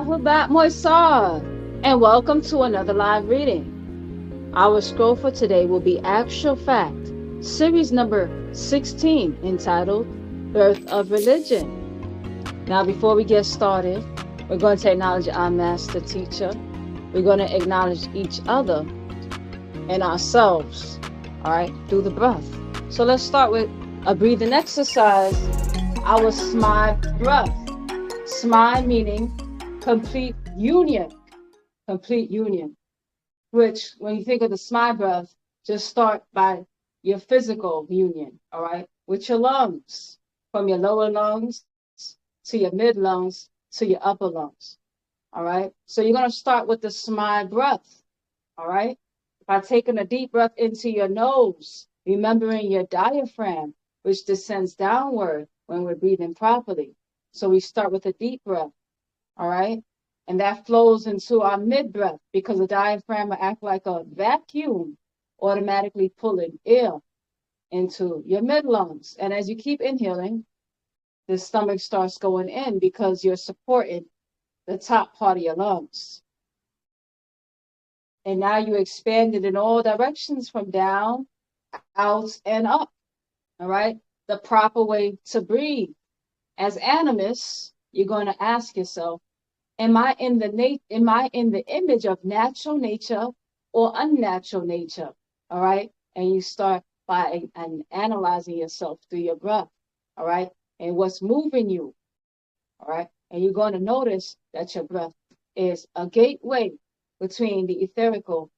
Rahubat Moisar, and welcome to another live reading. Our scroll for today will be Actual Fact, series number 16, entitled Birth of Religion. Now, before we get started, we're going to acknowledge our master teacher. We're going to acknowledge each other and ourselves, all right, through the breath. So let's start with a breathing exercise, our smile breath. Smile meaning complete union, which when you think of the smile breath, just start by your physical union, all right, with your lungs, from your lower lungs to your mid lungs to your upper lungs, all right. So you're going to start with the smile breath, all right, by taking a deep breath into your nose, remembering your diaphragm, which descends downward when we're breathing properly. So we start with a deep breath, all right? And that flows into our mid-breath because the diaphragm will act like a vacuum, automatically pulling air into your mid-lungs. And as you keep inhaling, the stomach starts going in because you're supporting the top part of your lungs. And now you expand it in all directions from down, out, and up, all right? The proper way to breathe. As animists, you're going to ask yourself, am I in the image of natural nature or unnatural nature? All right. And you start by analyzing yourself through your breath. All right. And what's moving you. All right. And you're going to notice that your breath is a gateway between the etherical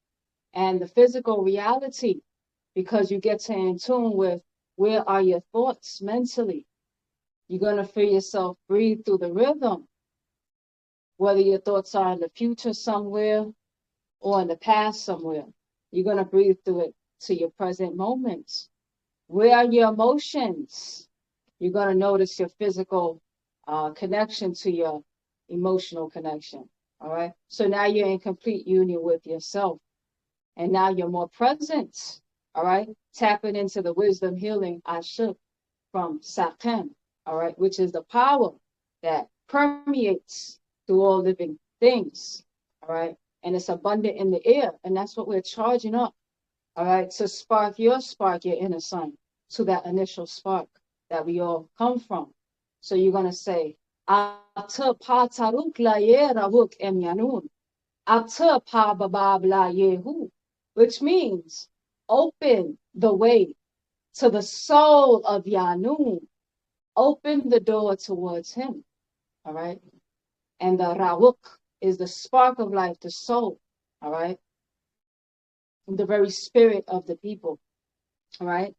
and the physical reality, because you get to in tune with where are your thoughts mentally. You're going to feel yourself breathe through the rhythm, whether your thoughts are in the future somewhere or in the past somewhere. You're going to breathe through it to your present moments. Where are your emotions? You're going to notice your physical connection to your emotional connection. All right. So now you're in complete union with yourself. And now you're more present. All right. Tapping into the wisdom healing Ashuk from Saken. All right, which is the power that permeates through all living things, all right? And it's abundant in the air, and that's what we're charging up, all right, to spark your inner sun, to that initial spark that we all come from. So you're going to say, Paa Taraq la yeravuk emyanun, Ata pa babab la yehu, which means open the way to the soul of Yanun. Open the door towards him, all right? And the Rawuk is the spark of life, the soul, all right? The very spirit of the people, all right?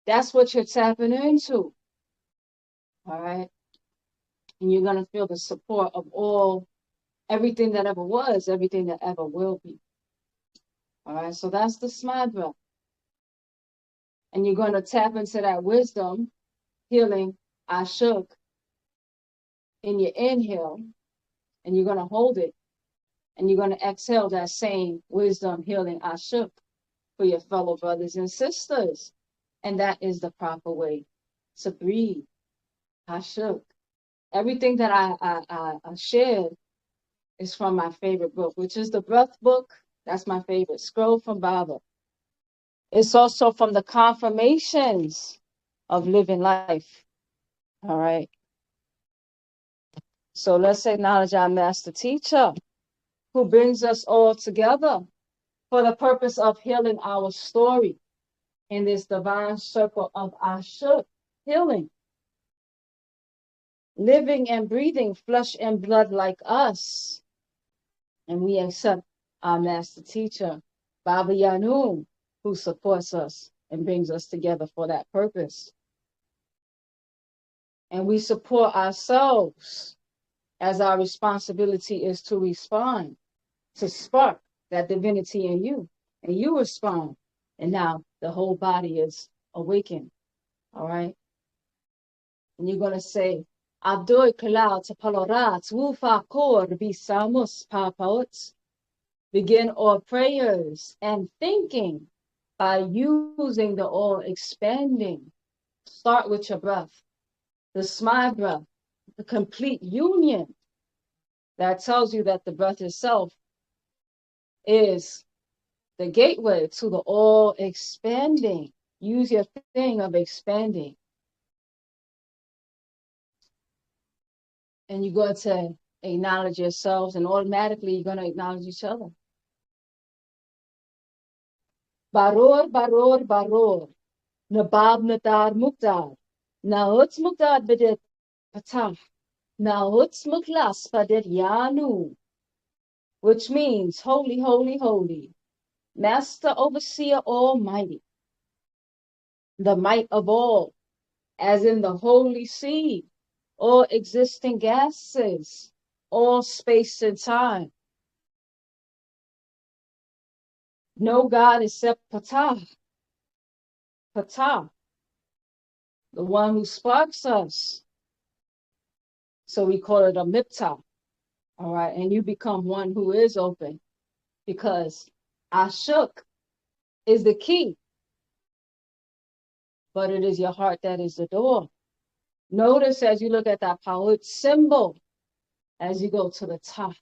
That's what you're tapping into, all right? And you're going to feel the support of everything that ever was, everything that ever will be, all right? So that's the smile breath. And you're going to tap into that wisdom, healing Ashuk in your inhale, and you're going to hold it, and you're going to exhale that same wisdom, healing Ashuk for your fellow brothers and sisters. And that is the proper way to breathe. Ashuk. Everything that I shared is from my favorite book, which is the Breath Book. That's my favorite. Scroll from Baba. It's also from the Confirmations of Living Life. All right. So let's acknowledge our master teacher who brings us all together for the purpose of healing our story in this divine circle of Ashuk healing. Living and breathing flesh and blood like us. And we accept our master teacher, Baba Yanun, who supports us and brings us together for that purpose. And we support ourselves, as our responsibility is to respond, to spark that divinity in you. And you respond. And now the whole body is awakened. All right? And you're going to say, Abdul Kalal Tapalorat, Wufa Kor Bisamus Papaut. Begin all prayers and thinking by using the all expanding. Start with your breath, the smile breath, the complete union That tells you that the breath itself is the gateway to the all expanding. Use your thing of expanding. And you're going to acknowledge yourselves, and automatically you're going to acknowledge each other. Baror, baror, baror. Nabab nadar mukdar. Nautz mukdar bedet patah. Nautz muklas padet yanu. Which means holy, holy, holy. Master, overseer, almighty. The might of all, as in the holy sea, all existing gases, all space and time. No God except Ptah. Ptah, the one who sparks us. So we call it a miptah. All right, and you become one who is open, because Ashuk is the key, but it is your heart that is the door. Notice as you look at that Pahut symbol, as you go to the top,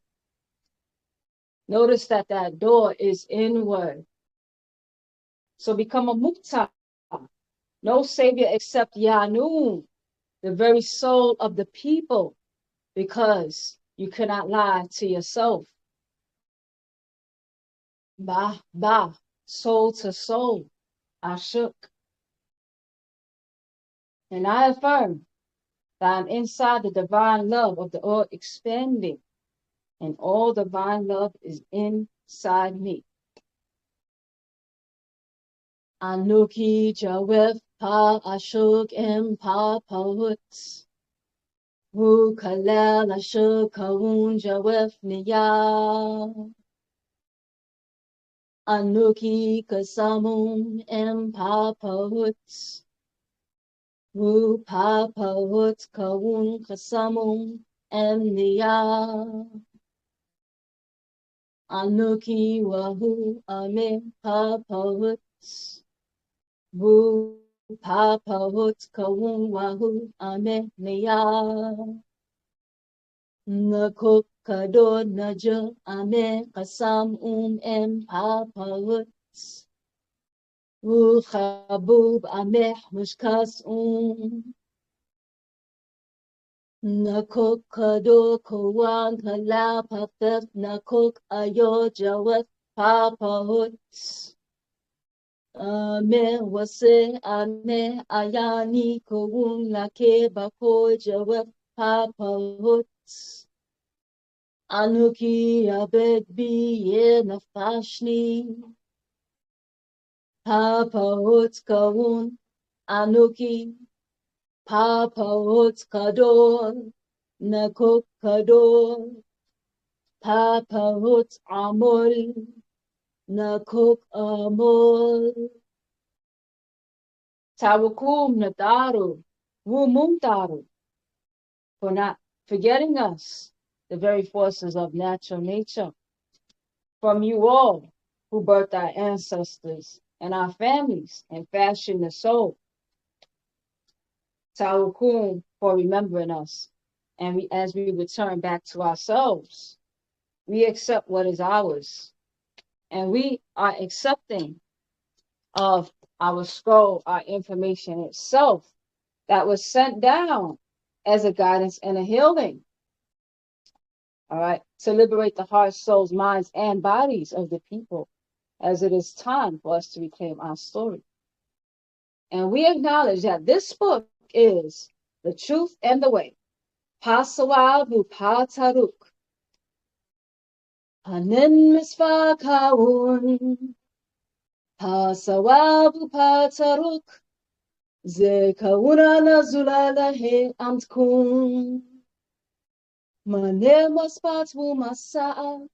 notice that that door is inward. So become a mukta. No savior except Yanun, the very soul of the people, because you cannot lie to yourself. Bah, bah, soul to soul, Ashuk. And I affirm that I'm inside the divine love of the all expanding, and all divine love is inside me. Anuki Jawef Pa Ashuk M Pa Pahut. Wu Kalel Ashuk Kawun Jawef Niya. Anuki Kasamun M Pa Pahut. Wu Pa Pahut Kawun Kasamun M Niya. Anuki Wahu Ame Pa Pahut. Wu Pa Pahut Kawun Wahu Ame Niya. Nakuk Kado Naja Ame Kasam Em Pa Pahut. Wu Chabub Ame Mushkas Nakuk Kado Kawan Kala Pafet Nakuk Ayo Jawat Pa Pahut. Ame wase ame ayani kowun lake bako jawab papahut. Anuki abed bi ye nafashni. Papahut kawun anuki. Papahut kador nakuk kador. Papahut amol. Nakuk amol. Tawakum nadaru. Wumumtaru. For not forgetting us, the very forces of natural nature. From you all who birthed our ancestors and our families and fashioned the soul. Tawakum for remembering us. And as we return back to ourselves, we accept what is ours. And we are accepting of our scroll, our information itself that was sent down as a guidance and a healing. All right, to liberate the hearts, souls, minds, and bodies of the people, as it is time for us to reclaim our story. And we acknowledge that this book is the truth and the way. Paa Taraq. Hanen misfa kawun. Paa Taraq. Ze kawuna nazula lahe amtkun. Mane maspatwu masa'a.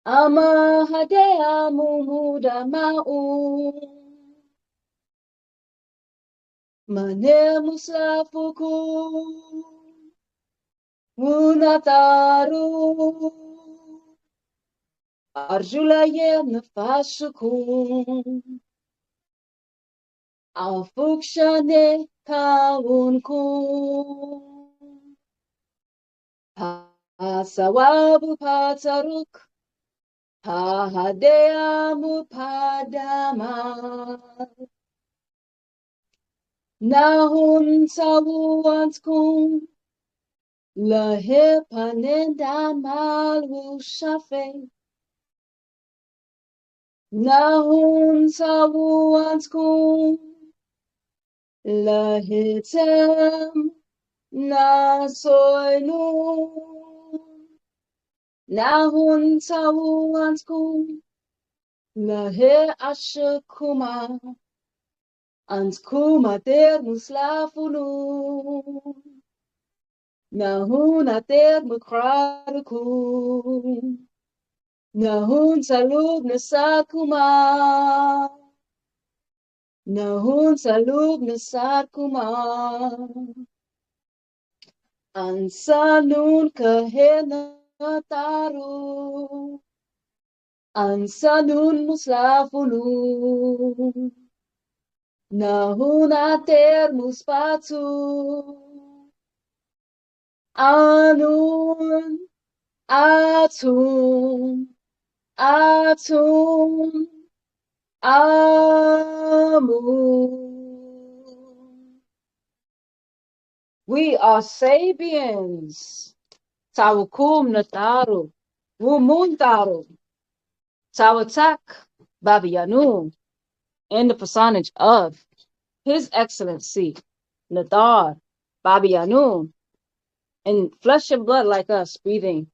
Ama hadea mumuda ma'u. Mane muslafuku. Unataru. Arjulaye nafashukun. Afukshane kaunku. Asawabu Paa Taraq, Hadeamu Padama. Nahun Tawuantkum, Lahepanendamal Wushafe. Nahun Tawuantkum, Lahitem Nasoinu. Nahun Tawuantkum, Lahe Ashakuma. Antkum ater muslafunu, nahun ater mukrarukum, nahun salub nasakuma, nahun salub nasakuma, ansanun kahena taru, ansanun muslafunu. Nahun ater muspatu, anun atum, amun. We are Sabians. Tawakum nataru, wumuntaru, tawatak babiyanum. In the personage of His Excellency, Nadar, Babi Yanun, in flesh and blood like us, breathing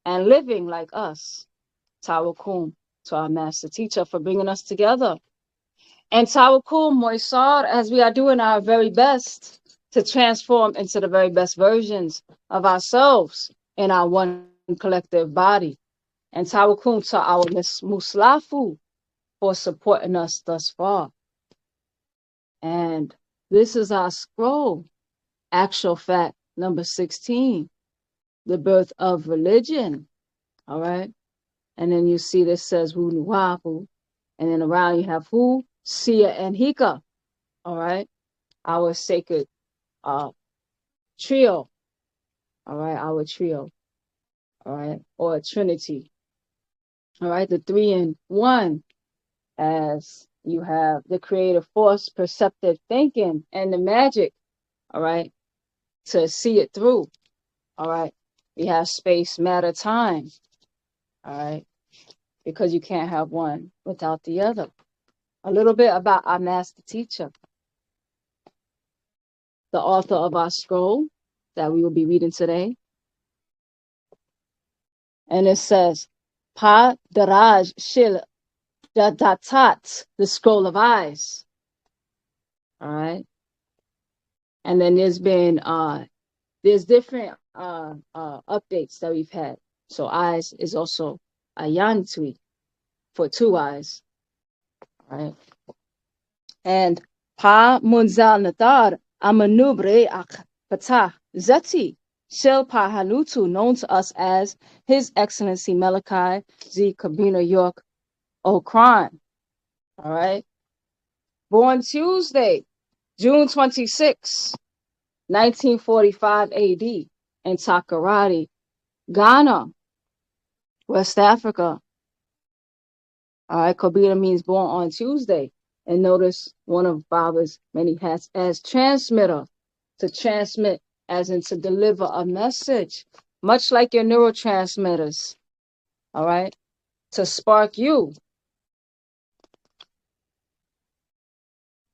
and living like us. Tawakum, to our master teacher, for bringing us together. And Tawakum, Moisar, as we are doing our very best to transform into the very best versions of ourselves in our one collective body. And Tawakum to our Muslafu, for supporting us thus far. And this is our scroll, actual fact number 16, the birth of religion. All right. And then you see this says Wu Nuwapu. And then around you have Hu, Sia, and Hika. All right. Our sacred trio. All right. Our trio. All right. Or a trinity. All right. The 3 in 1. As you have the creative force, perceptive thinking, and the magic, all right, to see it through, all right. We have space, matter, time, all right, because you can't have one without the other. A little bit about our master teacher, the author of our scroll that we will be reading today. And it says, Paa Taraq Shil Datat, the scroll of eyes. All right. And then there's been there's different updates that we've had. So eyes is also a yantui for 2 eyes. All right. And Pa Munzal Nathar Amanubre Ak Patah Zati Shel Pa Halutu, known to us as His Excellency Malachi Z. York Okran. All right. Born Tuesday, June 26, 1945 AD, in Takoradi, Ghana, West Africa. All right. Kobina means born on Tuesday. And notice one of Baba's many hats as transmitter, to transmit as in to deliver a message, much like your neurotransmitters. All right. To spark you.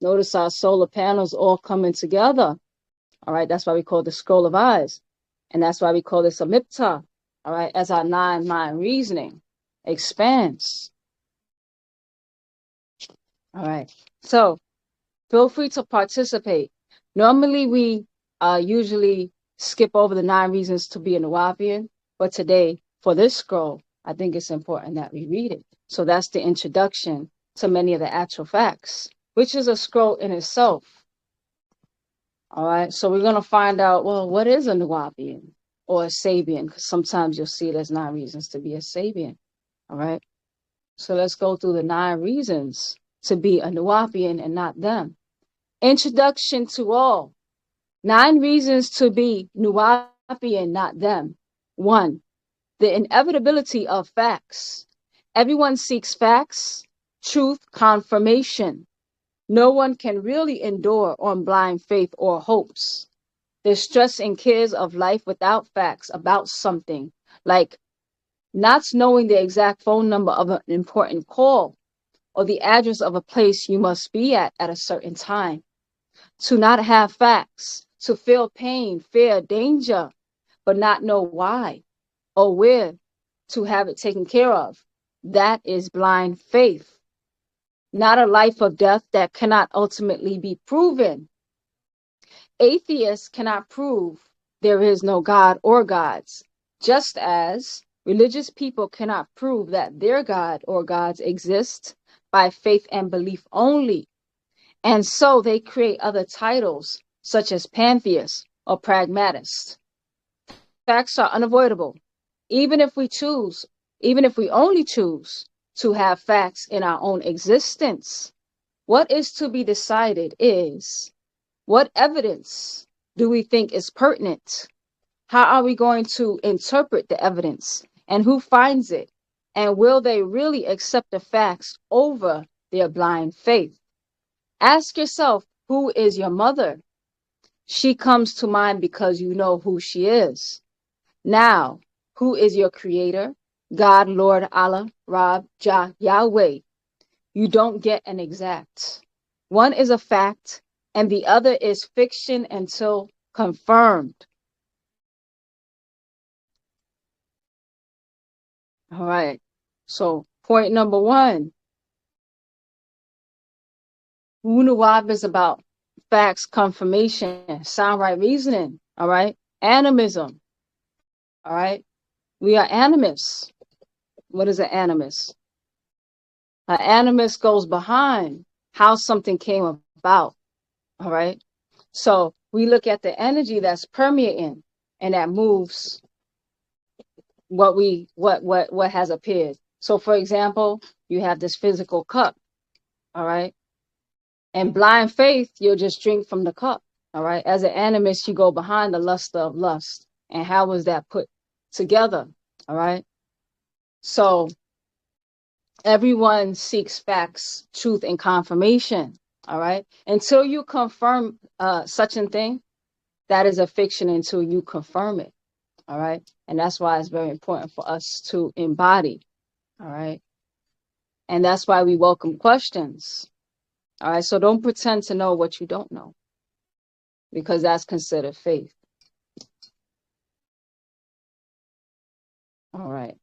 Notice our solar panels all coming together. All right, that's why we call it the scroll of eyes. And that's why we call this a mipta. All right, as our 9-mind reasoning expands. All right, so feel free to participate. Normally, we usually skip over the 9 reasons to be a Nwabian. But today, for this scroll, I think it's important that we read it. So that's the introduction to many of the actual facts, which is a scroll in itself. All right, so we're going to find out, well, what is a Nwabian or a Sabian? Because sometimes you'll see it as 9 reasons to be a Sabian. All right, so let's go through the 9 reasons to be a Nwabian and not them. Introduction to all. 9 reasons to be Nwabian, not them. 1. The inevitability of facts. Everyone seeks facts, truth, confirmation. No one can really endure on blind faith or hopes. The stress and cares of life without facts about something, like not knowing the exact phone number of an important call or the address of a place you must be at a certain time. To not have facts, to feel pain, fear, danger, but not know why or where to have it taken care of. That is blind faith. Not a life of death that cannot ultimately be proven. Atheists cannot prove there is no God or gods, just as religious people cannot prove that their God or gods exist by faith and belief only. And so they create other titles, such as pantheist or pragmatist. Facts are unavoidable. Even if we only choose to have facts in our own existence, what is to be decided is, what evidence do we think is pertinent? How are we going to interpret the evidence? And who finds it? And will they really accept the facts over their blind faith? Ask yourself, who is your mother? She comes to mind because you know who she is. Now, who is your creator? God, Lord, Allah, Rab, Jah, Yahweh. You don't get an exact. One is a fact, and the other is fiction until confirmed. All right. So point number 1. Wunawab is about facts, confirmation, sound right reasoning. All right. Animism. All right. We are animists. What is an animist? An animist goes behind how something came about. All right. So we look at the energy that's permeating and that moves what has appeared. So for example, you have this physical cup. All right. And blind faith, you'll just drink from the cup. All right. As an animist, you go behind the luster of lust. And how was that put together? All right. So everyone seeks facts, truth, and confirmation. All right. Until you confirm such a thing, that is a fiction until you confirm it. All right. And that's why it's very important for us to embody. All right. And that's why we welcome questions. All right. So don't pretend to know what you don't know, because that's considered faith. All right.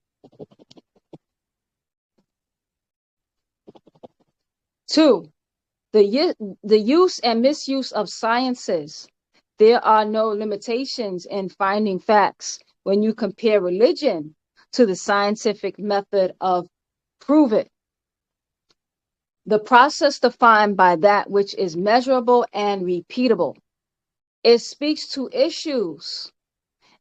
2, the use and misuse of sciences. There are no limitations in finding facts when you compare religion to the scientific method of prove it. The process defined by that which is measurable and repeatable. It speaks to issues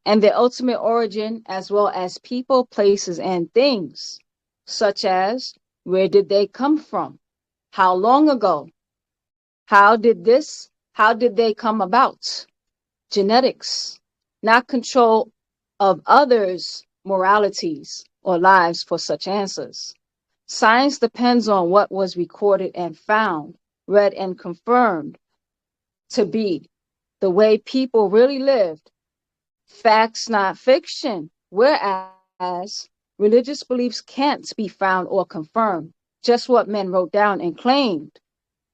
and their ultimate origin, as well as people, places, and things, such as where did they come from? How long ago? How did they come about? Genetics, not control of others' moralities or lives for such answers. Science depends on what was recorded and found, read and confirmed to be the way people really lived. Facts, not fiction. Whereas religious beliefs can't be found or confirmed, just what men wrote down and claimed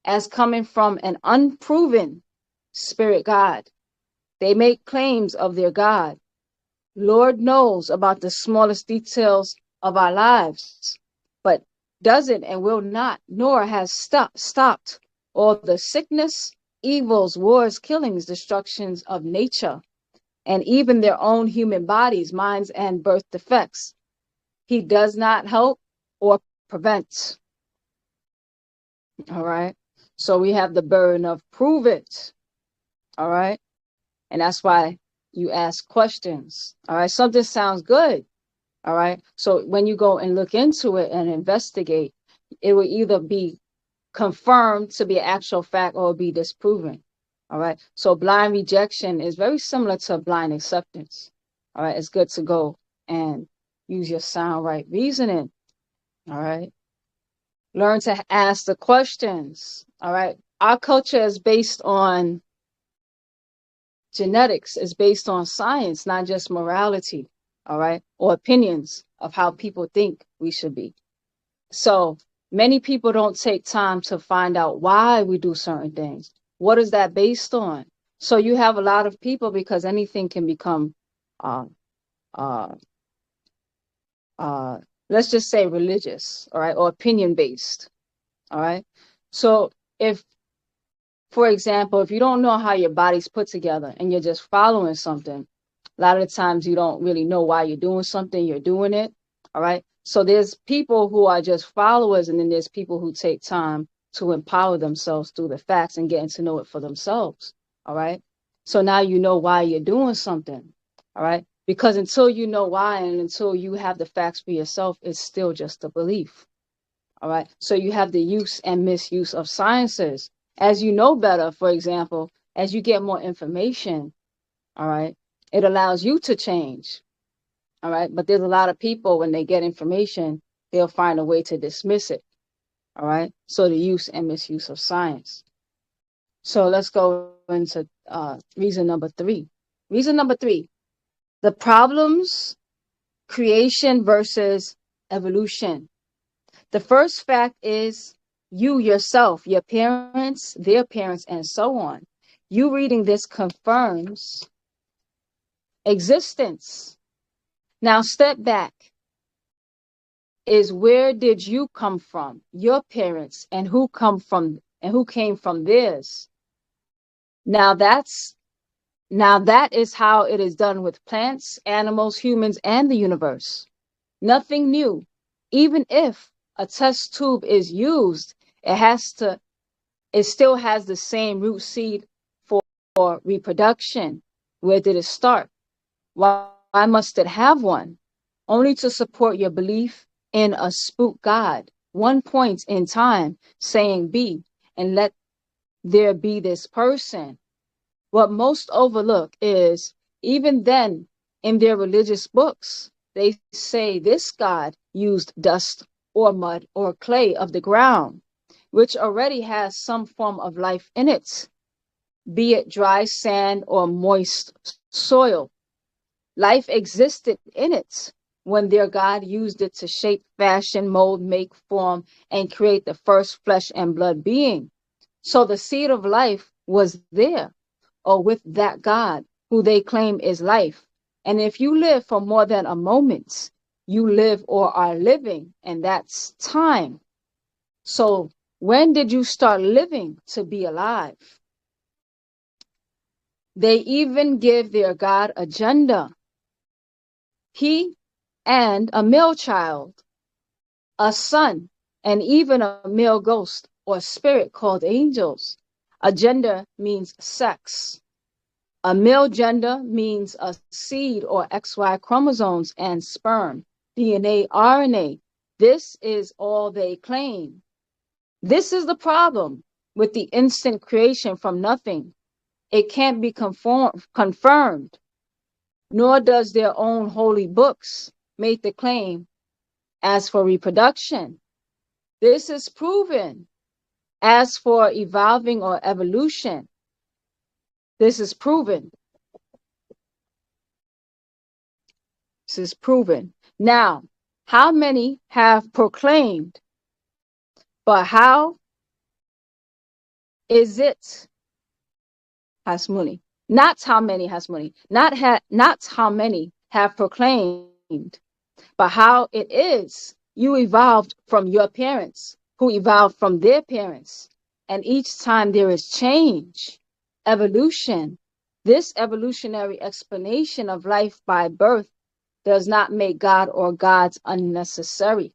as coming from an unproven spirit God. They make claims of their God. Lord knows about the smallest details of our lives, but doesn't and will not, nor has stopped all the sickness, evils, wars, killings, destructions of nature, and even their own human bodies, minds, and birth defects. He does not help or prevent. All right. So we have the burden of prove it. All right. And that's why you ask questions. All right. Something sounds good. All right. So when you go and look into it and investigate, it will either be confirmed to be an actual fact or be disproven. All right. So blind rejection is very similar to blind acceptance. All right, it's good to go and use your sound right reasoning. All right, learn to ask the questions. All right, our culture is based on genetics, is based on science, not just morality. All right, or opinions of how people think we should be. So many people don't take time to find out why we do certain things. What is that based on? So you have a lot of people, because anything can become, uh, uh, uh, let's just say religious, all right, or opinion based, all right. So if, for example, if you don't know how your body's put together and you're just following something, a lot of the times you don't really know why you're doing something, you're doing it, all right. So there's people who are just followers, and then there's people who take time to empower themselves through the facts and getting to know it for themselves, all right. So now you know why you're doing something, all right, because until you know why and until you have the facts for yourself, it's still just a belief, all right. So you have the use and misuse of sciences. As you know better, for example, as you get more information, all right, it allows you to change, all right. But there's a lot of people, when they get information, they'll find a way to dismiss it, all right. So the use and misuse of science. So let's go into reason number 3. Reason number 3, the problems, creation versus evolution. The first fact is you yourself, your parents, their parents, and so on. You reading this confirms existence. Now step back. Is where did you come from, your parents, and who came from theirs? Now that is how it is done with plants, animals, humans, and the universe. Nothing new. Even if a test tube is used, it still has the same root seed for reproduction. Where did it start? Why must it have one? Only to support your belief in a spook God, one point in time saying be, and let there be this person. What most overlook is, even then, in their religious books, they say this God used dust or mud or clay of the ground, which already has some form of life in it, be it dry sand or moist soil. Life existed in it when their God used it to shape, fashion, mold, make, form, and create the first flesh and blood being. So the seed of life was there, or with that God who they claim is life. And if you live for more than a moment, you live or are living, and that's time. So when did you start living to be alive? They even give their God a gender. He and a male child, a son, and even a male ghost or spirit called angels. A gender means sex. A male gender means a seed or XY chromosomes and sperm, DNA, RNA. This is all they claim. This is the problem with the instant creation from nothing. It can't be confirmed, nor does their own holy books make the claim. As for reproduction, this is proven. As for evolving or evolution, this is proven. This is proven. Now, how many have proclaimed? But how is it? Hasmuni. Not how many Hasmuni. Not how many have proclaimed, but how it is. You evolved from your parents, who evolved from their parents. And each time there is change, evolution. This evolutionary explanation of life by birth does not make God or gods unnecessary.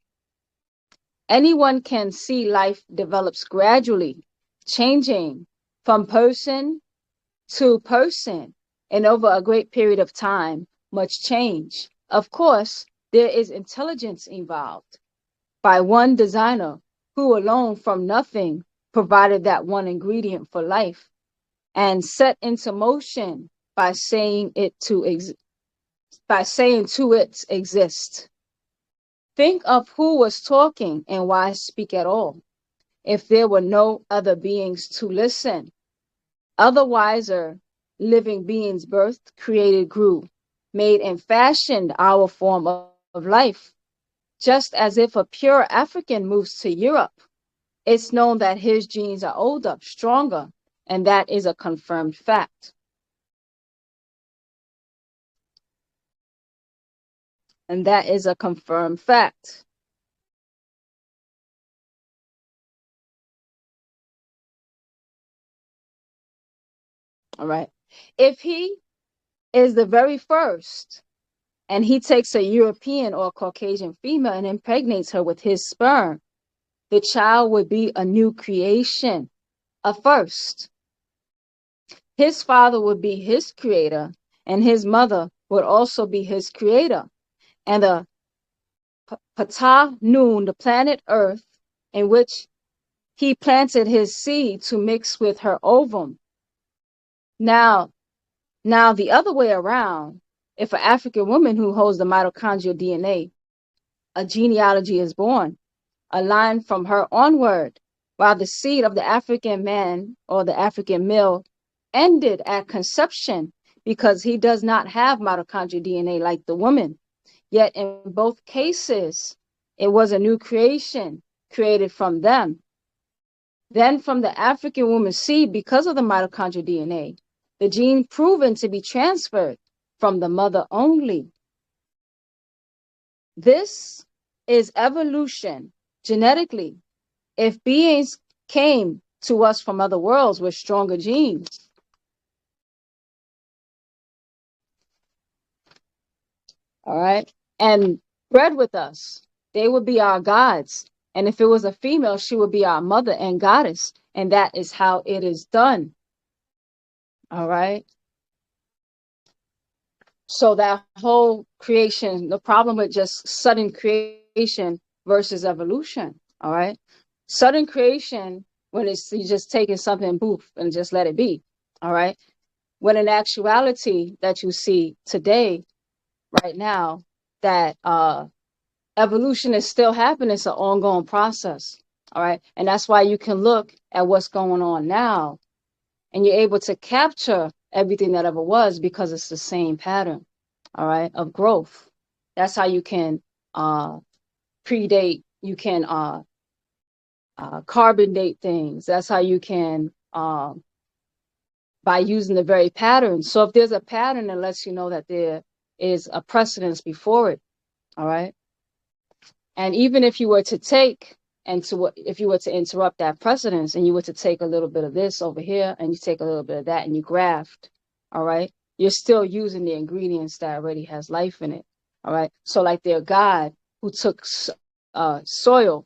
Anyone can see life develops gradually, changing from person to person, and over a great period of time, much change. Of course, there is intelligence involved by one designer who alone from nothing provided that one ingredient for life and set into motion by saying it to by saying to it, exist. Think of who was talking and why speak at all, if there were no other beings to listen. Otherwiser living beings birthed, created, grew, made and fashioned our form of life. Just as if a pure African moves to Europe, it's known that his genes are older, stronger, and that is a confirmed fact. And that is a confirmed fact. All right. If he is the very first and he takes a European or Caucasian female and impregnates her with his sperm, the child would be a new creation, a first. His father would be his creator, and his mother would also be his creator. And the Paa Noon, the planet Earth, in which he planted his seed to mix with her ovum. Now the other way around, if an African woman who holds the mitochondrial DNA, a genealogy is born, a line from her onward, while the seed of the African man or the African male ended at conception because he does not have mitochondrial DNA like the woman. Yet in both cases, it was a new creation created from them. Then from the African woman's seed, because of the mitochondrial DNA, the gene proven to be transferred from the mother only. This is evolution genetically. If beings came to us from other worlds with stronger genes, all right, and bred with us, they would be our gods. And if it was a female, she would be our mother and goddess. And that is how it is done. All right. So that whole creation, the problem with just sudden creation versus evolution. All right. Sudden creation, when it's you just taking something poof and just let it be. All right. When in actuality that you see today, right now, that evolution is still happening. It's an ongoing process. All right. And that's why you can look at what's going on now and you're able to capture everything that ever was because it's the same pattern, all right, of growth. That's how you can predate, you can carbon date things. That's how you can, by using the very pattern. So if there's a pattern, it lets you know that there is a precedence before it, all right? And even if you were to take if you were to interrupt that precedence and you were to take a little bit of this over here and you take a little bit of that and you graft, all right, you're still using the ingredients that already has life in it, all right? So like their God who took soil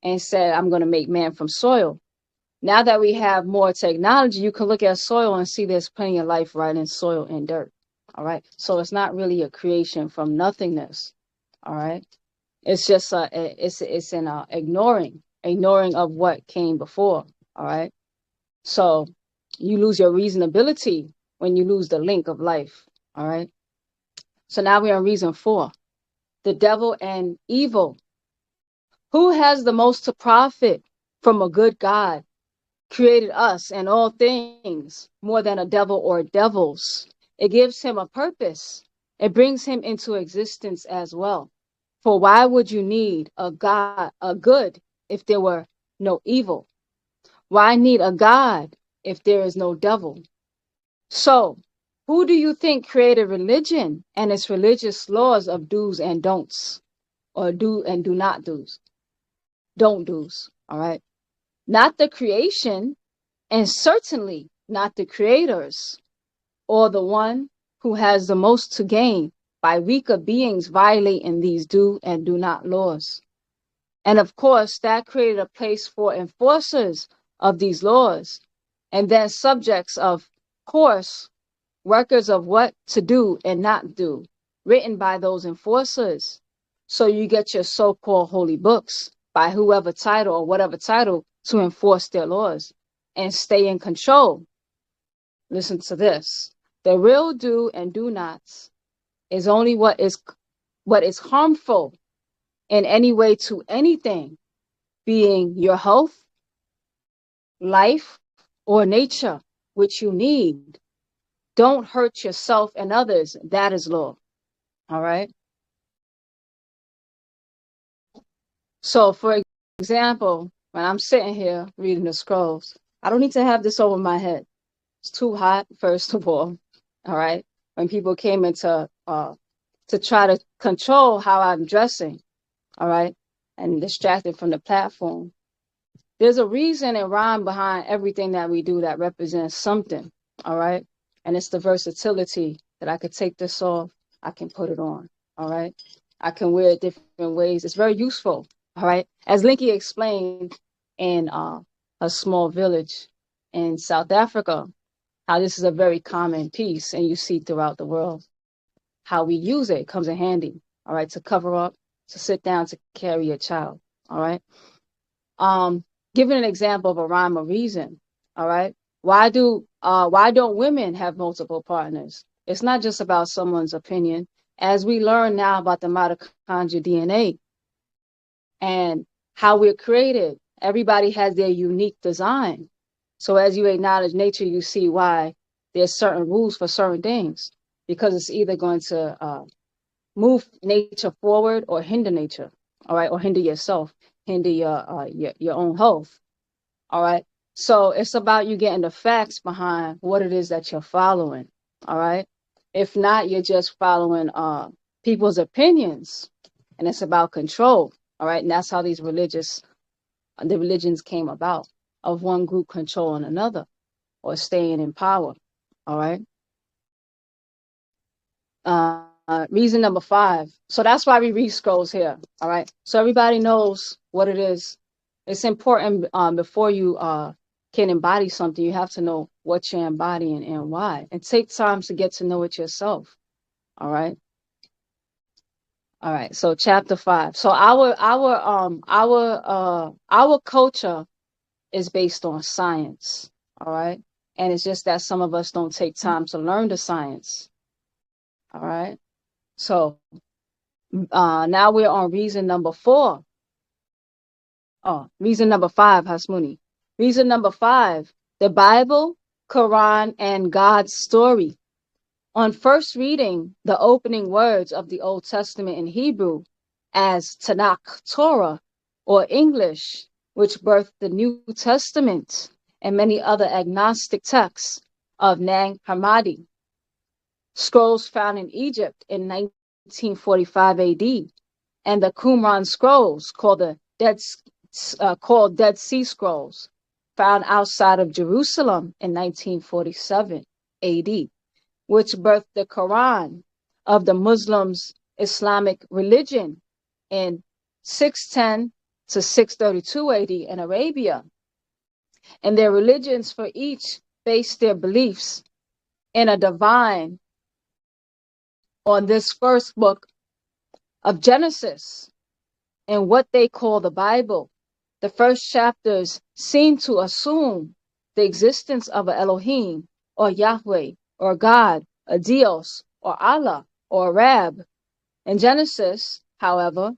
and said, I'm going to make man from soil. Now that we have more technology, you can look at soil and see there's plenty of life right in soil and dirt, all right? So it's not really a creation from nothingness, all right? It's just it's an ignoring of what came before. All right. So you lose your reasonability when you lose the link of life. All right. So now we're on reason 4. The devil and evil. Who has the most to profit from a good God? Created us and all things more than a devil or devils. It gives him a purpose. It brings him into existence as well. For why would you need a God, a good, if there were no evil? Why need a God if there is no devil? So, who do you think created religion and its religious laws of do's and don'ts, or do and do not do's, don't do's? All right, not the creation, and certainly not the creators, or the one who has the most to gain by weaker beings violating these do and do not laws. And of course, that created a place for enforcers of these laws, and then subjects of course, records of what to do and not do, written by those enforcers. So you get your so-called holy books by whoever title or whatever title to enforce their laws and stay in control. Listen to this. The real do and do nots is only what is harmful in any way to anything, being your health, life, or nature, which you need. Don't hurt yourself and others. That is law. All right. So, for example, when I'm sitting here reading the scrolls, I don't need to have this over my head. It's too hot, first of all. All right. When people came into to try to control how I'm dressing, all right, and distracted from the platform. There's a reason and rhyme behind everything that we do that represents something, all right? And it's the versatility that I could take this off, I can put it on, all right? I can wear it different ways. It's very useful, all right? As Linky explained in a small village in South Africa, how this is a very common piece, and you see throughout the world how we use it. It comes in handy, all right, to cover up, to sit down, to carry a child, all right? Giving an example of a rhyme or reason, all right? Why don't women have multiple partners? It's not just about someone's opinion. As we learn now about the mitochondrial DNA and how we're created, everybody has their unique design. So as you acknowledge nature, you see why there's certain rules for certain things, because it's either going to move nature forward or hinder nature, all right, or hinder yourself, hinder your own health, all right. So it's about you getting the facts behind what it is that you're following, all right. If not, you're just following people's opinions, and it's about control, all right. And that's how the religions came about, of one group controlling another or staying in power, all right. Reason number 5. So that's why we read scrolls here. All right. So everybody knows what it is. It's important before you can embody something, you have to know what you're embodying and why. And take time to get to know it yourself. All right. All right. So chapter 5. So our culture is based on science. All right. And it's just that some of us don't take time to learn the science. All right. So now we're on reason number 4. Oh, reason number 5, Hasmuni. Reason number 5, the Bible, Quran, and God's story. On first reading the opening words of the Old Testament in Hebrew as Tanakh, Torah, or English, which birthed the New Testament and many other agnostic texts of Nag Hammadi, scrolls found in Egypt in 1945 AD, and the Qumran scrolls called Dead Sea Scrolls, found outside of Jerusalem in 1947 AD, which birthed the Quran of the Muslims' Islamic religion in 610 to 632 AD in Arabia. And their religions for each based their beliefs in a divine on this first book of Genesis and what they call the Bible. The first chapters seem to assume the existence of an Elohim or Yahweh or God, a Dios or Allah or Rab. And Genesis, however,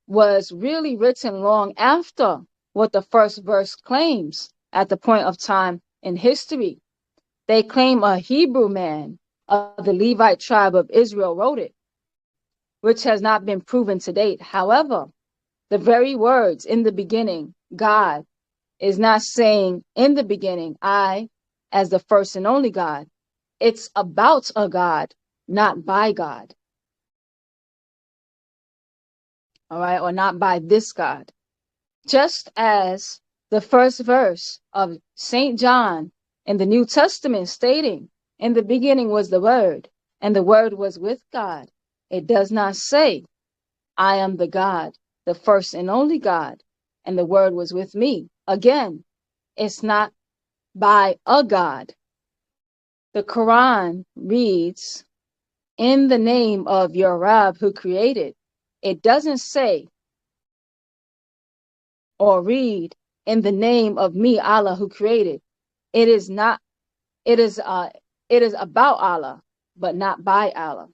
was really written long after what the first verse claims at the point of time in history. They claim a Hebrew man of the Levite tribe of Israel wrote it, which has not been proven to date. However, the very words in the beginning, God, is not saying in the beginning, I, as the first and only God. It's about a God, not by God. All right, or not by this God. Just as the first verse of St. John in the New Testament stating, in the beginning was the Word, and the Word was with God. It does not say, I am the God, the first and only God, and the Word was with me. Again, it's not by a God. The Quran reads, in the name of your Rab who created. It doesn't say or read in the name of me, Allah, who created. It is about Allah, but not by Allah.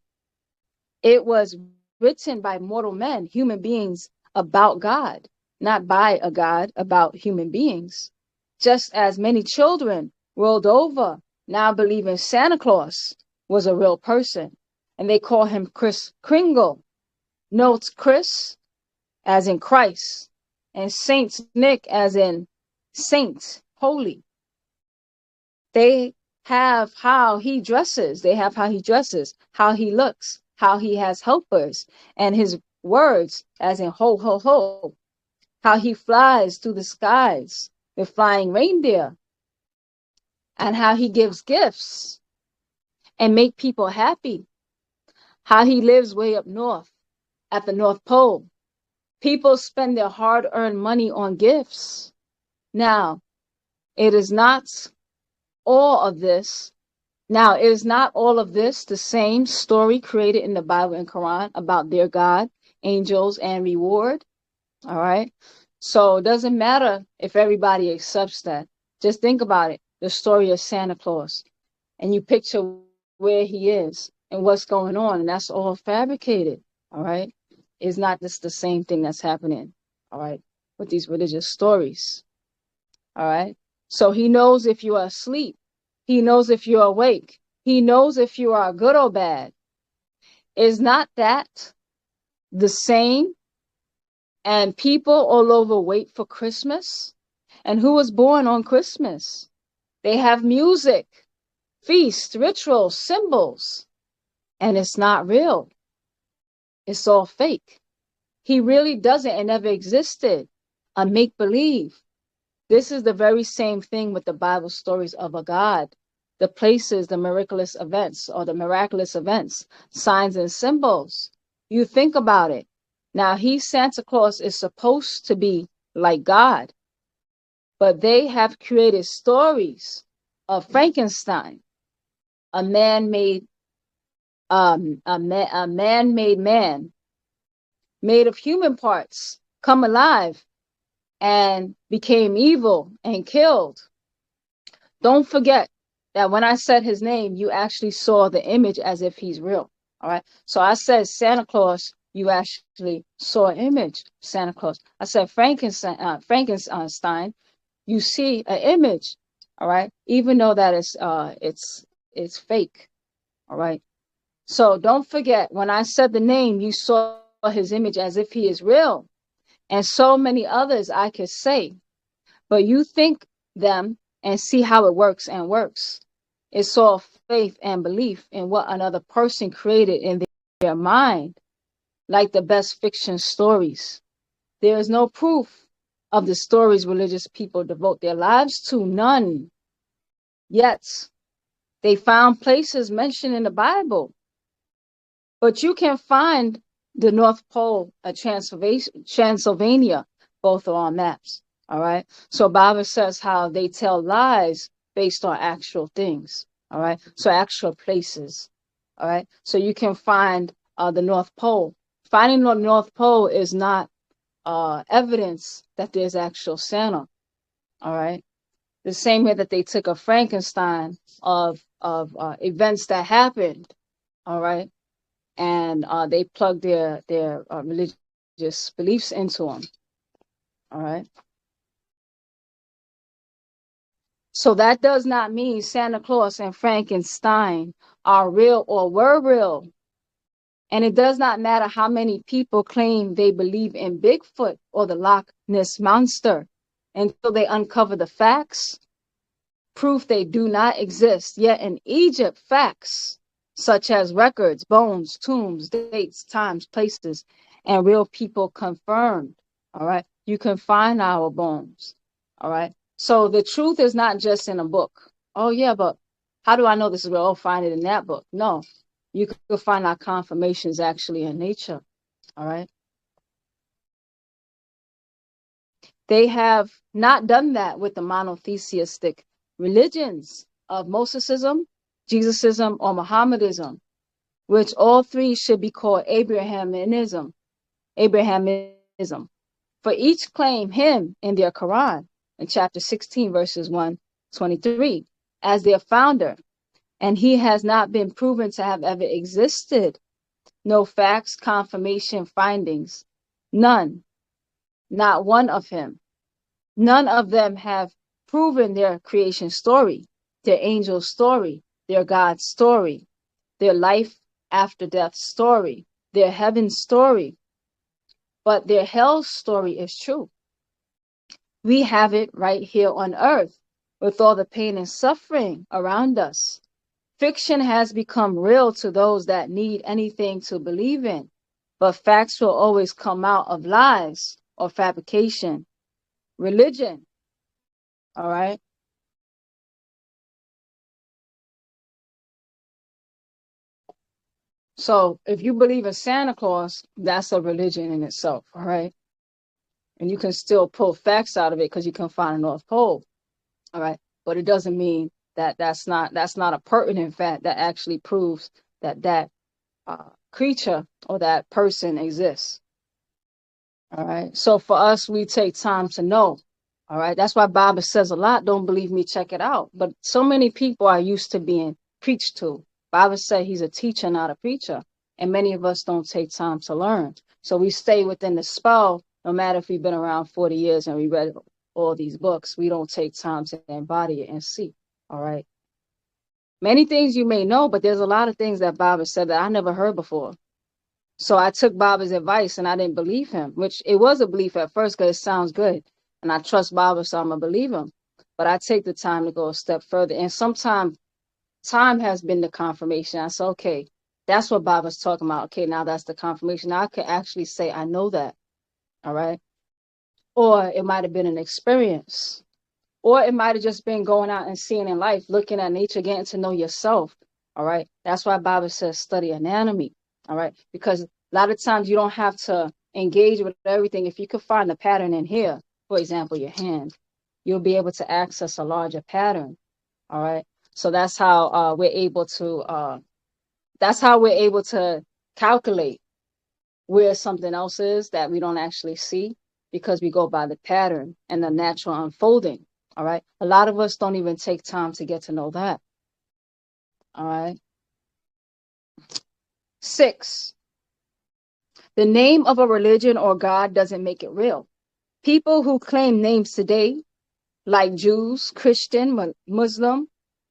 It was written by mortal men, human beings, about God, not by a God, about human beings. Just as many children world over now believing Santa Claus was a real person, and they call him Kris Kringle. Notes Chris as in Christ, and Saint Nick as in saint, holy. They have how he dresses. They have how he dresses, how he looks, how he has helpers, and his words as in ho, ho, ho. How he flies through the skies with flying reindeer, and how he gives gifts and make people happy. How he lives way up north at the North Pole. People spend their hard-earned money on gifts. Now, it is not all of this. Now, is not all of this the same story created in the Bible and Quran about their God, angels, and reward? All right. So it doesn't matter if everybody accepts that. Just think about it. The story of Santa Claus. And you picture where he is and what's going on. And that's all fabricated. All right. It's not just the same thing that's happening. All right. With these religious stories. All right. So he knows if you are asleep. He knows if you're awake. He knows if you are good or bad. Is not that the same? And people all over wait for Christmas. And who was born on Christmas? They have music, feasts, rituals, symbols. And it's not real. It's all fake. He really doesn't and never existed. A make-believe. This is the very same thing with the Bible stories of a God. The places, the miraculous events, signs and symbols. You think about it. Now, Santa Claus is supposed to be like God, but they have created stories of Frankenstein, a man-made man, made of human parts, come alive and became evil and killed. Don't forget that when I said his name, you actually saw the image as if he's real. All right. So I said Santa Claus, you actually saw an image, Santa Claus. I said Frankenstein, you see an image. All right. Even though that it's fake. All right. So don't forget, when I said the name, you saw his image as if he is real. And so many others I could say, but you think them and see how it works and works. It's all faith and belief in what another person created in their mind, like the best fiction stories. There is no proof of the stories religious people devote their lives to, none. Yet, they found places mentioned in the Bible. But you can find the North Pole, Transylvania, both are on maps. All right. So Bible says how they tell lies based on actual things. All right. So actual places. All right. So you can find the North Pole. Finding the North Pole is not evidence that there's actual Santa. All right. The same way that they took a Frankenstein of events that happened. All right. And they plugged their religious beliefs into them. All right. So that does not mean Santa Claus and Frankenstein are real or were real. And it does not matter how many people claim they believe in Bigfoot or the Loch Ness Monster until they uncover the facts, proof they do not exist. Yet in Egypt, facts such as records, bones, tombs, dates, times, places, and real people confirmed. All right. You can find our bones. All right. So the truth is not just in a book. Oh, yeah, but how do I know this is real? I'll find it in that book. No, you can find our confirmations actually in nature. All right. They have not done that with the monotheistic religions of Mosesism, Jesusism, or Mohammedism, which all three should be called Abrahamism. For each claim him in their Quran in chapter 16, verses 123, as their founder, and he has not been proven to have ever existed. no facts, confirmation, findings. None, not one of him. None of them have proven their creation story, their angel story, their God story, their life after death story, their heaven story. But their hell story is true. We have it right here on earth with all the pain and suffering around us. Fiction has become real to those that need anything to believe in, but facts will always come out of lies or fabrication. Religion, all right? So if you believe in Santa Claus, that's a religion in itself, all right? And you can still pull facts out of it because you can find a North Pole, all right? But it doesn't mean that that's not a pertinent fact that actually proves that creature or that person exists. All right. So for us, we take time to know. All right. That's why Bible says a lot. Don't believe me, check it out. But so many people are used to being preached to. Bible said he's a teacher, not a preacher. And many of us don't take time to learn. So we stay within the spell, no matter if we've been around 40 years and we read all these books. We don't take time to embody it and see. All right. Many things you may know, but there's a lot of things that Bible said that I never heard before. So I took Baba's advice and I didn't believe him, which it was a belief at first because it sounds good. And I trust Baba, so I'm going to believe him. But I take the time to go a step further. And sometimes time has been the confirmation. I said, okay, that's what Baba's talking about. Okay, now that's the confirmation. Now I could actually say, I know that. All right. Or it might have been an experience. Or it might have just been going out and seeing in life, looking at nature, getting to know yourself. All right. That's why Baba says study anatomy. All right. Because a lot of times you don't have to engage with everything. If you could find a pattern in here, for example, your hand, you'll be able to access a larger pattern. All right. So that's how we're able to calculate where something else is that we don't actually see because we go by the pattern and the natural unfolding. All right. A lot of us don't even take time to get to know that. All right. 6, the name of a religion or God doesn't make it real. People who claim names today, like Jews, Christian, Muslim,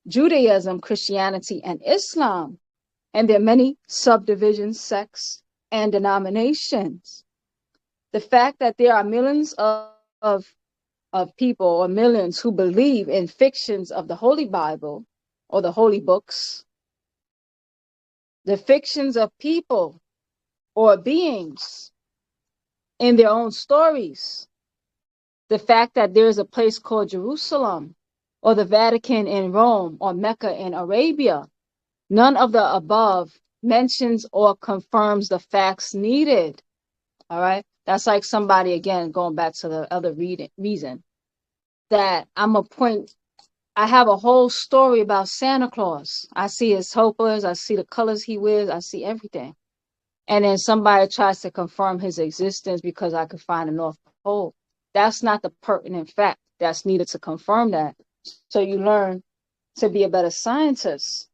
Judaism, Christianity, and Islam, and their many subdivisions, sects, and denominations. The fact that there are millions of people or millions who believe in fictions of the Holy Bible or the holy books, the fictions of people or beings in their own stories, the fact that there is a place called Jerusalem or the Vatican in Rome or Mecca in Arabia, none of the above mentions or confirms the facts needed. All right. That's like somebody, again, going back to the other reason that I'm a point. I have a whole story about Santa Claus. I see his hopers. I see the colors he wears. I see everything. And then somebody tries to confirm his existence because I could find a North Pole. That's not the pertinent fact that's needed to confirm that. So you learn to be a better scientist.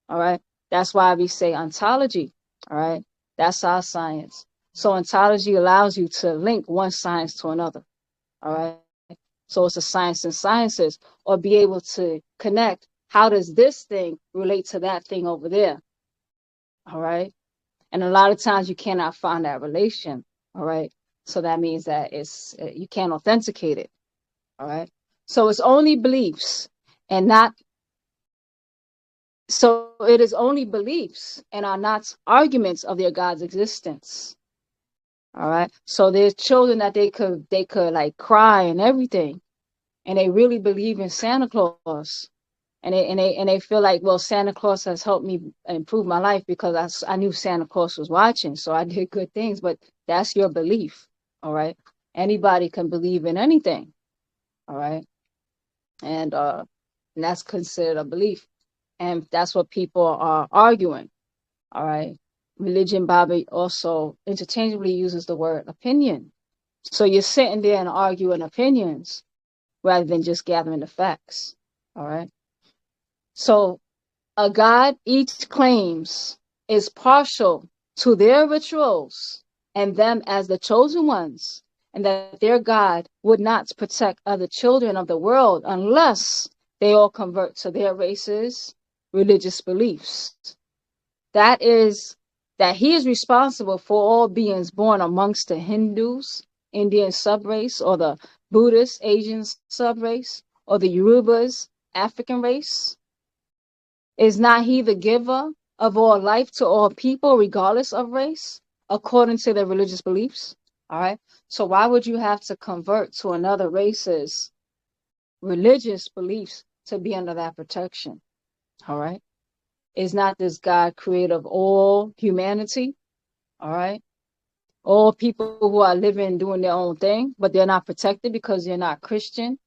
All right. That's why we say ontology. All right. That's our science. So ontology allows you to link one science to another. All right. So it's a science in sciences, or be able to connect. How does this thing relate to that thing over there? All right. And a lot of times you cannot find that relation. All right. So that means that you can't authenticate it. All right. So it's only beliefs and not. So it is only beliefs and are not arguments of their God's existence. All right. So there's children that they could like cry and everything, and they really believe in Santa Claus, and they feel like, well, Santa Claus has helped me improve my life because I knew Santa Claus was watching, so I did good things. But that's your belief. All right. Anybody can believe in anything. All right. And that's considered a belief. And that's what people are arguing. All right. Religion, Bobby, also interchangeably uses the word opinion. So you're sitting there and arguing opinions rather than just gathering the facts. All right. So a God each claims is partial to their rituals and them as the chosen ones, and that their God would not protect other children of the world unless they all convert to their race's religious beliefs. That is, that he is responsible for all beings born amongst the Hindus, Indian subrace, or the Buddhist Asian subrace, or the Yorubas African race. Is not he the giver of all life to all people, regardless of race, according to their religious beliefs? All right. So why would you have to convert to another race's religious beliefs to be under that protection? All right. Is not this God creator of all humanity? All right. All people who are living, doing their own thing, but they're not protected because they're not Christian,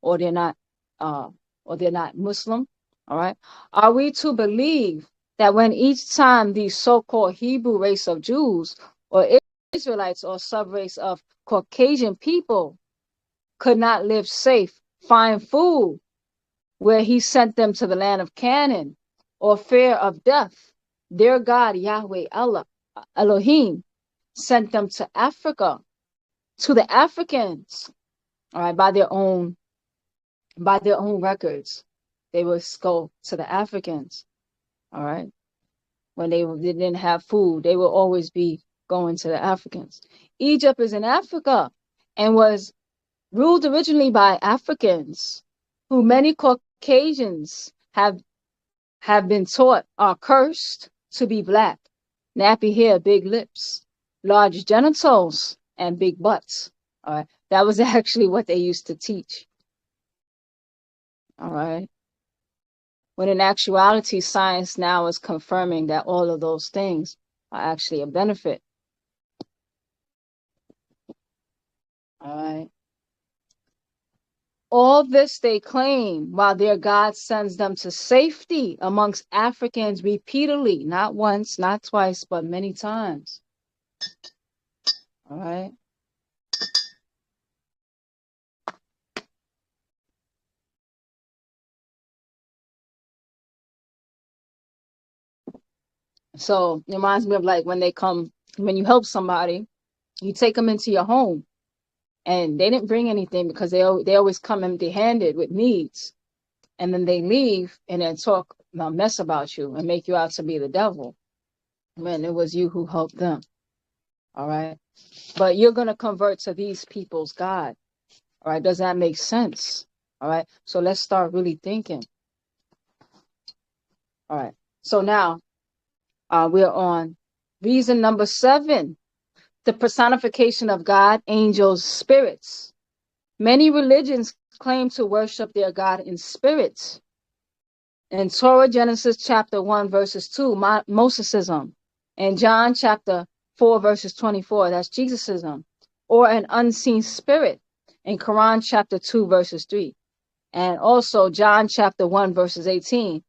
or they're not Muslim. All right. Are we to believe that when each time these so-called Hebrew race of Jews or Israelites or subrace of Caucasian people could not live safe, find food, where he sent them to the land of Canaan, or fear of death, their God, Yahweh Allah, Elohim, sent them to Africa, to the Africans, all right, by their own records. They would go to the Africans, all right. When they didn't have food, they would always be going to the Africans. Egypt is in Africa and was ruled originally by Africans, who many Caucasians have been taught are cursed to be black, nappy hair, big lips, large genitals, and big butts. All right. That was actually what they used to teach. All right. When in actuality, science now is confirming that all of those things are actually a benefit. All right. All this they claim while their God sends them to safety amongst Africans repeatedly, not once, not twice, but many times. All right. So it reminds me of like when you help somebody, you take them into your home and they didn't bring anything because they always come empty-handed with needs. And then they leave and then talk a mess about you and make you out to be the devil when it was you who helped them. All right. But you're going to convert to these people's God. All right. Does that make sense? All right. So let's start really thinking. All right. So now we're on reason number 7, the personification of God, angels, spirits. Many religions claim to worship their God in spirit. In Torah, Genesis chapter 1, verses 2, Mosesism. In John chapter 4, verses 24, that's Jesusism. Or an unseen spirit in Quran chapter 2, verses 3. And also John chapter 1, verses 18,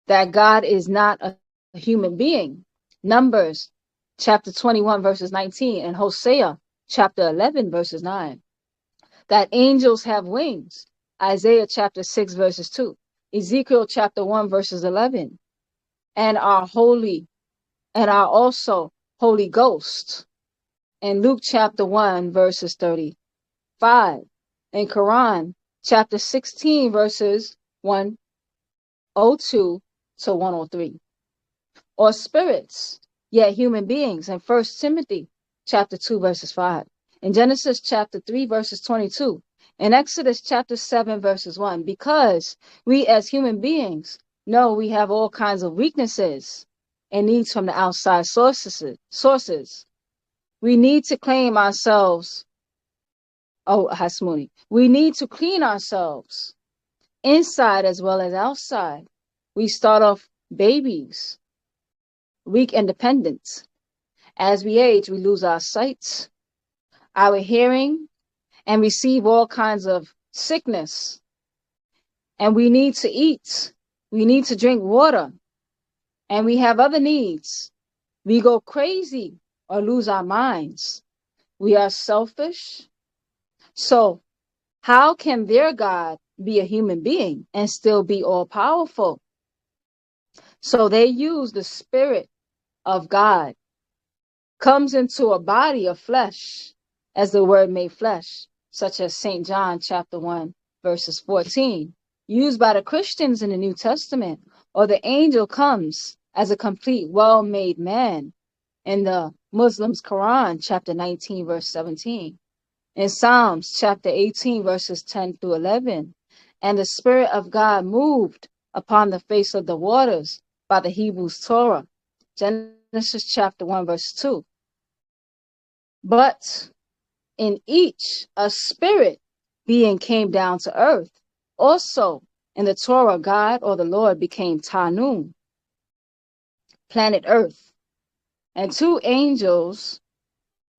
that God is not a human being. Numbers chapter 21, verses 19, and Hosea chapter 11, verses 9. That angels have wings. Isaiah chapter 6, verses 2. Ezekiel chapter 1, verses 11. And are also Holy Ghost. In Luke chapter 1, verses 35. In Quran chapter 16, verses 102 to 103. Or spirits, yet human beings, in 1 Timothy chapter 2, verses 5. In Genesis chapter 3, verses 22. In Exodus chapter 7, verses 1. Because we as human beings know we have all kinds of weaknesses and needs from the outside sources. We need to claim ourselves. Oh, Hasmuni. We need to clean ourselves inside as well as outside. We start off babies, weak and dependent. As we age, we lose our sight, our hearing, and receive all kinds of sickness. And we need to eat. We need to drink water. And we have other needs. We go crazy or lose our minds. We are selfish. So how can their God be a human being and still be all powerful? So they use the spirit of God comes into a body of flesh as the word made flesh, such as St. John chapter 1, verses 14, used by the Christians in the New Testament, or the angel comes as a complete, well-made man in the Muslims' Quran, chapter 19, verse 17, in Psalms chapter 18, verses 10 through 11, and the Spirit of God moved upon the face of the waters by the Hebrews Torah, Genesis chapter 1, verse 2. But in each, a spirit being came down to earth. Also, in the Torah, God or the Lord became Tanum, planet Earth, and two angels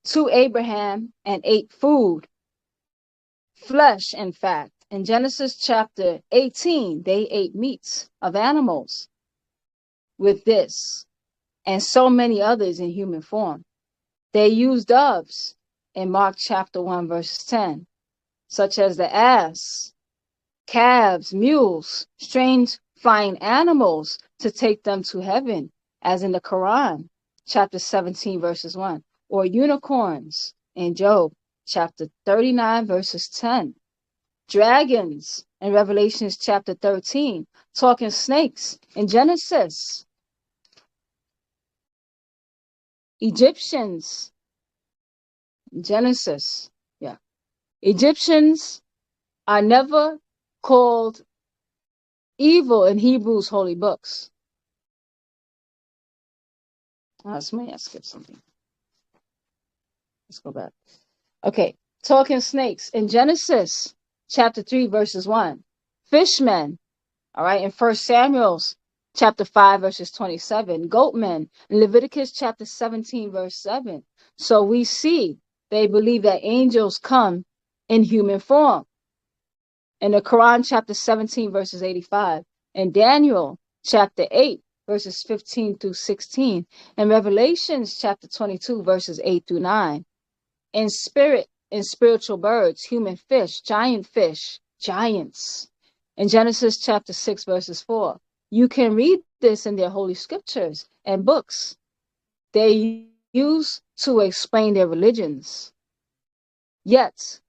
to Abraham and ate food, flesh, in fact. In Genesis chapter 18, they ate meats of animals with this, and so many others in human form. They used doves in Mark chapter 1, verse 10, such as the ass, calves, mules, strange flying animals to take them to heaven, as in the Quran, chapter 17, verses 1, or unicorns in Job, chapter 39, verses 10, dragons in Revelations chapter 13, talking snakes in Genesis, Egyptians, Genesis, yeah. Egyptians are never called evil in Hebrews holy books. Somebody skipped something. Let's go back. Okay, talking snakes in Genesis chapter 3, verses 1. Fishmen, all right, in 1 Samuel's chapter 5, verses 27. Goatmen in Leviticus chapter 17, verse 7. So we see they believe that angels come in human form. In the Quran chapter 17, verses 85. In Daniel chapter 8, verses 15 through 16. In Revelations chapter 22, verses 8 through 9. In spirit, in spiritual birds, human fish, giants. In Genesis chapter 6, verses 4. You can read this in their holy scriptures and books they use to explain their religions. Yet,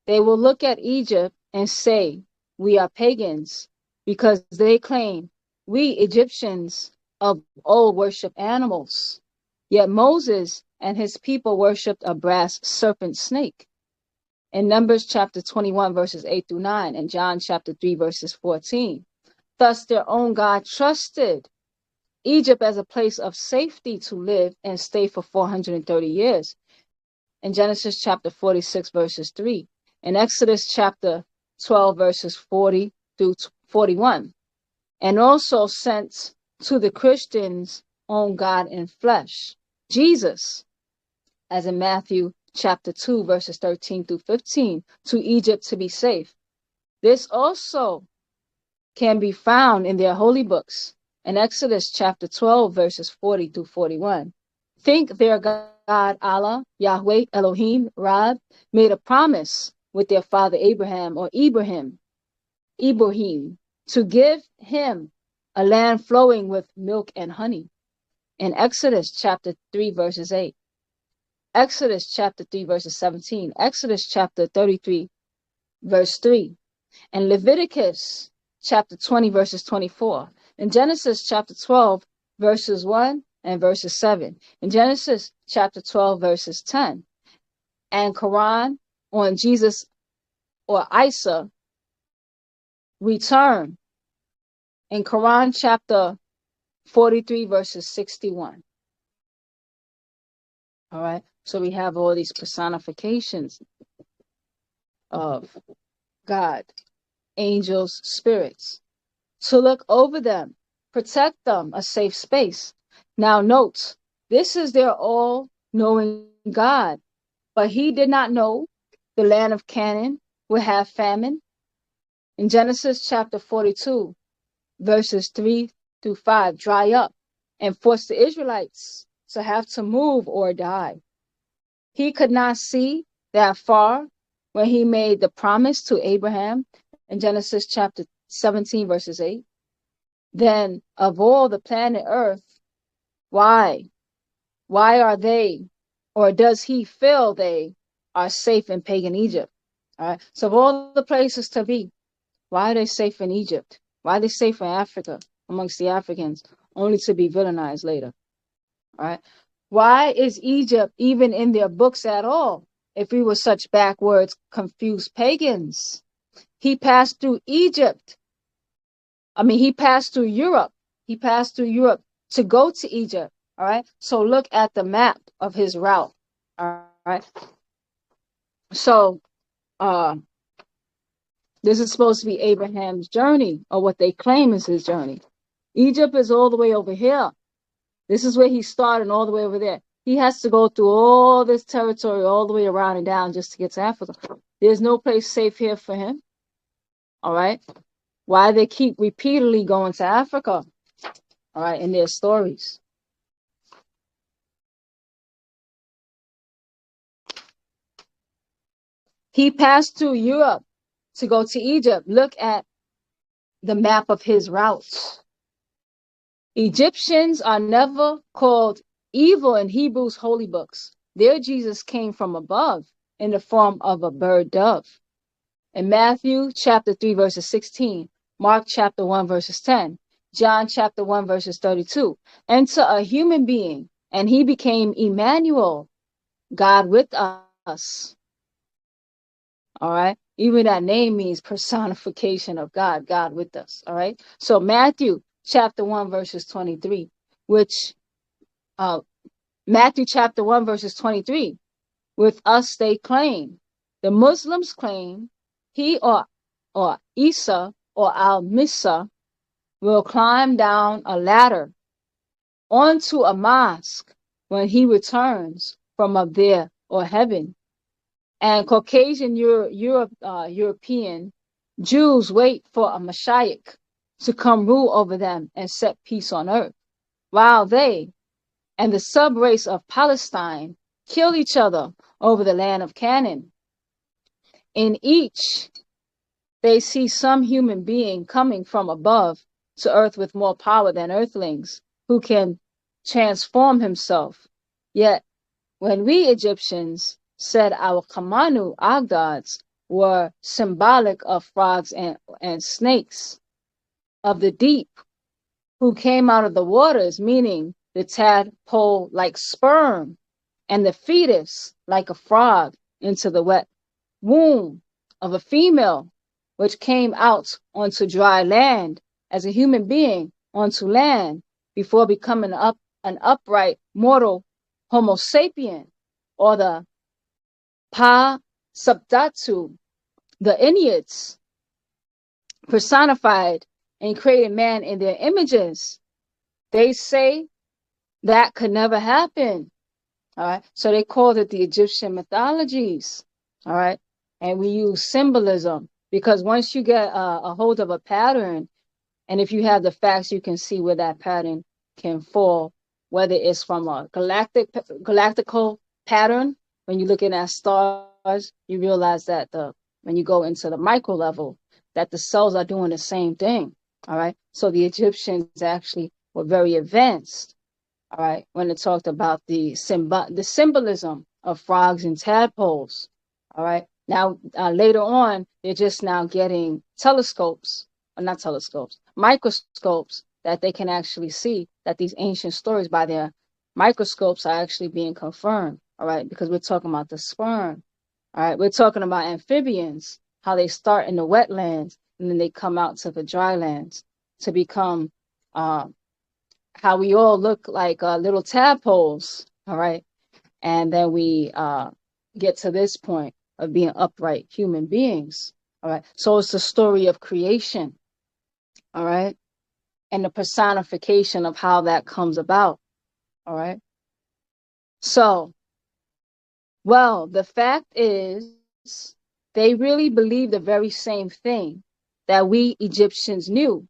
they will look at Egypt and say, we are pagans, because they claim we Egyptians of old worship animals. Yet Moses and his people worshipped a brass serpent snake. In Numbers chapter 21, verses 8 through 9, and John chapter 3, verses 14. Thus their own God trusted Egypt as a place of safety to live and stay for 430 years. In Genesis chapter 46, verses 3. In Exodus chapter 12, verses 40 through 41. And also sent to the Christians' own God in flesh, Jesus, as in Matthew chapter 2, verses 13 through 15, to Egypt to be safe. This also can be found in their holy books in Exodus chapter 12, verses 40 through 41. Think their God Allah, Yahweh, Elohim, Rab, made a promise with their father Abraham, or Ibrahim, to give him a land flowing with milk and honey. In Exodus chapter 3, verses 8. Exodus chapter 3, verses 17. Exodus chapter 33, verse 3. And Leviticus chapter 20, verses 24. In Genesis chapter 12, verses 1 and verses 7. In Genesis chapter 12, verses 10. And Quran on Jesus or Isa return in Quran chapter 43, verses 61. All right, so we have all these personifications of God, angels, spirits, to look over them, protect them, a safe space. Now note, this is their all-knowing God, but he did not know the land of Canaan would have famine. In Genesis chapter 42, verses 3 through 5, dry up and force the Israelites to have to move or die. He could not see that far when he made the promise to Abraham in Genesis chapter 17, verses 8. Then of all the planet Earth, why Why are they, or does he feel they are safe in pagan Egypt? All right. So of all the places to be, why are they safe in Egypt? Why are they safe in Africa amongst the Africans, only to be villainized later? All right. Why is Egypt even in their books at all? If we were such backwards, confused pagans, he passed through Egypt. He passed through Europe. He passed through Europe to go to Egypt. All right. So look at the map of his route. All right. So, this is supposed to be Abraham's journey, or what they claim is his journey. Egypt is all the way over here. This is where he started, all the way over there. He has to go through all this territory, all the way around and down, just to get to Africa. There's no place safe here for him. All right. Why they keep repeatedly going to Africa? All right, in their stories. He passed through Europe to go to Egypt. Look at the map of his routes. Egyptians are never called evil in Hebrews holy books. Their Jesus came from above in the form of a bird dove. In Matthew chapter 3 verses 16, Mark chapter 1 verses 10, John chapter 1 verses 32, enter a human being, and he became Emmanuel, God with us. All right. Even that name means personification of God, God with us. All right. So Matthew chapter 1 verses 23, which Matthew chapter 1 verses 23, with us they claim. The Muslims claim he or Isa or Al-Misa will climb down a ladder onto a mosque when he returns from up there or heaven. And Caucasian European Jews wait for a Mashiach to come rule over them and set peace on earth, while they and the sub-race of Palestine kill each other over the land of Canaan. In each, they see some human being coming from above to earth with more power than earthlings, who can transform himself. Yet, when we Egyptians said our Kamanu, our gods, were symbolic of frogs and snakes of the deep, who came out of the waters, meaning the tadpole like sperm, and the fetus like a frog into the wet womb of a female, which came out onto dry land as a human being onto land before becoming an upright mortal Homo sapien, or the Paa Taraq, the Inuits, personified and created man in their images. They say that could never happen. All right. So they called it the Egyptian mythologies. All right. And we use symbolism because once you get a hold of a pattern, and if you have the facts, you can see where that pattern can fall, whether it's from a galactical pattern. When you're looking at stars, you realize that when you go into the micro level, that the cells are doing the same thing. All right. So the Egyptians actually were very advanced. All right. When it talked about the symbolism of frogs and tadpoles. All right. Now, later on, they're just now getting telescopes, or not telescopes, microscopes, that they can actually see that these ancient stories by their microscopes are actually being confirmed. All right. Because we're talking about the sperm. All right. We're talking about amphibians, how they start in the wetlands and then they come out to the dry lands to become how we all look like little tadpoles. All right. And then we get to this point of being upright human beings. All right. So it's the story of creation. All right. And the personification of how that comes about. All right. So, well, the fact is, they really believe the very same thing that we Egyptians knew.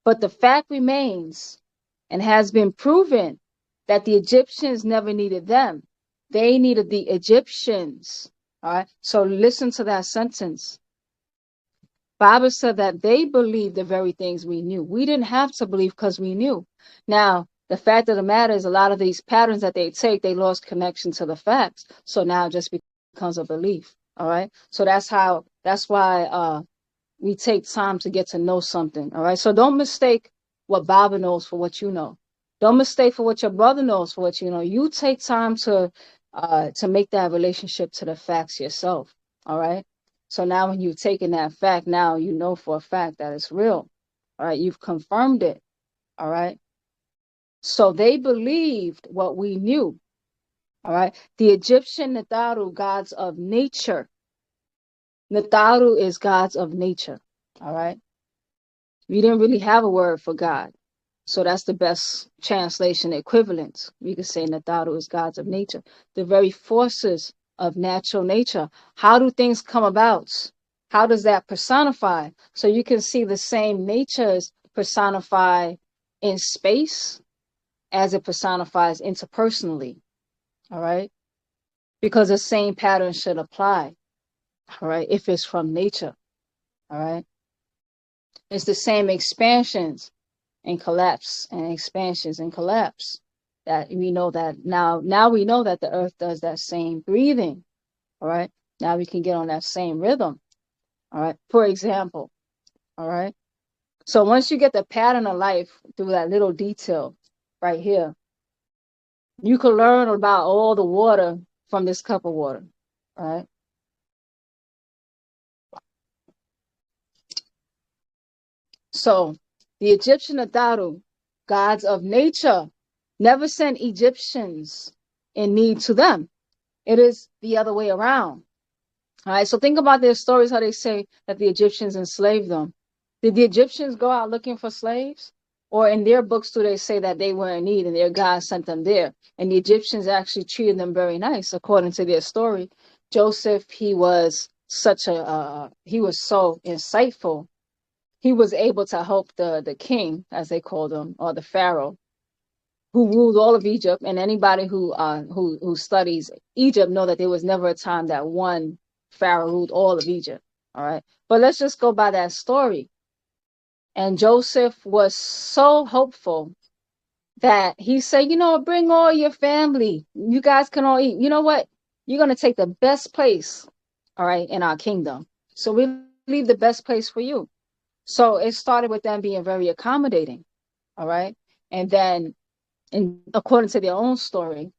But the fact remains and has been proven that the Egyptians never needed them. They needed the Egyptians. All right. So listen to that sentence. Bible said that they believed the very things we knew. We didn't have to believe because we knew. Now, The fact of the matter is a lot of these patterns that they take, they lost connection to the facts. So now it just becomes a belief. All right. So that's why we take time to get to know something. All right. So don't mistake what Baba knows for what you know. Don't mistake for what your brother knows for what you know. You take time to make that relationship to the facts yourself. All right. So now when you've taken that fact, now you know for a fact that it's real. All right. You've confirmed it. All right. So they believed what we knew. All right. The Egyptian Nataru, gods of nature. Nataru is gods of nature. All right. We didn't really have a word for God. So that's the best translation equivalent. We could say Nataru is gods of nature. The very forces of natural nature. How do things come about? How does that personify? So you can see the same natures personify in space as it personifies interpersonally. All right. Because the same pattern should apply. All right. If it's from nature. All right. It's the same expansions and collapse and expansions and collapse that we know that now we know that the earth does that same breathing. All right. Now we can get on that same rhythm. All right. For example. All right. So once you get the pattern of life through that little detail right here, you can learn about all the water from this cup of water. All right. So the Egyptian Adaru, gods of nature, never sent Egyptians in need to them. It is the other way around. All right. So think about their stories, how they say that the Egyptians enslaved them. Did the Egyptians go out looking for slaves? Or in their books do they say that they were in need and their God sent them there? And the Egyptians actually treated them very nice, according to their story. Joseph, he was he was so insightful. He was able to help the king, as they called him, or the pharaoh, who ruled all of Egypt. And anybody who studies Egypt know that there was never a time that one pharaoh ruled all of Egypt. All right, but let's just go by that story. And Joseph was so hopeful that he said, bring all your family. You guys can all eat. You know what? You're going to take the best place, all right, in our kingdom. So we leave the best place for you. So it started with them being very accommodating, all right? And then, according to their own story,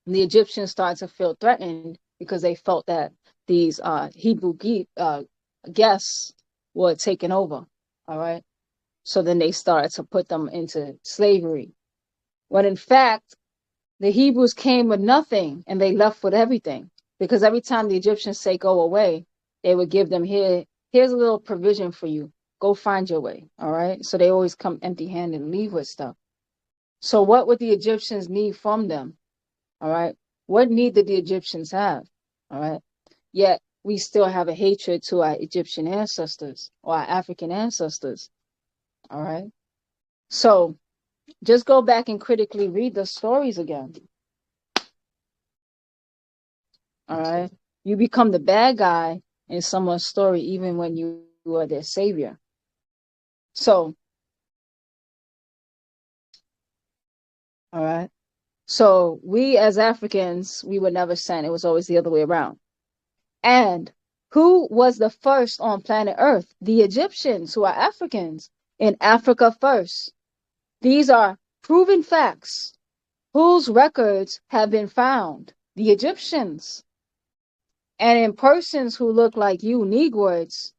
the Egyptians started to feel threatened because they felt that these Hebrew guests were taking over, all right? So then they started to put them into slavery. When in fact, the Hebrews came with nothing and they left with everything. Because every time the Egyptians say go away, they would give them here's a little provision for you. Go find your way. All right. So they always come empty handed and leave with stuff. So what would the Egyptians need from them? All right. What need did the Egyptians have? All right. Yet we still have a hatred to our Egyptian ancestors or our African ancestors. All right. So just go back and critically read the stories again. All right. You become the bad guy in someone's story, even when you are their savior. So, all right. So we as Africans, we were never sent. It was always the other way around. And who was the first on planet Earth? The Egyptians, who are Africans, in Africa first. These are proven facts whose records have been found. The Egyptians. And in persons who look like you, Negroids,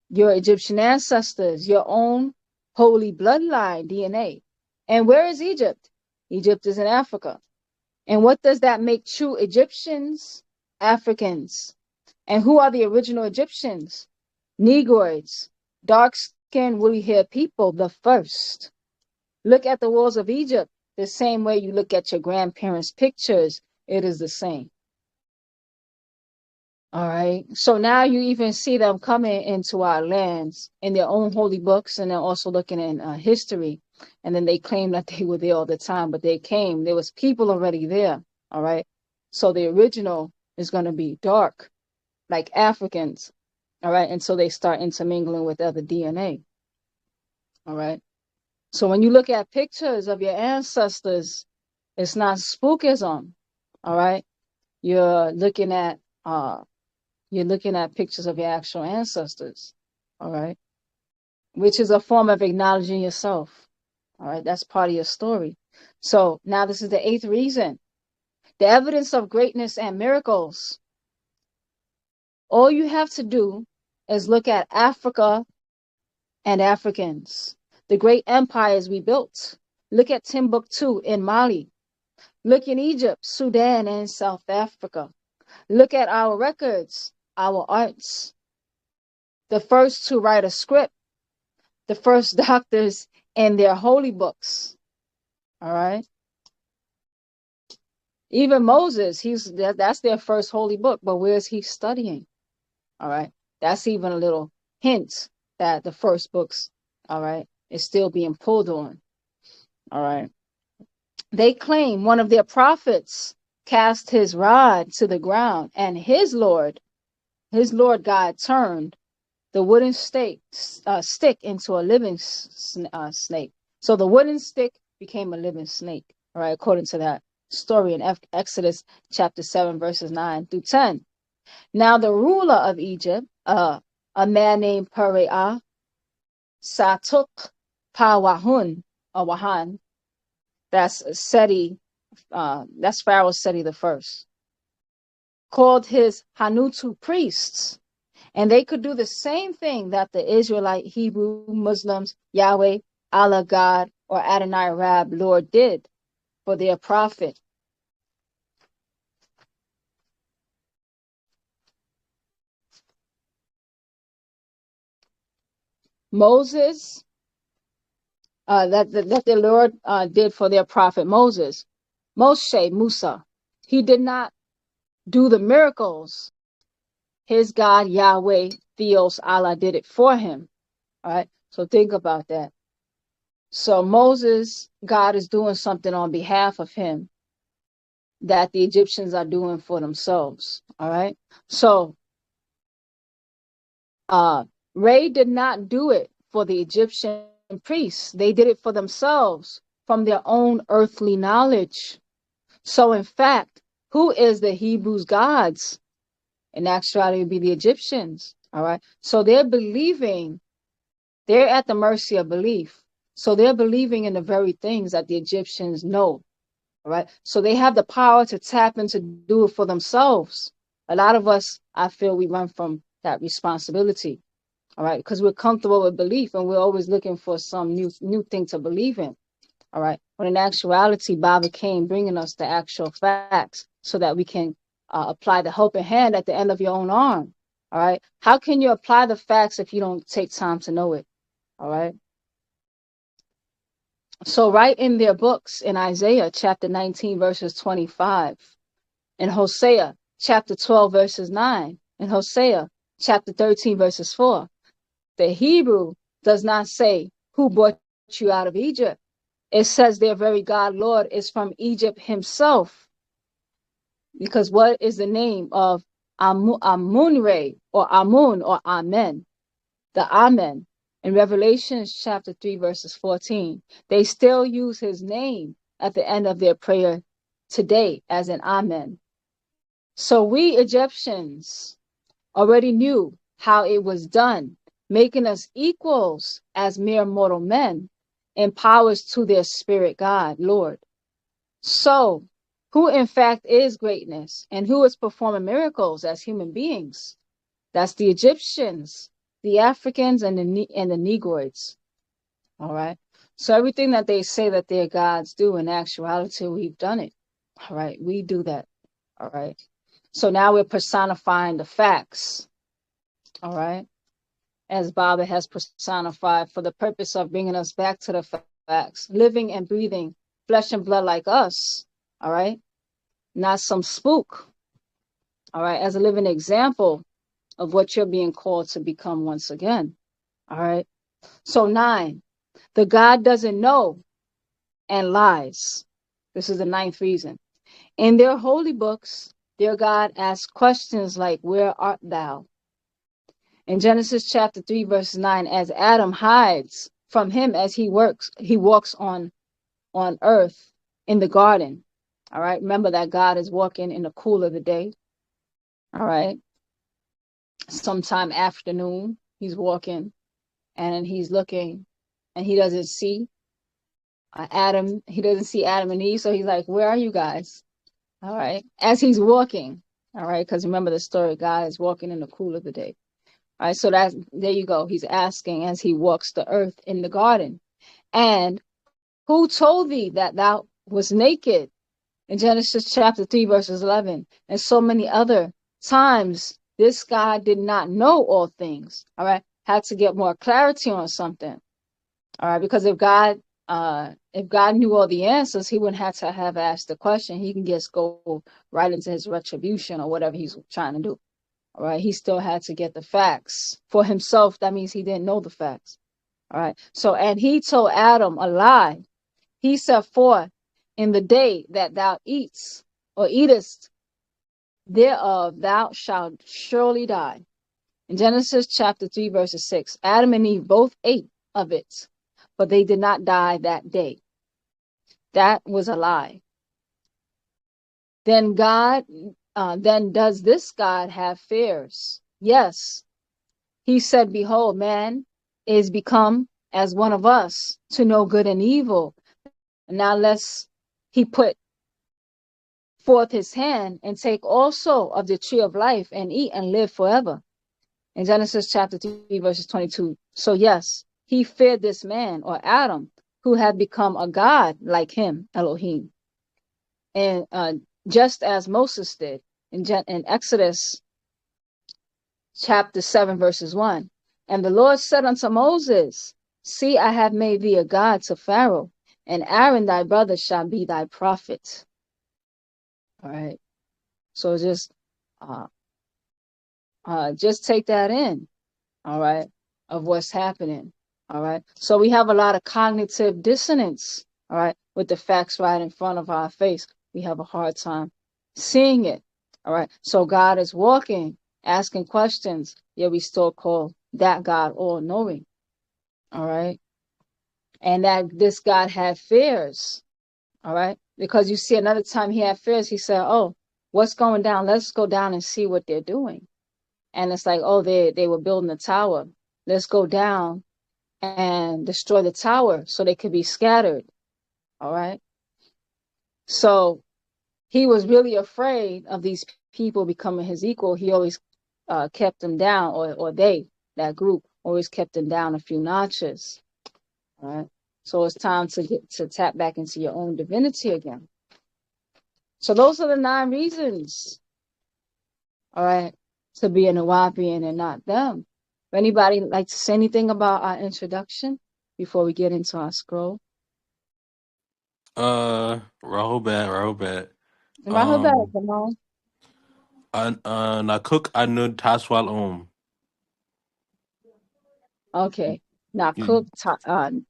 your Egyptian ancestors, your own holy bloodline DNA. And where is Egypt? Egypt is in Africa. And what does that make true Egyptians? Africans. And who are the original Egyptians? Negroids, dark-skinned, woolly-haired people, the first. Look at the walls of Egypt the same way you look at your grandparents' pictures. It is the same. All right. So now you even see them coming into our lands in their own holy books, and they're also looking in history. And then they claim that they were there all the time, but they came. There was people already there. All right. So the original is going to be dark, like Africans. All right. And so they start intermingling with other DNA. All right. So when you look at pictures of your ancestors, it's not spookism. All right. You're looking at pictures of your actual ancestors. All right. Which is a form of acknowledging yourself. All right. That's part of your story. So now this is the 8th reason. The evidence of greatness and miracles. All you have to do is look at Africa and Africans, the great empires we built. Look at Timbuktu in Mali. Look in Egypt, Sudan, and South Africa. Look at our records, our arts. The first to write a script, the first doctors in their holy books. All right. Even Moses, that's their first holy book, but where is he studying? All right. That's even a little hint that the first books, all right, is still being pulled on. All right. They claim one of their prophets cast his rod to the ground, and his Lord God turned the wooden stick into a living snake. So the wooden stick became a living snake, all right, according to that story in Exodus chapter 7, verses 9 through 10. Now the ruler of Egypt, a man named Perea, Satuk Pawahun, or Wahan, that's Seti, that's Pharaoh Seti the first, called his Hanutu priests, and they could do the same thing that the Israelite, Hebrew, Muslims, Yahweh, Allah, God, or Adonai Rab, Lord, did for their prophet. Moses, that the Lord did for their prophet Moses. Moshe, Musa, he did not do the miracles. His God, Yahweh, Theos, Allah did it for him. All right. So think about that. So Moses, God is doing something on behalf of him that the Egyptians are doing for themselves. All right. So Ray did not do it for the Egyptian priests. They did it for themselves from their own earthly knowledge. So in fact, who is the Hebrews' gods? In actuality, it would be the Egyptians. All right. So they're believing, they're at the mercy of belief. So they're believing in the very things that the Egyptians know. All right. So they have the power to tap into do it for themselves. A lot of us, I feel, we run from that responsibility. All right. Because we're comfortable with belief and we're always looking for some new thing to believe in. All right. When in actuality, Baba came bringing us the actual facts so that we can apply the helping hand at the end of your own arm. All right. How can you apply the facts if you don't take time to know it? All right. So right in their books in Isaiah chapter 19, verses 25, in Hosea chapter 12, verses 9, in Hosea chapter 13, verses 4, the Hebrew does not say who brought you out of Egypt. It says their very God, Lord, is from Egypt himself. Because what is the name of Amun-Re or Amun or Amen? The Amen. In Revelation chapter 3, verses 14, they still use his name at the end of their prayer today as an Amen. So we Egyptians already knew how it was done, making us equals as mere mortal men in powers to their spirit God, Lord. So who in fact is greatness and who is performing miracles as human beings? That's the Egyptians, the Africans, and the Negroids. All right. So everything that they say that their gods do, in actuality, we've done it. All right. We do that. All right. So now we're personifying the facts. All right. As Baba has personified for the purpose of bringing us back to the facts, living and breathing flesh and blood like us. All right. Not some spook. All right. As a living example of what you're being called to become once again. All right. So 9, the God doesn't know and lies. This is the 9th reason. In their holy books, their God asks questions like, where art thou? In Genesis chapter 3, verse 9, as Adam hides from him as he walks on earth in the garden. All right. Remember that God is walking in the cool of the day. All right. Sometime afternoon, he's walking and he's looking and he doesn't see Adam. He doesn't see Adam and Eve. So he's like, where are you guys? All right. As he's walking. All right. Because remember the story, God is walking in the cool of the day. All right. So there you go. He's asking as he walks the earth in the garden. And who told thee that thou was naked? In Genesis chapter 3, verses 11. And so many other times, this God did not know all things. All right. Had to get more clarity on something. All right. Because if God knew all the answers, he wouldn't have to have asked the question. He can just go right into his retribution or whatever he's trying to do. All right. He still had to get the facts for himself. That means he didn't know the facts. All right. So, and he told Adam a lie. He set forth in the day that thou eatest thereof, thou shalt surely die. In Genesis chapter 3, verses 6, Adam and Eve both ate of it, but they did not die that day. That was a lie. Then does this God have fears? Yes. He said, behold, man is become as one of us to know good and evil. Now lest he put forth his hand and take also of the tree of life and eat and live forever. In Genesis chapter 3, verses 22. So yes, he feared this man or Adam who had become a god like him, Elohim. And just as Moses did in Exodus chapter 7, verses 1. And the Lord said unto Moses, see, I have made thee a god to Pharaoh, and Aaron thy brother shall be thy prophet. All right. So just take that in, all right, of what's happening. All right. So we have a lot of cognitive dissonance, all right, with the facts right in front of our face. We have a hard time seeing it. All right. So God is walking, asking questions, yet we still call that God all knowing. All right. And that this God had fears. All right. Because you see, another time he had fears, he said, oh, what's going down? Let's go down and see what they're doing. And it's like, oh, they were building a tower. Let's go down and destroy the tower so they could be scattered. All right. So he was really afraid of these people becoming his equal. He always kept them down, or that group always kept them down a few notches. All right. So it's time to tap back into your own divinity again. So those are the 9 reasons, all right, to be a Nwabian and not them. If anybody like to say anything about our introduction before we get into our scroll? Rahubat. Rahubat, Nakuk Anud Taswal okay. Now, Cook,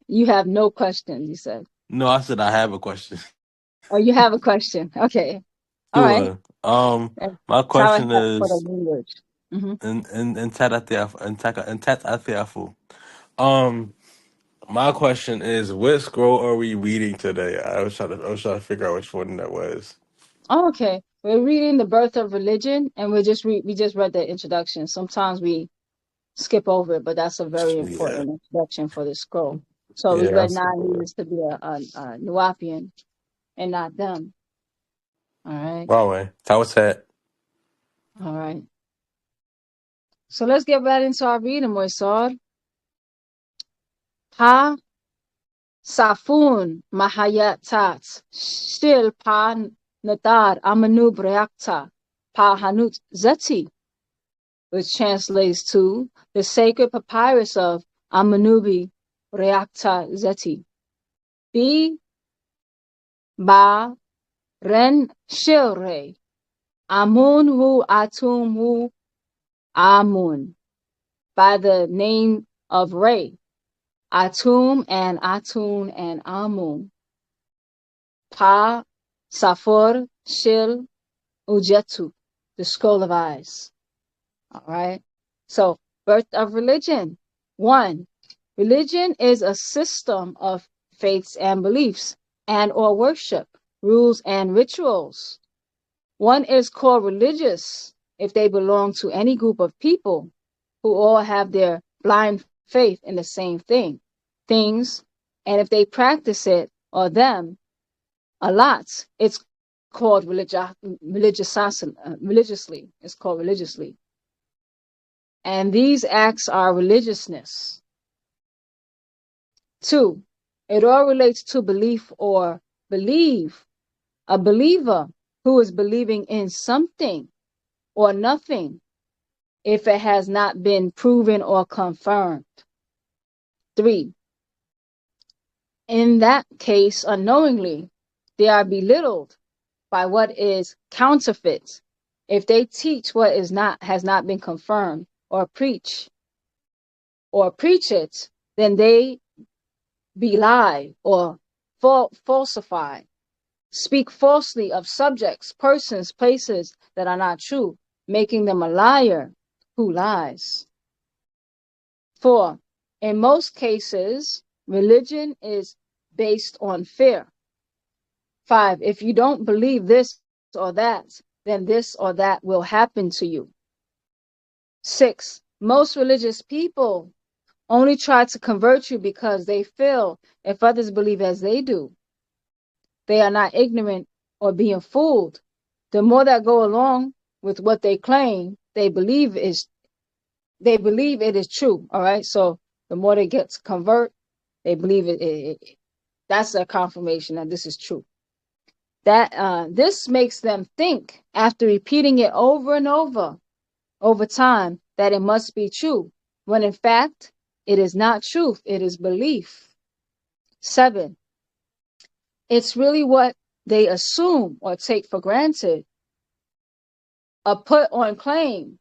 you have no questions, you said. No, I said I have a question. Oh, you have a question. Okay. All right. Sure. And My Tower question hat for the is language. Mm-hmm. in Tat my question is, what scroll are we reading today? I was trying to figure out which one that was. Oh, okay. We're reading The Birth of Religion, and we just read the introduction. Sometimes we skip over it, but that's a very Yeah. important introduction for the scroll. So we Yeah, read that's 9 reasons to be a Nwabian and not them. All right. wrong way. Tower Tat. All right. So let's get right into our reading, Moisar. Ha Safun Mahayatat Shil Pa Nadar Amanub Reakta Pa Hanut Zeti, which translates to the sacred papyrus of Amanubi Reakta Zeti. B Ba Ren Shilre Amun Hu Atum Hu Amun, by the name of Re, Atum and Atun and Amun. Pa Safor Shil Ujetu, the scroll of eyes. All right. So, birth of religion. 1. Religion is a system of faiths and beliefs and or worship, rules and rituals. One is called religious if they belong to any group of people who all have their blind faith in the same things, and if they practice it or them a lot, it's called religiously. It's called religiously. And these acts are religiousness. 2, it all relates to belief or believe. A believer who is believing in something or nothing if it has not been proven or confirmed. 3, in that case, unknowingly, they are belittled by what is counterfeit. If they teach what has not been confirmed or preach it, then they belie or falsify, speak falsely of subjects, persons, places that are not true, making them a liar who lies. 4, in most cases, religion is based on fear. 5, if you don't believe this or that, then this or that will happen to you. 6, most religious people only try to convert you because they feel if others believe as they do, they are not ignorant or being fooled. The more that go along with what they claim, they believe it is true. All right. So the more they get to convert, they believe it. That's a confirmation that this is true. That this makes them think, after repeating it over and over time, that it must be true, when in fact it is not truth, it is belief. 7, it's really what they assume or take for granted, a put on claim,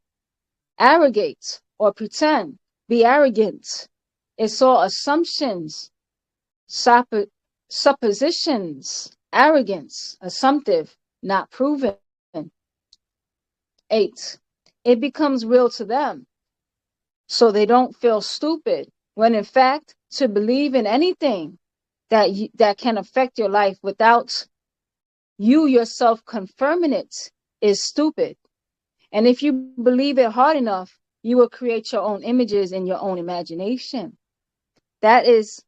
arrogate or pretend, be arrogant. It's all assumptions, suppositions, arrogance, assumptive, not proven. 8, it becomes real to them, so they don't feel stupid, when in fact to believe in anything that can affect your life without you yourself confirming it is stupid. And if you believe it hard enough, you will create your own images in your own imagination. That is,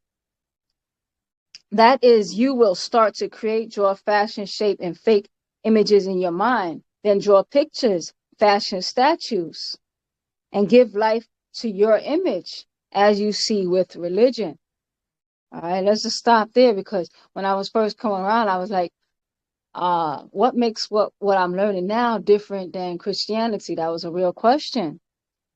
you will start to create, draw, fashion, shape, and fake images in your mind, then draw pictures, fashion statues, and give life to your image, as you see with religion. All right, let's just stop there, because when I was first coming around, I was like, what makes what I'm learning now different than Christianity? That was a real question.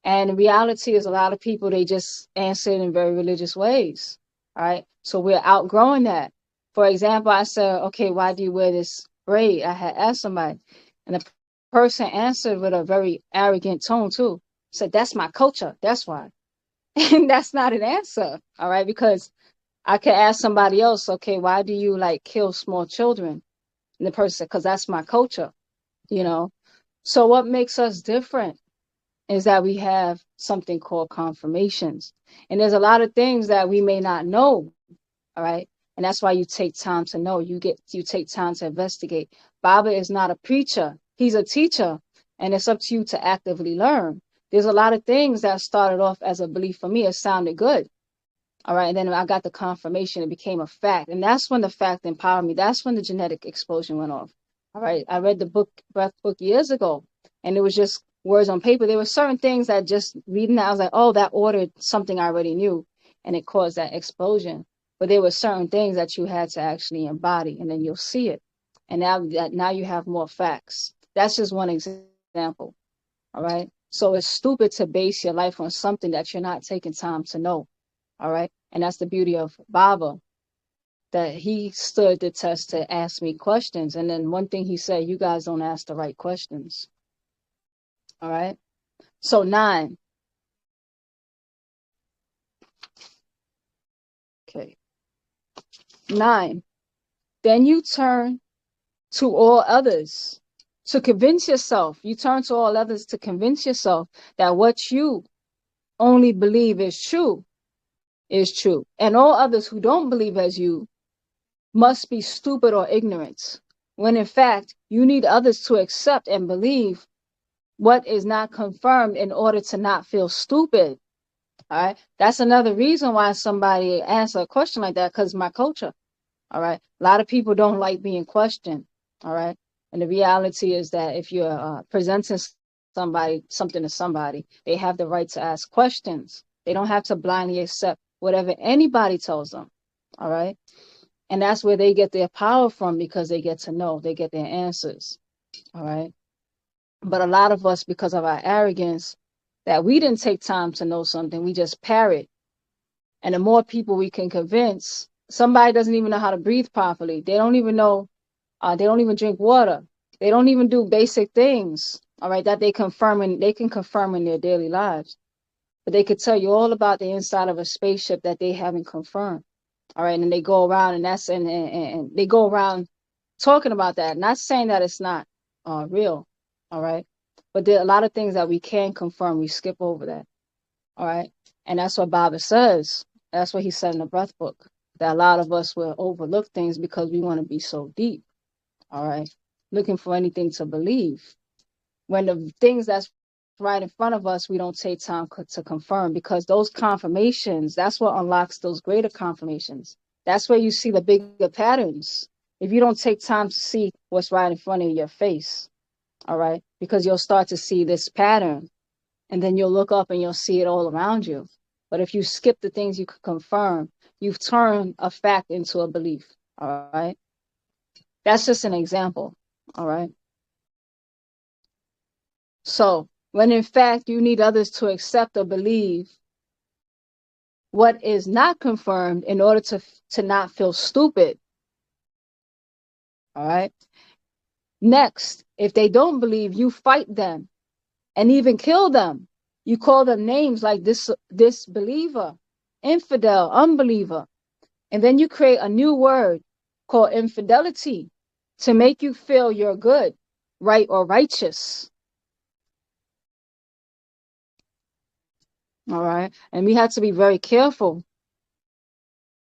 And the reality is, a lot of people, they just answer it in very religious ways. All right, so we're outgrowing that. For example, I said, okay, why do you wear this braid? I had asked somebody, and the person answered with a very arrogant tone too. Said, that's my culture, that's why. And that's not an answer. All right, because I could ask somebody else, okay, why do you like kill small children? And the person said, because that's my culture, you know. So what makes us different is that we have something called confirmations. And there's a lot of things that we may not know, all right? And that's why you take time to know. You take time to investigate. Baba is not a preacher. He's a teacher. And it's up to you to actively learn. There's a lot of things that started off as a belief for me. It sounded good. All right. And then I got the confirmation. It became a fact. And that's when the fact empowered me. That's when the genetic explosion went off. All right. I read the breath book years ago, and it was just words on paper. There were certain things that just reading that, I was like, oh, that ordered something I already knew, and it caused that explosion. But there were certain things that you had to actually embody, and then you'll see it. And now you have more facts. That's just one example. All right. So it's stupid to base your life on something that you're not taking time to know. All right. And that's the beauty of Baba, that he stood the test to ask me questions. And then one thing he said, you guys don't ask the right questions. All right. So 9. Okay. 9. Then you turn to all others to convince yourself. You turn to all others to convince yourself that what you only believe is true. is true, and all others who don't believe as you must be stupid or ignorant, when in fact you need others to accept and believe what is not confirmed in order to not feel stupid. All right, that's another reason why somebody asks a question like that, because my culture. All right, a lot of people don't like being questioned. All right, and the reality is that if you're presenting something to somebody, they have the right to ask questions. They don't have to blindly accept whatever anybody tells them. All right, and that's where they get their power from, because they get to know, they get their answers. All right, but a lot of us, because of our arrogance, that we didn't take time to know something, we just parrot. And the more people we can convince, somebody doesn't even know how to breathe properly. They don't even know, they don't even drink water. They don't even do basic things, all right, that they can confirm in their daily lives. But they could tell you all about the inside of a spaceship that they haven't confirmed. All right, and they go around and they go around talking about that. Not saying that it's not real, all right, but there are a lot of things that we can confirm. We skip over that, all right, and that's what Baba says. That's what he said in the breath book, that a lot of us will overlook things because we want to be so deep, all right, looking for anything to believe, when the things that's right in front of us, we don't take time to confirm, because those confirmations, that's what unlocks those greater confirmations. That's where you see the bigger patterns. If you don't take time to see what's right in front of your face, all right, because you'll start to see this pattern, and then you'll look up and you'll see it all around you. But if you skip the things you could confirm, you've turned a fact into a belief, all right? That's just an example, all right? So when in fact you need others to accept or believe what is not confirmed in order to not feel stupid, all right? Next, if they don't believe, you fight them and even kill them. You call them names like disbeliever, infidel, unbeliever. And then you create a new word called infidelity to make you feel you're good, right, or righteous. All right. And we have to be very careful.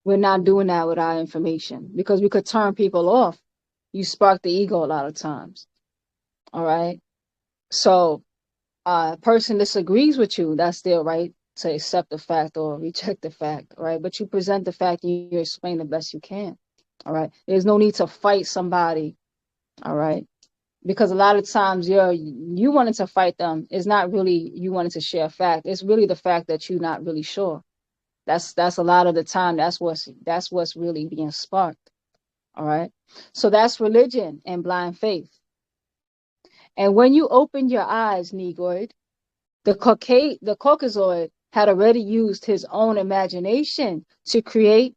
We're not doing that with our information, because we could turn people off. You spark the ego a lot of times. All right. So a person disagrees with you, that's their right to accept the fact or reject the fact, right? But you present the fact and you explain the best you can. All right. There's no need to fight somebody. All right. Because a lot of times you wanted to fight them. It's not really you wanted to share a fact. It's really the fact that you're not really sure. That's a lot of the time. That's what's really being sparked. All right. So that's religion and blind faith. And when you open your eyes, Negroid, the Caucasoid had already used his own imagination to create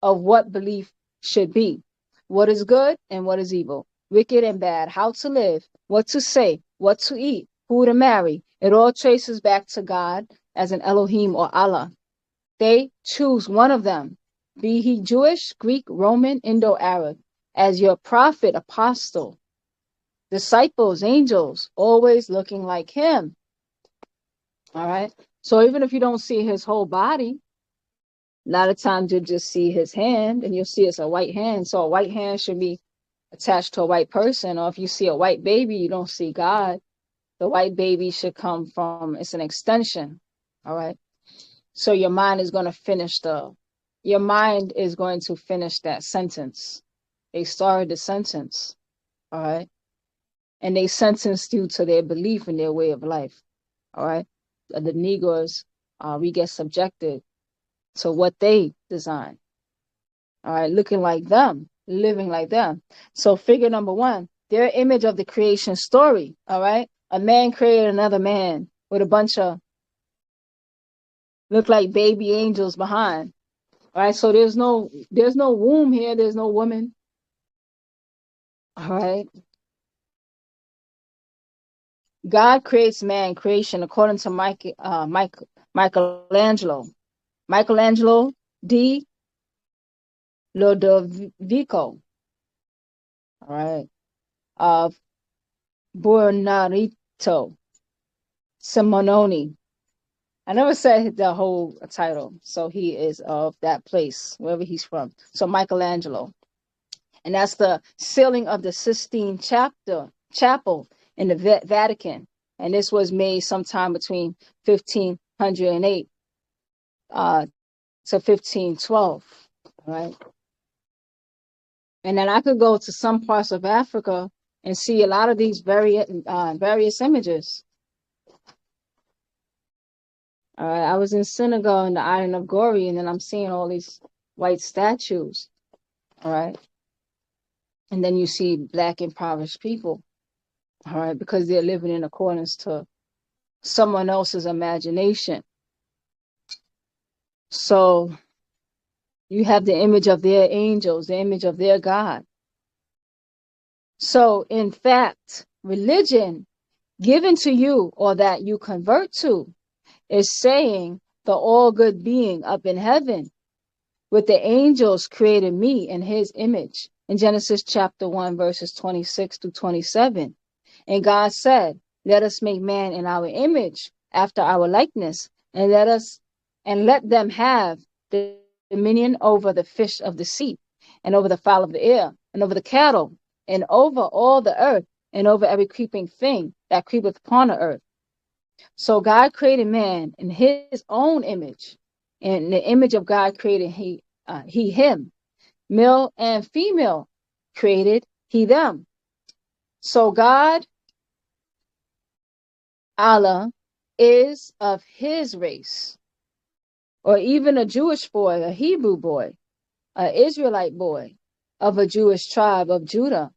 of what belief should be, what is good and what is evil, wicked and bad, how to live, what to say, what to eat, who to marry. It all traces back to God as an Elohim or Allah. They choose one of them, be he Jewish, Greek, Roman, Indo-Arab, as your prophet, apostle, disciples, angels, always looking like him. All right. So even if you don't see his whole body, a lot of times you'll just see his hand and you'll see it's a white hand. So a white hand should be attached to a white person. Or if you see a white baby, you don't see God. The white baby should come from, it's an extension. All right. So your mind is going to finish that sentence. They started the sentence. All right. And they sentenced you to their belief in their way of life. All right. The Negroes, we get subjected to what they design. All right, looking like them, living like them. So figure number one, their image of the creation story. All right, a man created another man with a bunch of look like baby angels behind. All right, so there's no womb here. There's no woman. All right. God creates man creation according to Michelangelo. Michelangelo di Lodovico. All right. Of Buonarroti Simononi. I never said the whole title. So he is of that place, wherever he's from. So Michelangelo. And that's the ceiling of the Sistine Chapel in the Vatican. And this was made sometime between 1508 to 1512. Right. And then I could go to some parts of Africa and see a lot of these various images. All right, I was in Senegal in the island of Gori, and then I'm seeing all these white statues. All right. And then you see black impoverished people. All right, because they're living in accordance to someone else's imagination. So you have the image of their angels, the image of their God. So in fact, religion given to you or that you convert to is saying the all good being up in heaven with the angels created me in his image in Genesis chapter 1 verses 26 to 27. And God said, let us make man in our image after our likeness, and let them have the dominion over the fish of the sea, and over the fowl of the air, and over the cattle, and over all the earth, and over every creeping thing that creepeth upon the earth. So God created man in his own image. In the image of God created he him. Male and female created he them. So God, Allah, is of his race. Or even a Jewish boy, a Hebrew boy, an Israelite boy of a Jewish tribe of Judah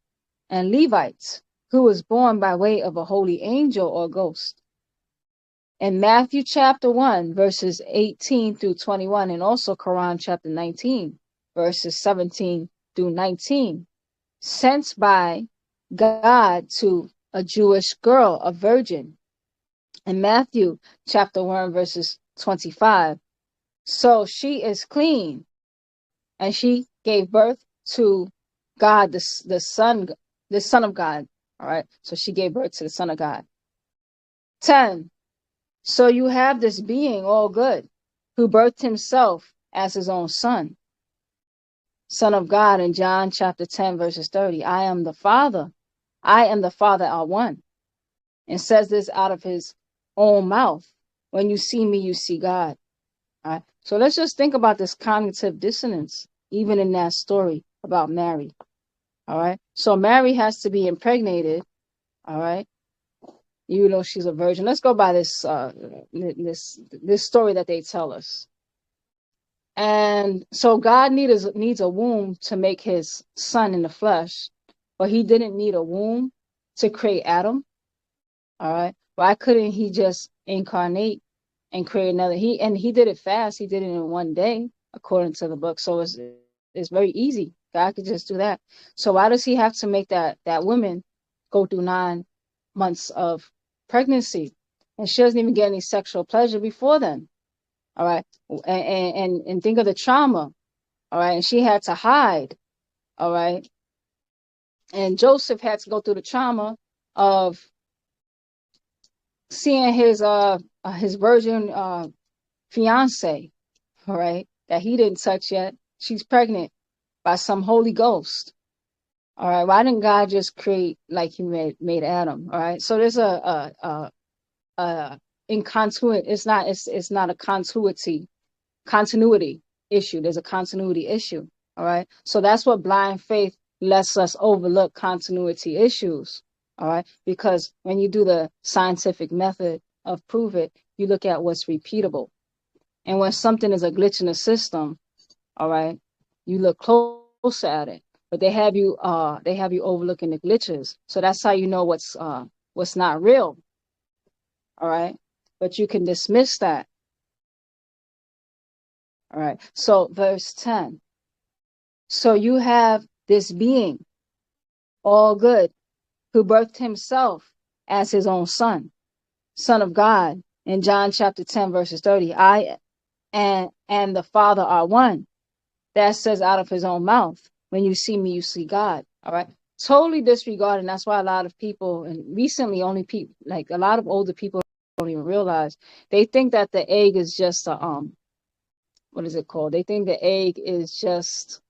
and Levites, who was born by way of a holy angel or ghost. In Matthew chapter 1, verses 18 through 21, and also Quran chapter 19, verses 17 through 19, sent by God to a Jewish girl, a virgin. In Matthew chapter 1, verses 25, so she is clean, and she gave birth to God, the Son of God. All right, so she gave birth to the Son of God. 10. So you have this being, all good, who birthed himself as his own son, Son of God, in John chapter 10, verses 30. I am the Father are one. And says this out of his own mouth. When you see me, you see God. All right. So let's just think about this cognitive dissonance, even in that story about Mary. All right. So Mary has to be impregnated. All right. Even though she's a virgin. Let's go by this story that they tell us. And so God needs a womb to make his son in the flesh, but he didn't need a womb to create Adam. All right. Why couldn't he just incarnate and create another? He did it fast. He did it in one day, according to the book. So it's very easy. God could just do that. So why does he have to make that woman go through 9 months of pregnancy, and she doesn't even get any sexual pleasure before then? All right. And think of the trauma. All right. And she had to hide. All right. And Joseph had to go through the trauma of seeing his virgin fiance, all right, that he didn't touch yet. She's pregnant by some Holy Ghost. All right. Why didn't God just create like he made Adam? All right. So there's a incontinuity. It's not a continuity issue. There's a continuity issue. All right. So that's what blind faith lets us overlook, continuity issues. All right. Because when you do the scientific method of prove it, you look at what's repeatable. And when something is a glitch in the system, all right, you look closer at it. But they have you overlooking the glitches. So that's how you know what's not real. All right. But you can dismiss that. All right. So verse 10. So you have this being, all good, who birthed himself as his own son, Son of God, in John chapter 10, verses 30. I and the Father are one. That says out of his own mouth. When you see me, you see God. All right. Totally disregarding. That's why a lot of people, and recently only people, like a lot of older people, don't even realize. They think that the egg is just a what is it called? They think the egg is just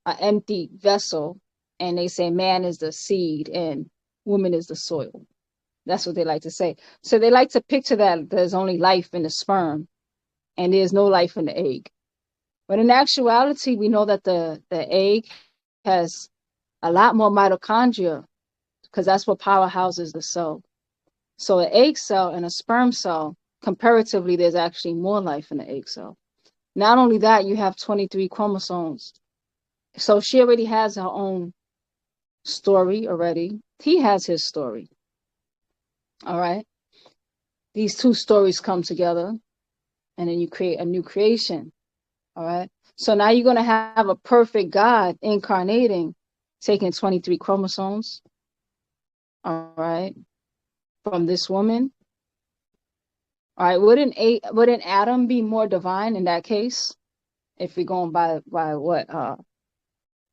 an empty vessel, and they say man is the seed and woman is the soil. That's what they like to say. So they like to picture that there's only life in the sperm and there's no life in the egg. But in actuality, we know that the egg has a lot more mitochondria, because that's what powerhouses the cell. So an egg cell and a sperm cell, comparatively, there's actually more life in the egg cell. Not only that, you have 23 chromosomes. So she already has her own story already. He has his story. All right. These two stories come together, and then you create a new creation. All right. So now you're going to have a perfect God incarnating, taking 23 chromosomes. All right. From this woman. All right. Wouldn't Adam be more divine in that case? If we're going by what?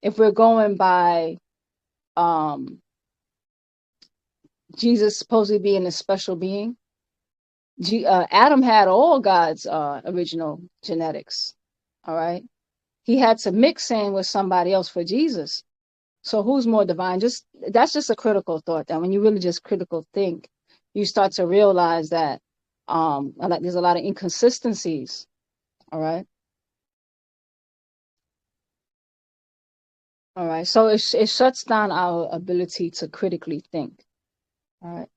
If we're going by Jesus supposedly being a special being, Adam had all God's original genetics. All right. He had to mix in with somebody else for Jesus. So who's more divine? That's just a critical thought. That when you really just critical think, you start to realize that there's a lot of inconsistencies. All right. All right. So it shuts down our ability to critically think. All right.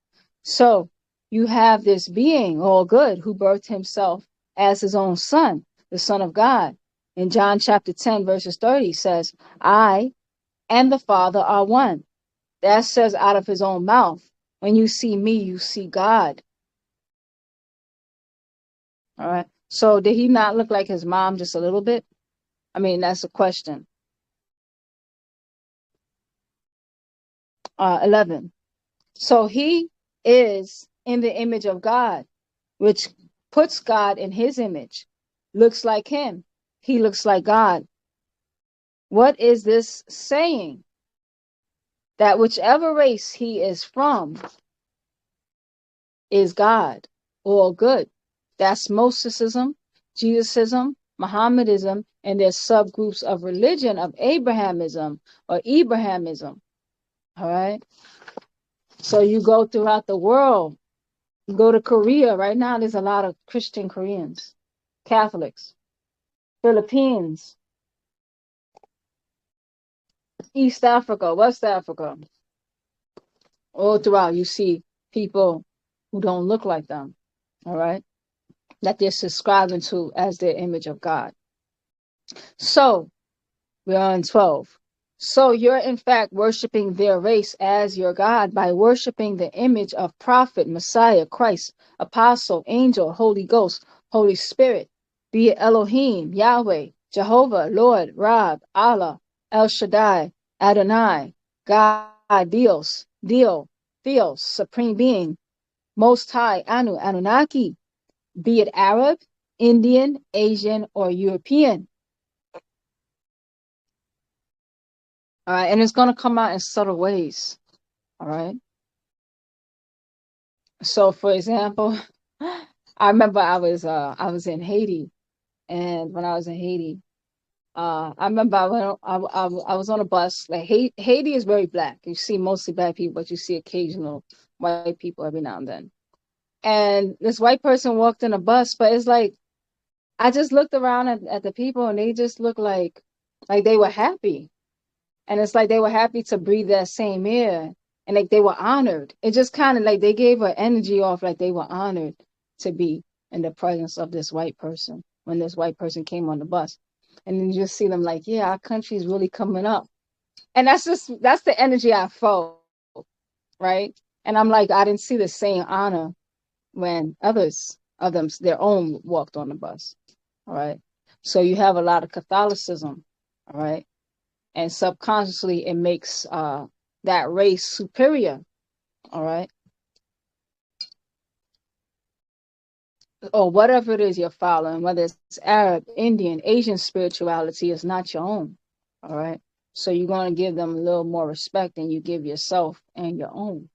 So you have this being, all good, who birthed himself as his own son, the Son of God. In John chapter 10, verses 30 says, I and the Father are one. That says out of his own mouth. When you see me, you see God. All right. So did he not look like his mom just a little bit? I mean, that's a question. 11. So he is in the image of God, which puts God in his image. Looks like him. He looks like God. What is this saying? That whichever race he is from is God or good. That's Mosesism, Jesusism, Mohammedism, and their subgroups of religion of Abrahamism or Ibrahamism. All right. So you go throughout the world. You go to Korea. Right now, there's a lot of Christian Koreans, Catholics, Philippines, East Africa, West Africa. All throughout, you see people who don't look like them. All right. That they're subscribing to as their image of God. So we're on 12. So you're in fact worshiping their race as your God by worshiping the image of prophet, Messiah, Christ, apostle, angel, Holy Ghost, Holy Spirit, be it Elohim, Yahweh, Jehovah, Lord, Rab, Allah, El Shaddai, Adonai, God, Dios, Theos, Supreme Being, Most High, Anu, Anunnaki, be it Arab, Indian, Asian, or European. All right, and it's going to come out in subtle ways. All right. So, for example, I remember I was in Haiti, and when I was in Haiti, I remember I was on a bus. Like Haiti is very black. You see mostly black people, but you see occasional white people every now and then. And this white person walked in a bus, but it's like I just looked around at the people, and they just looked like they were happy. And it's like they were happy to breathe that same air, and like they were honored. It just kind of like they gave her energy off, like they were honored to be in the presence of this white person when this white person came on the bus. And then you just see them like, yeah, our country's really coming up. And that's the energy I felt, right? And I'm like, I didn't see the same honor when others of them, their own, walked on the bus. All right. So you have a lot of Catholicism, all right? And subconsciously it makes that race superior. All right. Or whatever it is you're following, whether it's Arab, Indian, Asian spirituality, is not your own. All right. So you're going to give them a little more respect than you give yourself and your own.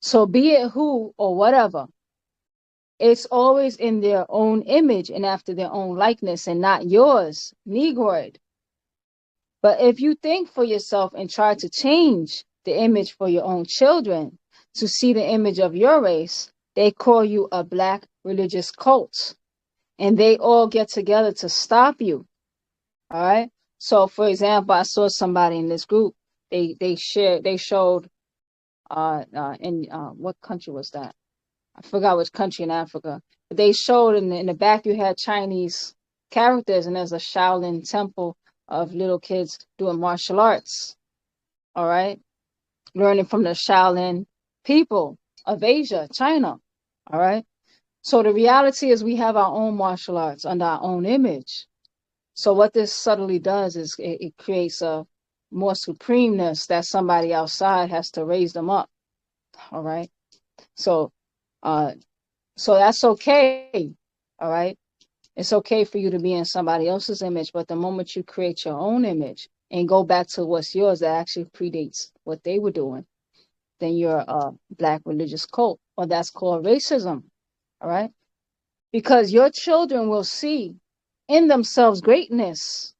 So be it who or whatever, It's always in their own image and after their own likeness and not yours, Negroid. But if you think for yourself and try to change the image for your own children to see the image of your race, they call you a black religious cult. And they all get together to stop you. All right. So for example, I saw somebody in this group, they showed in what country was that? I forgot which country in Africa. But they showed in the back you had Chinese characters, and there's a Shaolin temple of little kids doing martial arts. All right. Learning from the Shaolin people of Asia, China. All right. So the reality is we have our own martial arts under our own image. So what this subtly does is it creates a more supremeness that somebody outside has to raise them up. All right. So so that's okay. All right. It's okay for you to be in somebody else's image, but the moment you create your own image and go back to what's yours that actually predates what they were doing, then you're a black religious cult, or that's called racism. All right. Because your children will see in themselves greatness,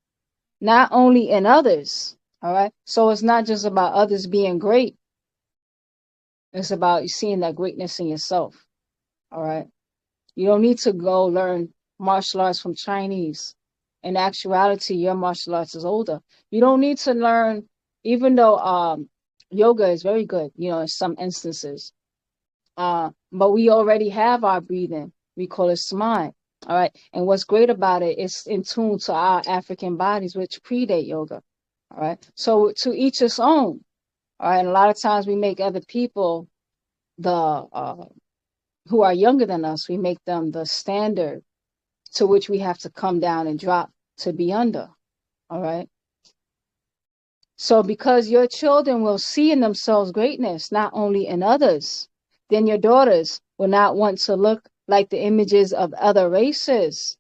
not only in others. All right. So it's not just about others being great. It's about you seeing that greatness in yourself. All right. You don't need to go learn martial arts from Chinese. In actuality, your martial arts is older. You don't need to learn, even though yoga is very good, in some instances. But we already have our breathing. We call it smile. All right. And what's great about it, it's in tune to our African bodies, which predate yoga. All right. So to each his own. All right. And a lot of times we make other people who are younger than us, we make them the standard to which we have to come down and drop to be under. All right. So because your children will see in themselves greatness, not only in others, then your daughters will not want to look like the images of other races.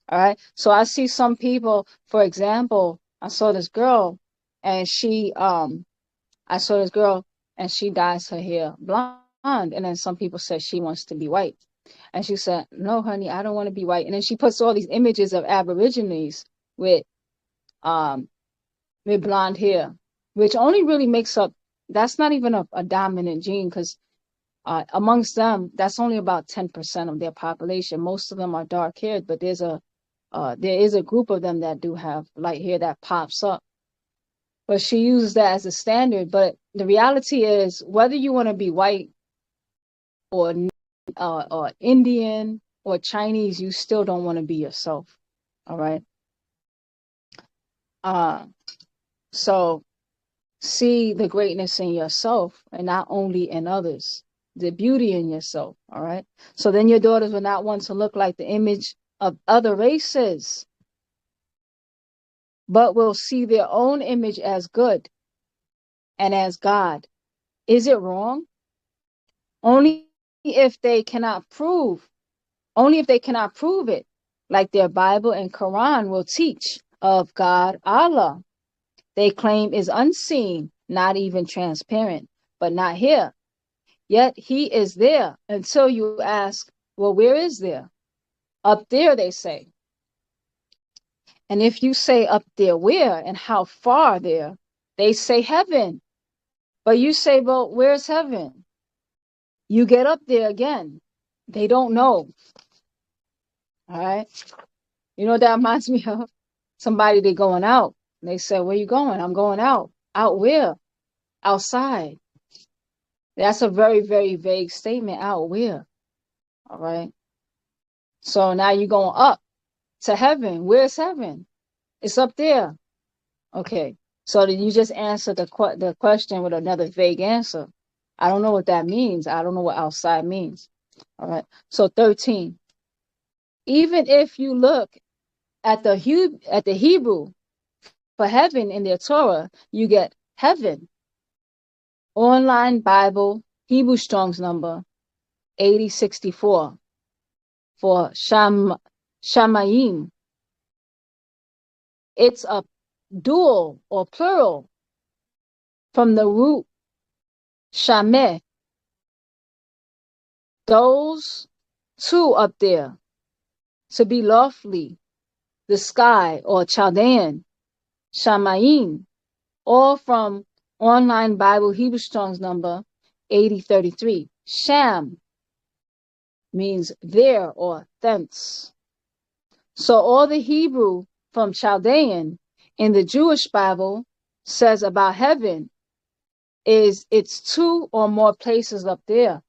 All right. So I see some people, for example, I saw this girl and she dyes her hair blonde. And then some people said she wants to be white. And she said, no, honey, I don't want to be white. And then she puts all these images of Aborigines with blonde hair, which only really makes up, that's not even a dominant gene, because amongst them, that's only about 10% of their population. Most of them are dark haired, but there is a group of them that do have light hair that pops up. But she uses that as a standard. But the reality is, whether you want to be white or Indian or Chinese, you still don't want to be yourself. All right. So see the greatness in yourself and not only in others, the beauty in yourself. All right. So then your daughters will not want to look like the image of other races, but will see their own image as good and as God. Is it wrong? Only if they cannot prove it, like their Bible and Quran will teach of God, Allah. They claim is unseen, not even transparent, but not here. Yet he is there until you ask, well, where is there? Up there, they say. And if you say up there, where and how far there, they say heaven. But you say, well, where's heaven? You get up there again. They don't know. All right. You know, that reminds me of somebody, they're going out. They say, where you going? I'm going out. Out where? Outside. That's a very, very vague statement. Out where? All right. So now you're going up to heaven. Where's heaven? It's up there. Okay. So did you just answer the question with another vague answer? I don't know what that means. I don't know what outside means. All right. So 13. Even if you look at the Hebrew for heaven in their Torah, you get heaven. Online Bible, Hebrew Strong's number 8064 for Shamayim. It's a dual or plural from the root Shameh. Those two up there, to be lawfully, the sky, or Chaldean, Shamayim, all from Online Bible Hebrew Strong's number 8033. Sham means there or thence. So all the Hebrew from Chaldean in the Jewish Bible says about heaven is it's two or more places up there.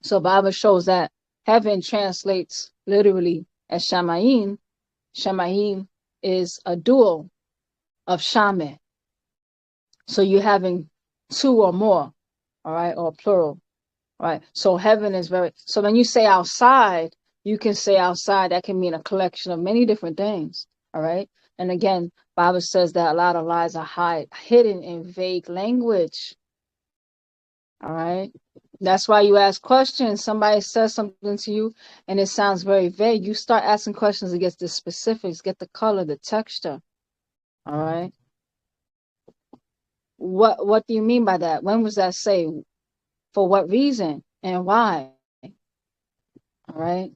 So Bible shows that heaven translates literally as Shamayim. Shamayim is a dual of Shameh. So you're having two or more, all right, or plural, right? So heaven is very, so when you say outside, you can say outside, that can mean a collection of many different things, all right? And again, Bible says that a lot of lies are hidden in vague language, all right? That's why you ask questions. Somebody says something to you and it sounds very vague. You start asking questions to get the specifics, get the color, the texture, all right? What do you mean by that? When was that say? For what reason and why? All right.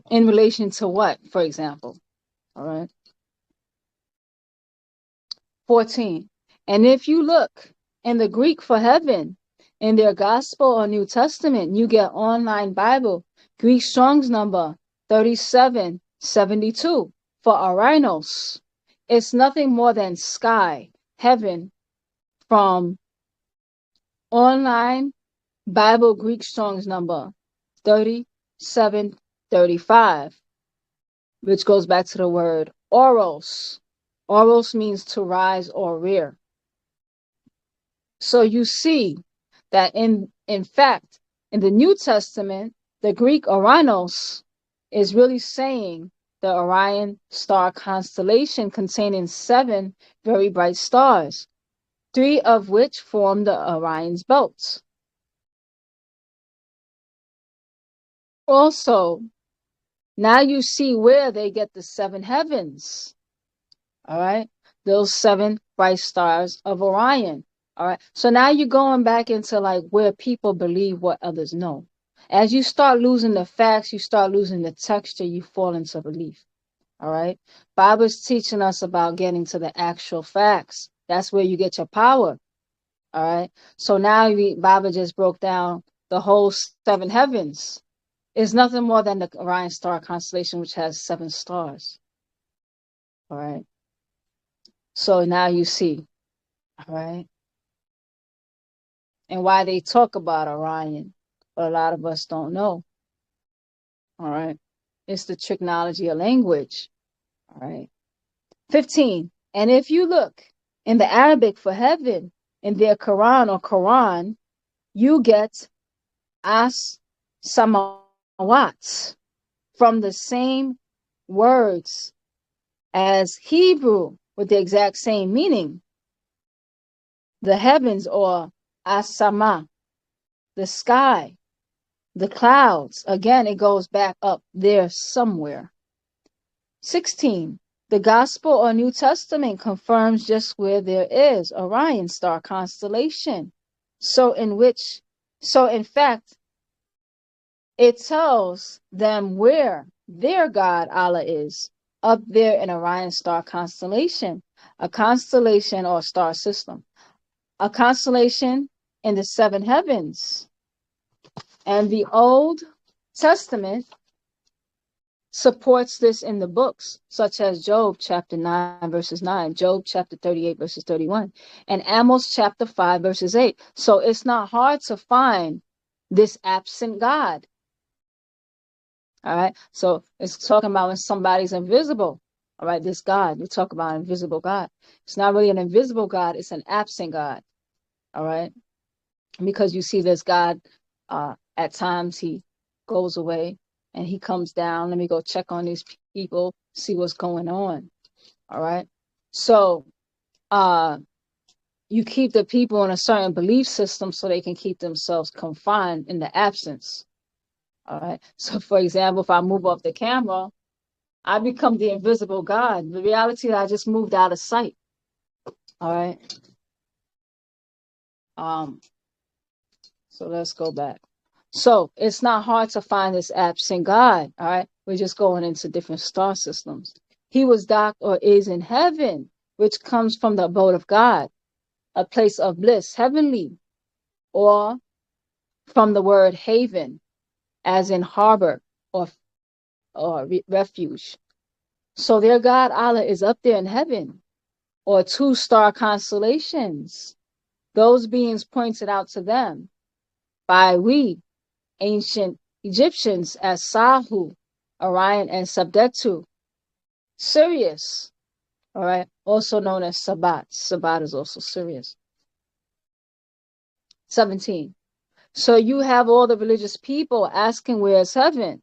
In relation to what, for example? All right. 14. And if you look in the Greek for heaven, in their Gospel or New Testament, you get Online Bible, Greek Strong's number 3772 for Arinos. It's nothing more than sky, heaven, from Online Bible Greek Strong's number 3735, which goes back to the word oros. Oros means to rise or rear. So you see that in fact, in the New Testament, the Greek Oranos is really saying the Orion star constellation containing 7 very bright stars, 3 of which form the Orion's belt. Also, now you see where they get the 7 heavens. All right. Those 7 bright stars of Orion. All right. So now you're going back into like where people believe what others know. As you start losing the facts, you start losing the texture, you fall into belief. All right. Bible's teaching us about getting to the actual facts. That's where you get your power. All right. So now Bible just broke down the whole 7 heavens. It's nothing more than the Orion star constellation, which has 7 stars. All right. So now you see. All right. And why they talk about Orion, but a lot of us don't know. All right. It's the technology of language. All right. 15. And if you look in the Arabic for heaven, in their Quran or Quran, you get as samawat from the same words as Hebrew with the exact same meaning. The heavens, or as-sama, the sky, the clouds. Again, it goes back up there somewhere. 16. The Gospel or New Testament confirms just where there is Orion star constellation. So in fact, it tells them where their God Allah is, up there in Orion star constellation, a constellation or star system, a constellation in the 7 heavens. And the Old Testament supports this in the books, such as Job chapter 9, verses 9, Job chapter 38, verses 31, and Amos chapter 5, verses 8. So it's not hard to find this absent God. All right. So it's talking about when somebody's invisible. All right. This God, we talk about invisible God. It's not really an invisible God. It's an absent God. All right. Because you see this God, at times he goes away and he comes down. Let me go check on these people, see what's going on. All right. So you keep the people in a certain belief system so they can keep themselves confined in the absence. All right. So, for example, if I move off the camera, I become the invisible God. The reality that I just moved out of sight. All right. So let's go back. So it's not hard to find this absent God. All right. We're just going into different star systems. He was docked or is in heaven, which comes from the abode of God, a place of bliss, heavenly, or from the word haven, as in harbor or refuge. So their God Allah is up there in heaven, or two star constellations. Those beings pointed out to them by we, ancient Egyptians, as Sahu, Orion, and Sabdetu, Sirius, all right, also known as Sabat. Sabat is also Sirius. 17. So you have all the religious people asking where is heaven,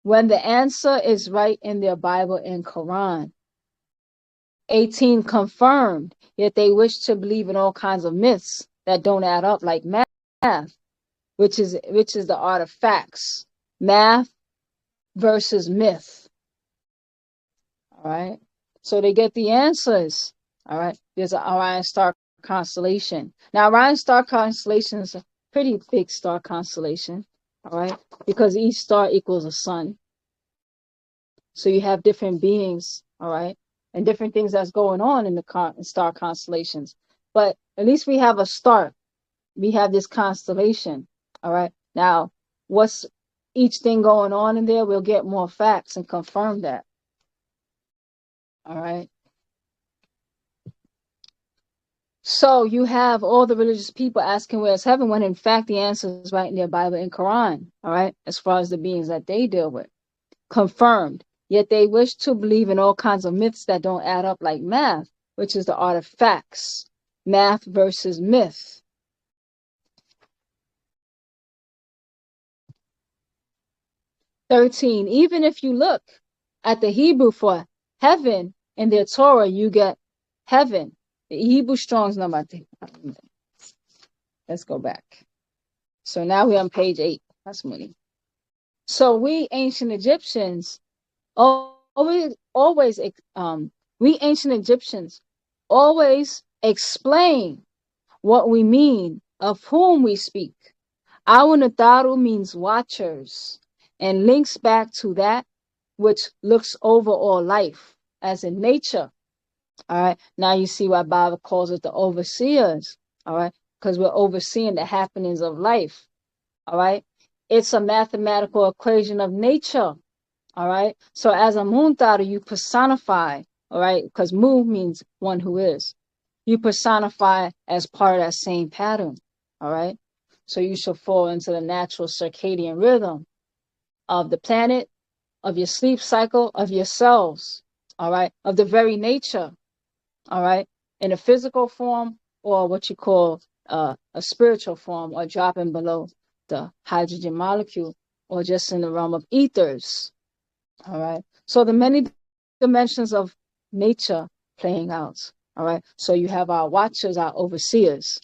when the answer is right in their Bible and Quran. 18. Confirmed, yet they wish to believe in all kinds of myths that don't add up, like math, which is the art of facts. Math versus myth. All right. So they get the answers. All right. There's an Orion star constellation. Now, Orion star constellation is a pretty big star constellation. All right. Because each star equals a sun. So you have different beings. All right. And different things that's going on in the star constellations. But at least we have a start. We have this constellation. All right. Now, what's each thing going on in there? We'll get more facts and confirm that. All right. So you have all the religious people asking where's heaven, when in fact the answer is right in their Bible and Quran. All right. As far as the beings that they deal with. Confirmed. Yet they wish to believe in all kinds of myths that don't add up, like math, which is the art of facts. Math versus myth. "13. Even if you look at the Hebrew for heaven in their Torah, you get heaven. The Hebrew Strong's number, I think. Let's go back. So now we're on page 8. That's money. So we ancient Egyptians we ancient Egyptians always explain what we mean, of whom we speak. Our Nataru means watchers, and links back to that which looks over all life, as in nature. All right. Now you see why Bible calls it the overseers. All right. Because we're overseeing the happenings of life. All right. It's a mathematical equation of nature. All right. So as a Muntaru, you personify. All right. Because Mu means one who is. You personify as part of that same pattern. All right. So you shall fall into the natural circadian rhythm of the planet, of your sleep cycle, of your cells. All right. Of the very nature. All right. In a physical form, or what you call a spiritual form, or dropping below the hydrogen molecule, or just in the realm of ethers. All right. So the many dimensions of nature playing out. All right. So you have our watchers, our overseers,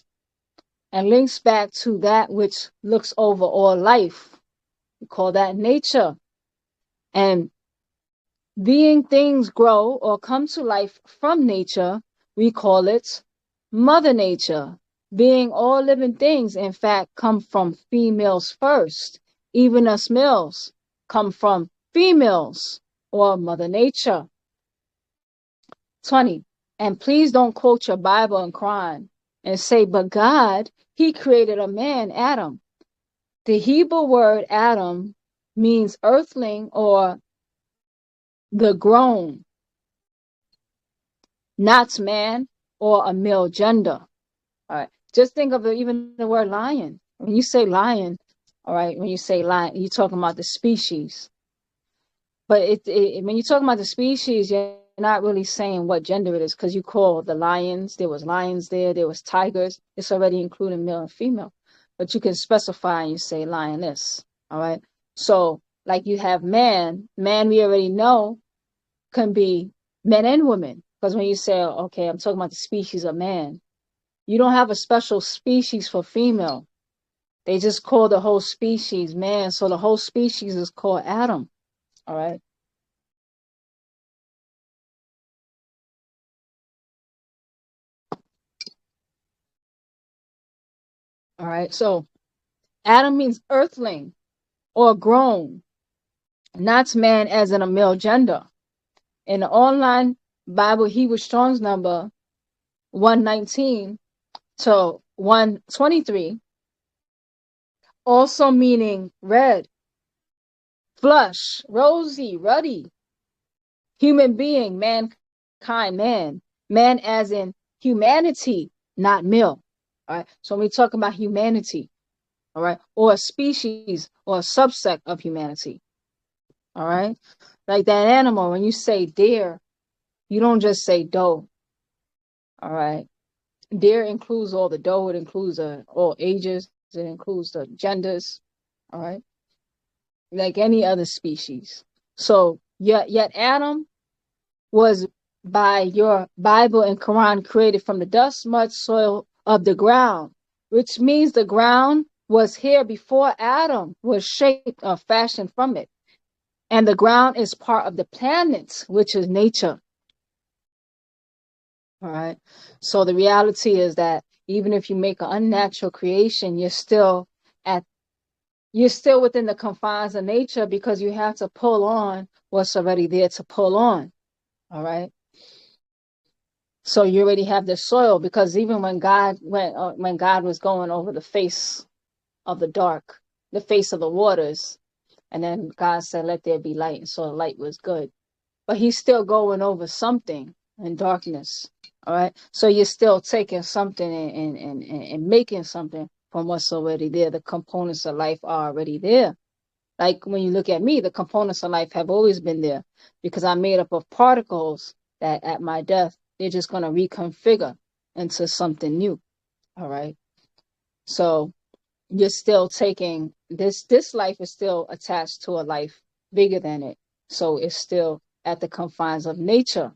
and links back to that which looks over all life. We call that nature. And being things grow or come to life from nature, we call it Mother Nature. Being all living things, in fact, come from females first. Even us males come from females, or Mother Nature. 20. And please don't quote your Bible and Quran and say, but God, he created a man, Adam. The Hebrew word Adam means earthling, or the grown, not man or a male gender. All right. Just think of even the word lion. When you say lion, all right, when you say lion, you're talking about the species. But when you're talking about the species, you're not really saying what gender it is, because you call the lions, there was lions there was tigers. It's already including male and female. But you can specify and you say lioness. All right. So like you have man we already know can be men and women. Because when you say, okay, I'm talking about the species of man, you don't have a special species for female. They just call the whole species man. So the whole species is called Adam. All right. All right. So Adam means earthling or grown, not man as in a male gender. In the online Bible, Hebrew Strong's number 119 to 123, also meaning red, flush, rosy, ruddy, human being, mankind, man as in humanity, not male. All right. So when we talk about humanity, all right, or a species or a subset of humanity, all right, like that animal, when you say deer, you don't just say doe, all right. Deer includes all the doe, it includes all ages, it includes the genders, all right, like any other species. So yet Adam was by your Bible and Quran created from the dust, mud, soil of the ground, which means the ground was here before Adam was shaped or fashioned from it. And the ground is part of the planets, which is nature. All right. So the reality is that even if you make an unnatural creation, you're still within the confines of nature, because you have to pull on what's already there to pull on. All right. So you already have the soil, because even when God was going over the face of the dark, the face of the waters, and then God said, "Let there be light," and so the light was good. But He's still going over something in darkness. All right. So you're still taking something and making something from what's already there. The components of life are already there. Like when you look at me, the components of life have always been there, because I'm made up of particles that at my death, they're just going to reconfigure into something new. All right. So you're still taking this life is still attached to a life bigger than it. So it's still at the confines of nature.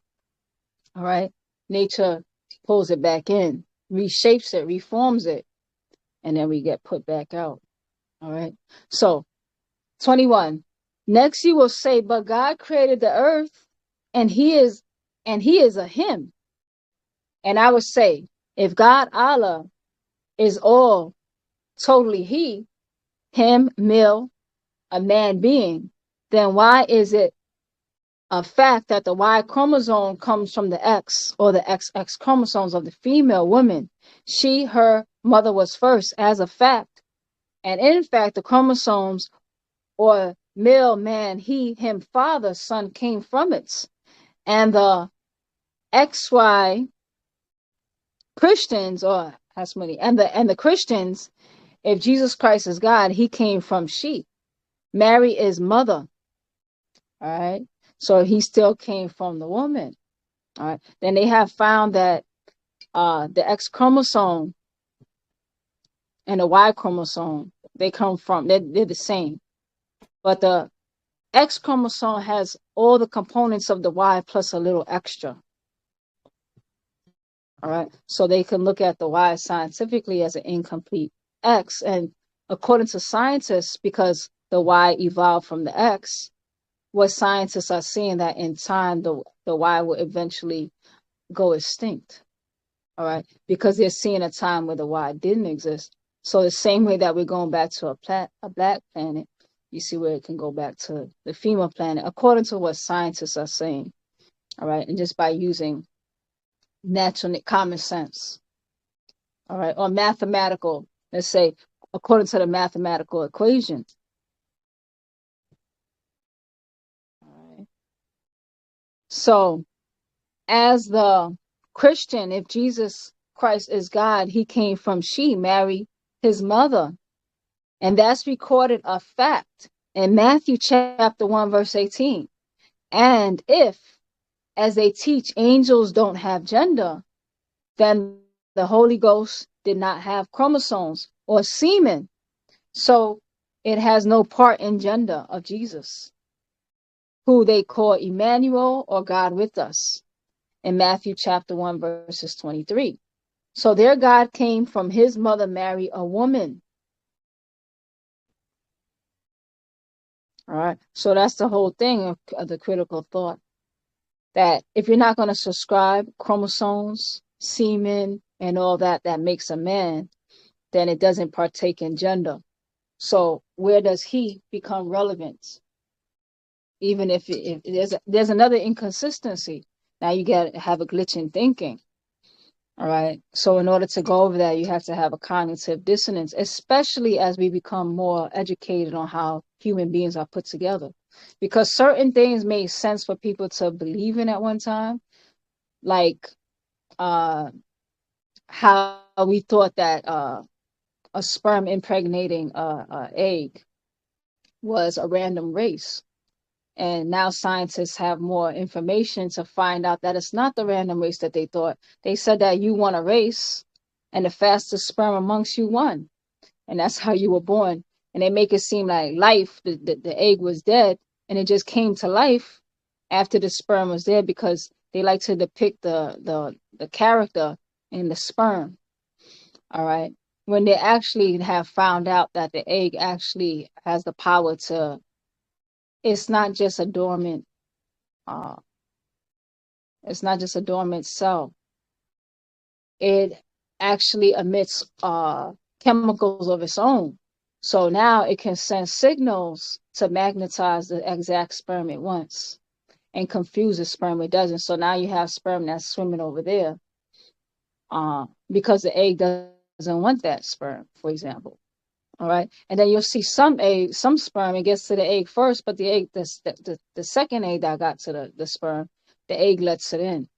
All right. Nature pulls it back in, reshapes it, reforms it, and then we get put back out. All right. So 21. Next you will say, but God created the earth, and he is a him. And I would say, if God Allah is all totally he, him, male, a man being, then why is it a fact that the Y chromosome comes from the X, or the XX chromosomes of the female woman? She, her mother was first, as a fact. And in fact, the chromosomes, or male, man, he, him, father, son, came from it. And the XY Christians, or that's many, and the Christians, if Jesus Christ is God, he came from she. Mary is mother. All right. So he still came from the woman. All right. Then they have found that the X chromosome and the Y chromosome, they're the same. But the X chromosome has all the components of the Y plus a little extra. All right. So they can look at the Y scientifically as an incomplete X. And according to scientists, because the Y evolved from the X, what scientists are seeing that in time, the Y will eventually go extinct. All right. Because they're seeing a time where the Y didn't exist. So the same way that we're going back to a black planet, you see where it can go back to the female planet, according to what scientists are saying. All right. And just by using natural common sense. All right. Or mathematical, let's say, according to the mathematical equation. All right. So as the Christian, if Jesus Christ is God, he came from she, Mary, his mother. And that's recorded a fact in Matthew chapter 1, verse 18. And if, as they teach, angels don't have gender, then the Holy Ghost did not have chromosomes or semen. So it has no part in gender of Jesus, who they call Emmanuel, or God with us, in Matthew chapter 1, verses 23. So their God came from his mother Mary, a woman. All right. So that's the whole thing of the critical thought, that if you're not going to subscribe chromosomes, semen, and all that makes a man, then it doesn't partake in gender. So where does he become relevant? Even if there's another inconsistency. Now you got to have a glitch in thinking. All right. So in order to go over that, you have to have a cognitive dissonance, especially as we become more educated on how human beings are put together. Because certain things made sense for people to believe in at one time, like how we thought that a sperm impregnating a egg was a random race. And now scientists have more information to find out that it's not the random race that they thought. They said that you won a race and the fastest sperm amongst you won. And that's how you were born. And they make it seem like life, the egg was dead, and it just came to life after the sperm was dead, because they like to depict the character in the sperm. All right. When they actually have found out that the egg actually has the power to, it's not just a dormant, it's not just a dormant cell. It actually emits chemicals of its own. So now it can send signals to magnetize the exact sperm it wants and confuse the sperm it doesn't. So now you have sperm that's swimming over there because the egg doesn't want that sperm, for example. All right. And then you'll see some sperm, it gets to the egg first, but the egg, the second egg that got to the sperm, the egg lets it in.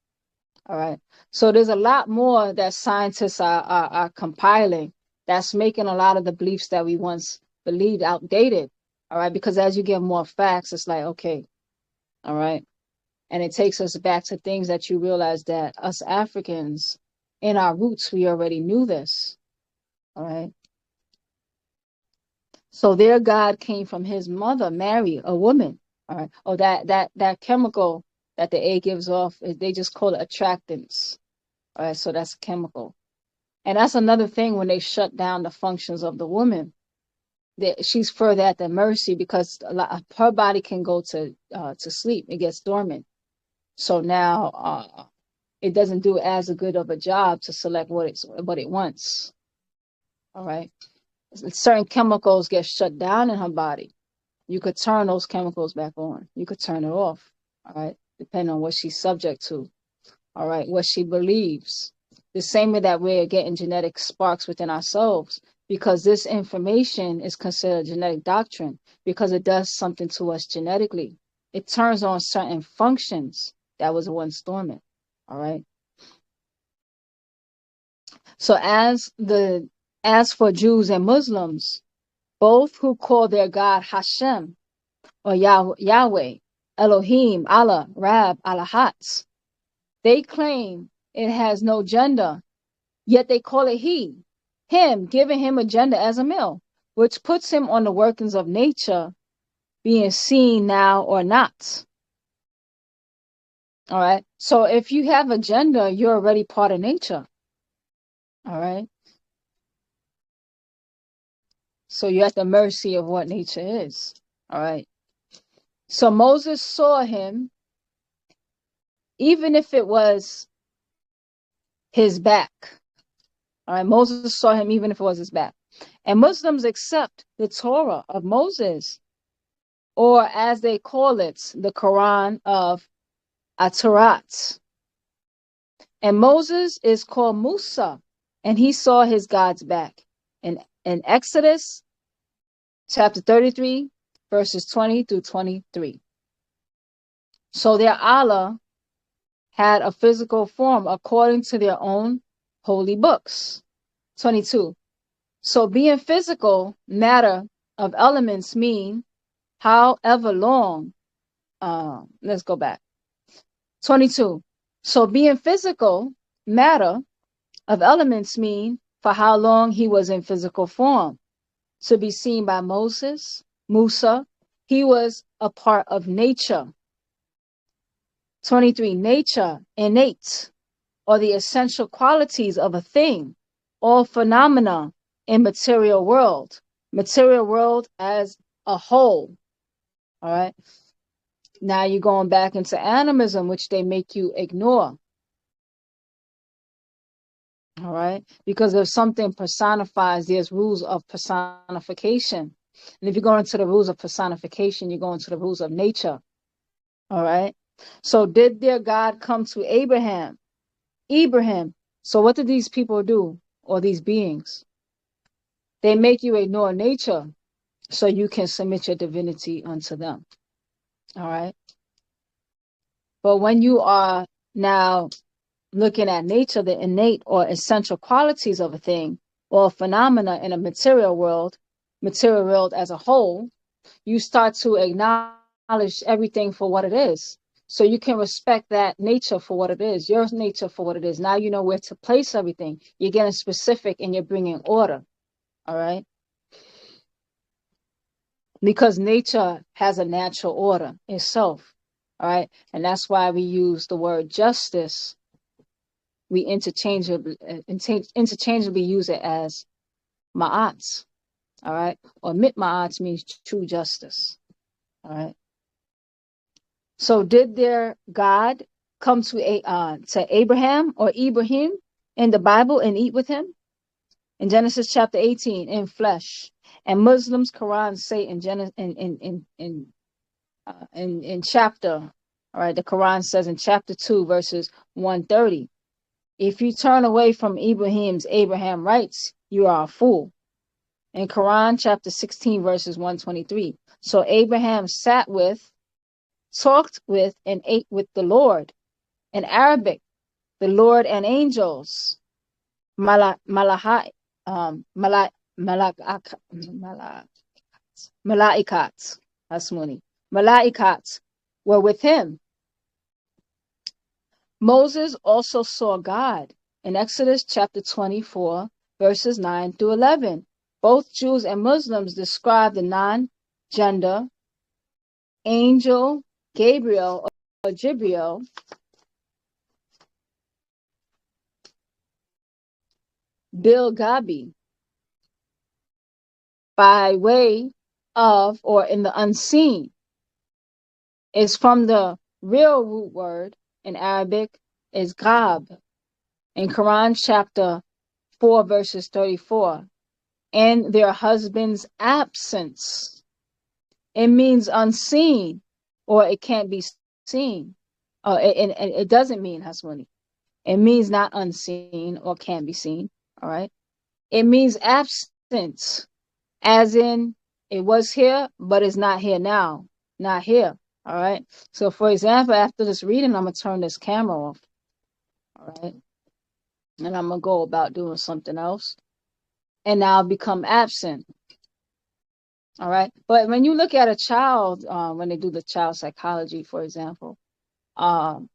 All right. So there's a lot more that scientists are compiling that's making a lot of the beliefs that we once believed outdated. All right. Because as you get more facts, it's like, okay. All right. And it takes us back to things that you realize that us Africans, in our roots, we already knew this. All right. So their God came from his mother, Mary, a woman. All right. Oh, that chemical that the egg gives off, they just call it attractants. All right. So that's a chemical. And that's another thing when they shut down the functions of the woman. She's further at the mercy because her body can go to sleep. It gets dormant. So now it doesn't do as good of a job to select what it wants. All right. Certain chemicals get shut down in her body. You could turn those chemicals back on. You could turn it off. All right. Depending on what she's subject to. All right. What she believes. The same way that we're getting genetic sparks within ourselves, because this information is considered genetic doctrine because it does something to us genetically. It turns on certain functions that was once dormant. All right. So as for Jews and Muslims, both who call their God Hashem or Yahweh, Elohim, Allah, Rab, Allahat, they claim it has no gender, yet they call it he, him, giving him a gender as a male, which puts him on the workings of nature, being seen now or not. All right. So if you have a gender, you're already part of nature. All right. So you're at the mercy of what nature is. All right. So Moses saw him, even if it was his back. All right. Moses saw him, even if it was his back. And Muslims accept the Torah of Moses, or as they call it, the Quran of Atarat. And Moses is called Musa, and he saw his God's back. In Exodus chapter 33, verses 20 through 23. So their Allah had a physical form according to their own holy books. 22. So being physical, matter of elements mean however long. Let's go back. 22. So being physical, matter of elements mean for how long he was in physical form. To be seen by Moses, Musa, he was a part of nature. 23. Nature, innate, or the essential qualities of a thing, all phenomena in material world as a whole. All right. Now you're going back into animism, which they make you ignore. All right. Because if something personifies, there's rules of personification. And if you go into the rules of personification, you go into the rules of nature. All right. So did their God come to Abraham? Abraham. So what did these people do? Or these beings? They make you ignore nature so you can submit your divinity unto them. All right. But when you are now looking at nature, the innate or essential qualities of a thing or a phenomena in a material world as a whole, you start to acknowledge everything for what it is. So you can respect that nature for what it is, your nature for what it is. Now you know where to place everything. You're getting specific and you're bringing order. All right. Because nature has a natural order itself. All right. And that's why we use the word justice. We interchangeably use it as ma'at. All right. Or mitma'at means true justice. All right. So did their God come to Abraham or Ibrahim in the Bible and eat with him? In Genesis chapter 18, in flesh. And Muslims Quran say in chapter, all right, the Quran says in chapter 2, verses 130, if you turn away from Abraham rights, you are a fool. In Quran chapter 16, verses 123. So Abraham talked with, and ate with the Lord. In Arabic, the Lord and angels, mala'ikat, Hasmuni, mala'ikat were with him. Moses also saw God in Exodus chapter 24, verses 9 through 11. Both Jews and Muslims describe the non-gender angel Gabriel or Jibril Bil Gabi by way of or in the unseen. Is from the real root word in Arabic is Gab. In Quran chapter 4 verses 34. And their husband's absence. It means unseen or it can't be seen. It doesn't mean Hasmuni. It means not unseen or can't be seen. All right. It means absence, as in it was here, but it's not here now. Not here. All right. So, for example, after this reading, I'm going to turn this camera off. All right. And I'm going to go about doing something else. And now become absent. All right. But when you look at a child, when they do the child psychology, for example, for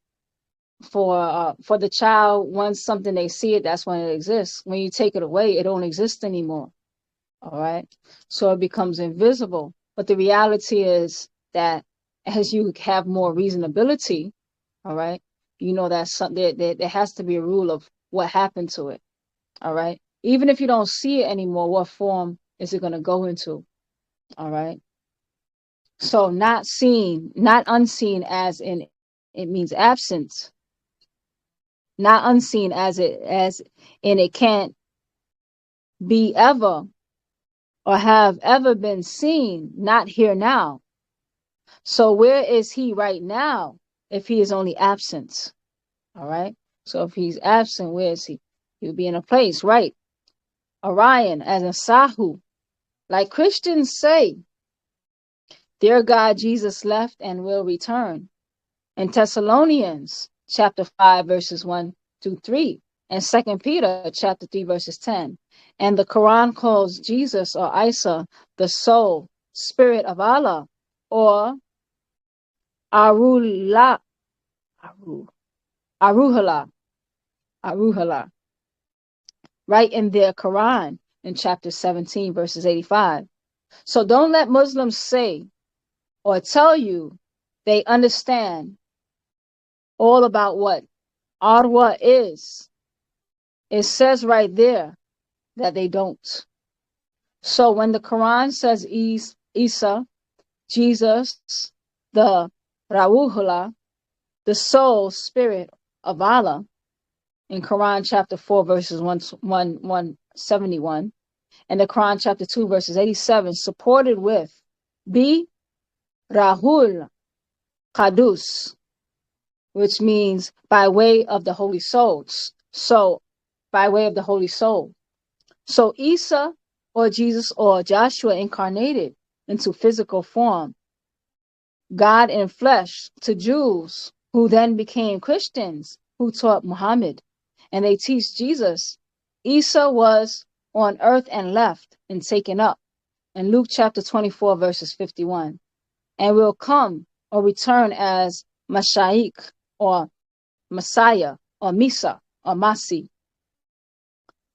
the child, once something they see it, that's when it exists. When you take it away, it don't exist anymore. All right. So it becomes invisible. But the reality is that as you have more reasonability, all right, you know that there has to be a rule of what happened to it. All right. Even if you don't see it anymore, what form is it going to go into? All right. So not seen, not unseen, as in it means absence. Not unseen as in it can't be ever or have ever been seen, not here now. So where is he right now if he is only absent? All right. So if he's absent, where is he? He'll be in a place, right? Orion as in Sahu. Like Christians say, their God Jesus left and will return. In Thessalonians chapter 5 verses 1 through 3 and 2 Peter chapter 3 verses 10. And the Quran calls Jesus or Isa the soul, spirit of Allah, or Aruhullah, right in their Quran in chapter 17 verses 85. So don't let Muslims say or tell you they understand all about what Arwah is. It says right there that they don't. So when the Quran says Isa, Jesus, the Rawuhullah, the soul, spirit of Allah, in Quran chapter 4, verses 171, and the Quran chapter 2, verses 87, supported with B. Rahul Qadus, which means by way of the Holy Souls. So, by way of the Holy Soul. So Isa, or Jesus, or Joshua incarnated into physical form, God in flesh to Jews, who then became Christians, who taught Muhammad, and they teach Jesus. Isa was on earth and left and taken up, in Luke chapter 24, verses 51, and will come or return as Mashiach, or Messiah, or Misa, or Masi.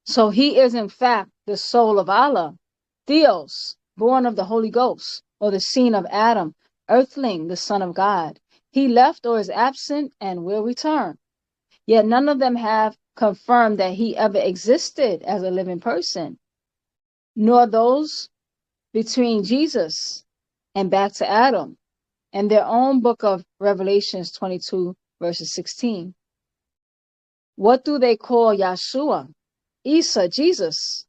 So he is in fact the soul of Allah, Theos, born of the Holy Ghost, or the seed of Adam, earthling, the Son of God. He left or is absent and will return. Yet none of them have confirmed that he ever existed as a living person, nor those between Jesus and back to Adam, and their own book of Revelations 22, verses 16. What do they call Yeshua? Isa, Jesus.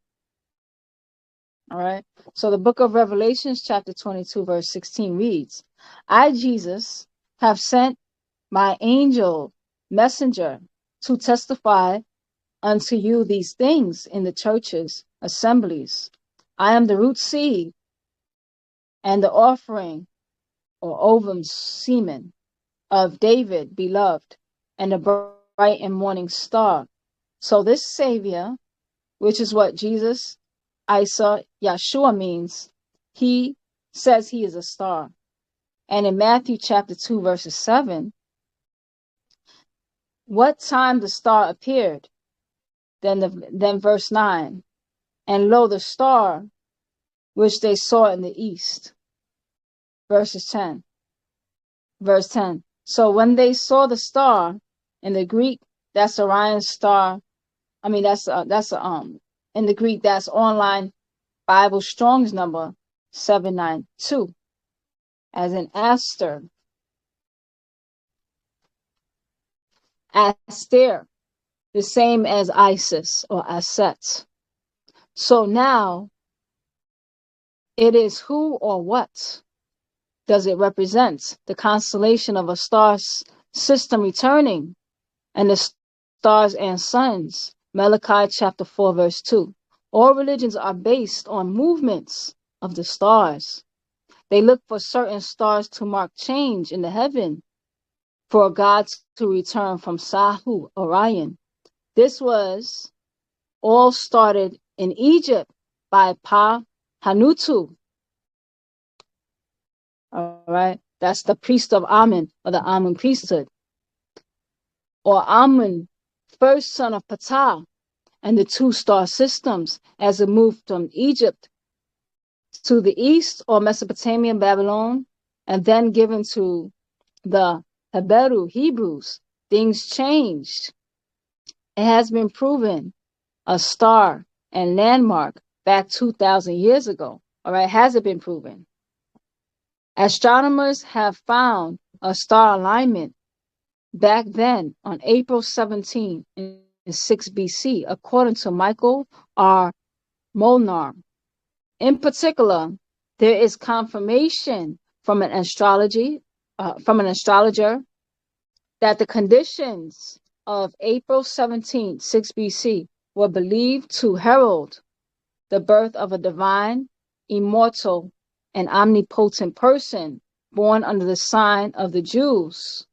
All right. So the book of Revelations, chapter 22, verse 16 reads, I, Jesus, have sent my angel messenger to testify unto you these things in the churches, assemblies. I am the root seed and the offering, or ovum semen, of David, beloved, and the bright and morning star. So this Savior, which is what Jesus, Isa, Yeshua means, he says he is a star. And in Matthew chapter 2, verses 7, what time the star appeared? Then verse 9, and lo, the star which they saw in the east. Verse 10. So when they saw the star, in the Greek, that's Orion's star. I mean, in the Greek, that's online Bible Strong's number 792, as in Aster, the same as Isis or Aset. So now, it is who or what does it represent? The constellation of a star system returning, and the stars and suns. Malachi chapter 4, verse 2. All religions are based on movements of the stars. They look for certain stars to mark change in the heaven for God to return from Sahu, Orion. This was all started in Egypt by Pa Hanutu. All right, that's the priest of Amun, or the Amun priesthood. Or Amun, first son of Ptah, and the two star systems as it moved from Egypt to the east, or Mesopotamia, Babylon, and then given to the Hebrews. Things changed. It has been proven a star and landmark back 2,000 years ago. All right, has it been proven? Astronomers have found a star alignment back then on April 17 in 6 BC, according to Michael R. Molnar. In particular, there is confirmation from an astrologer that the conditions of April 17, 6 BC were believed to herald the birth of a divine, immortal, and omnipotent person born under the sign of the Jews,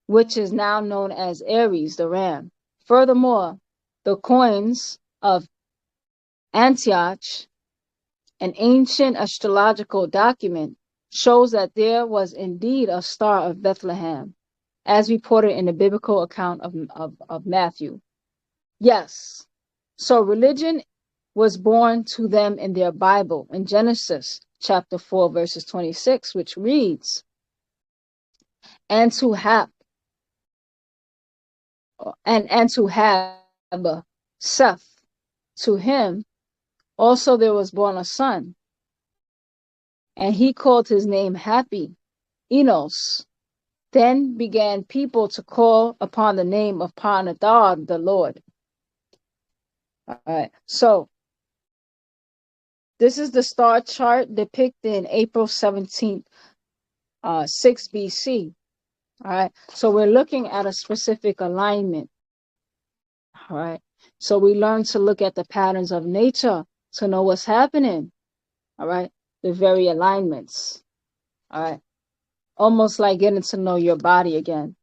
which is now known as Aries, the ram. Furthermore, the coins of Antioch, an ancient astrological document, shows that there was indeed a star of Bethlehem, as reported in the biblical account of Matthew. Yes, so religion was born to them in their Bible, in Genesis chapter 4, verses 26, which reads, and to have Seth, to him also there was born a son, and he called his name Happy, Enos. Then began people to call upon the name of Paa Taraq, the Lord. All right. So this is the star chart depicted in April 17th, 6 BC. All right. So we're looking at a specific alignment. All right. So we learn to look at the patterns of nature to know what's happening. All right. The very alignments. All right. Almost like getting to know your body again.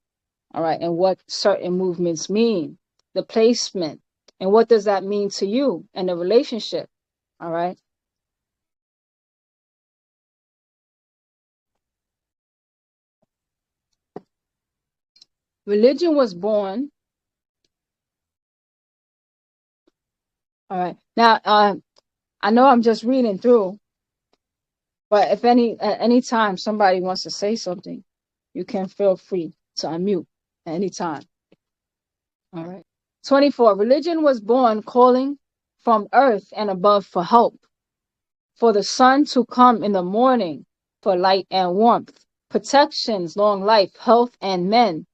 All right. And what certain movements mean, the placement, and what does that mean to you and the relationship. All right. Religion was born. All right. Now, I know I'm just reading through, but if at any time somebody wants to say something, you can feel free to unmute at any time. All right. 24. Religion was born calling from earth and above for help, for the sun to come in the morning, for light and warmth, protections, long life, health, and men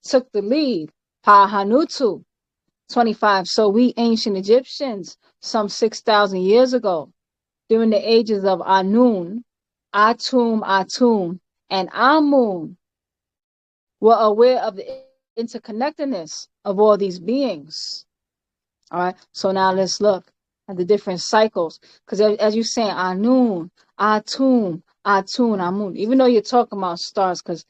took the lead. Pahanutu. 25. So we ancient Egyptians, some 6,000 years ago, during the ages of Anun, Atum, and Amun, were aware of the interconnectedness of all these beings. All right. So now let's look at the different cycles. Because as you're saying, Anun, Atum, Amun, even though you're talking about stars, because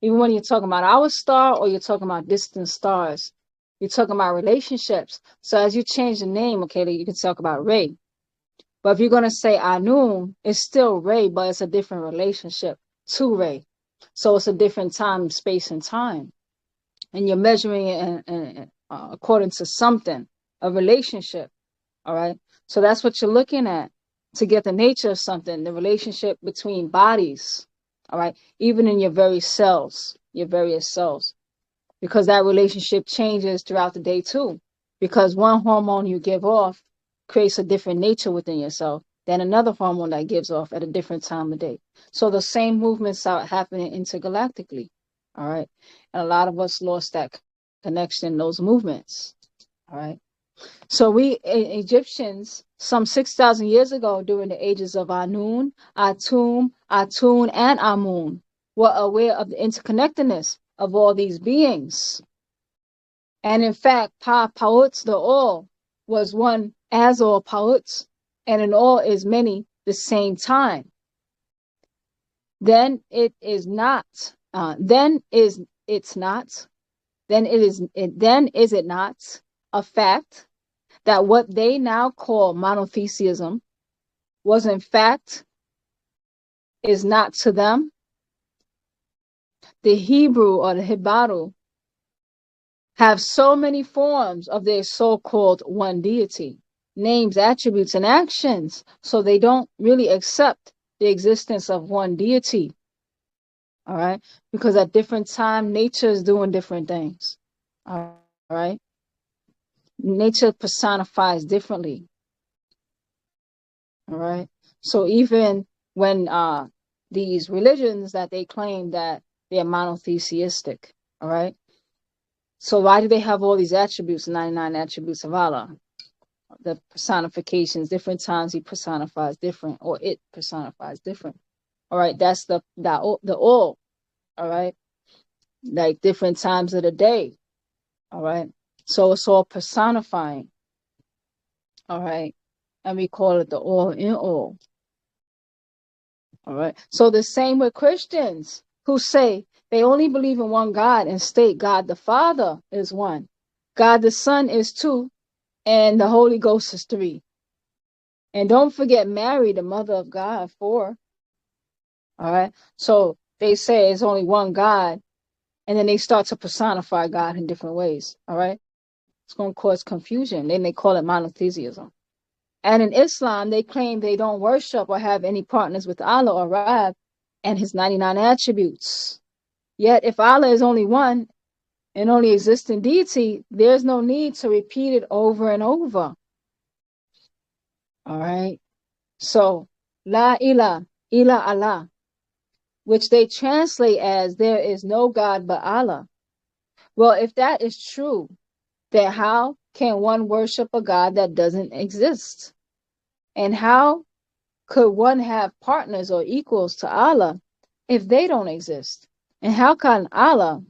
even when you're talking about our star or you're talking about distant stars, you're talking about relationships. So as you change the name, okay, you can talk about Ray. But if you're going to say Anun, it's still Ray, but it's a different relationship to Ray. So it's a different time, space, and time. And you're measuring it according to something, a relationship. All right. So that's what you're looking at to get the nature of something, the relationship between bodies. All right. Even in your very cells, your various cells, because that relationship changes throughout the day too. Because one hormone you give off creates a different nature within yourself than another hormone that gives off at a different time of day. So the same movements are happening intergalactically. All right. And a lot of us lost that connection, those movements. All right. So we Egyptians, some 6,000 years ago, during the ages of Anun, Atum, Atun, and Amun, were aware of the interconnectedness of all these beings. And in fact, Pa Pauts, the all, was one as all Pauts, and in all is many the same time. Then it is not. Then is it not a fact that what they now call monotheism was in fact is not to them? The Hebrew or the Hibaru have so many forms of their so-called one deity, names, attributes, and actions, so they don't really accept the existence of one deity. All right, because at different time, nature is doing different things. All right, nature personifies differently. All right, so even when these religions that they claim that they're monotheistic, all right, so why do they have all these attributes, 99 attributes of Allah? The personifications, different times he personifies different, or it personifies different. All right, that's the all. All right, like different times of the day. All right, so it's all personifying. All right, and we call it the all in all. All right, so the same with Christians who say they only believe in one God and state God the Father is one, God the Son is two, and the Holy Ghost is three. And don't forget Mary, the mother of God, 4. All right. So they say it's only one God, and then they start to personify God in different ways. All right. It's going to cause confusion. Then they call it monotheism. And in Islam, they claim they don't worship or have any partners with Allah or Rab and his 99 attributes. Yet if Allah is only one and only existing deity, there's no need to repeat it over and over. All right. So, La ilaha illa Allah. which they translate as there is no God but Allah. Well, if that is true, then how can one worship a God that doesn't exist? And how could one have partners or equals to Allah if they don't exist? And how can Allah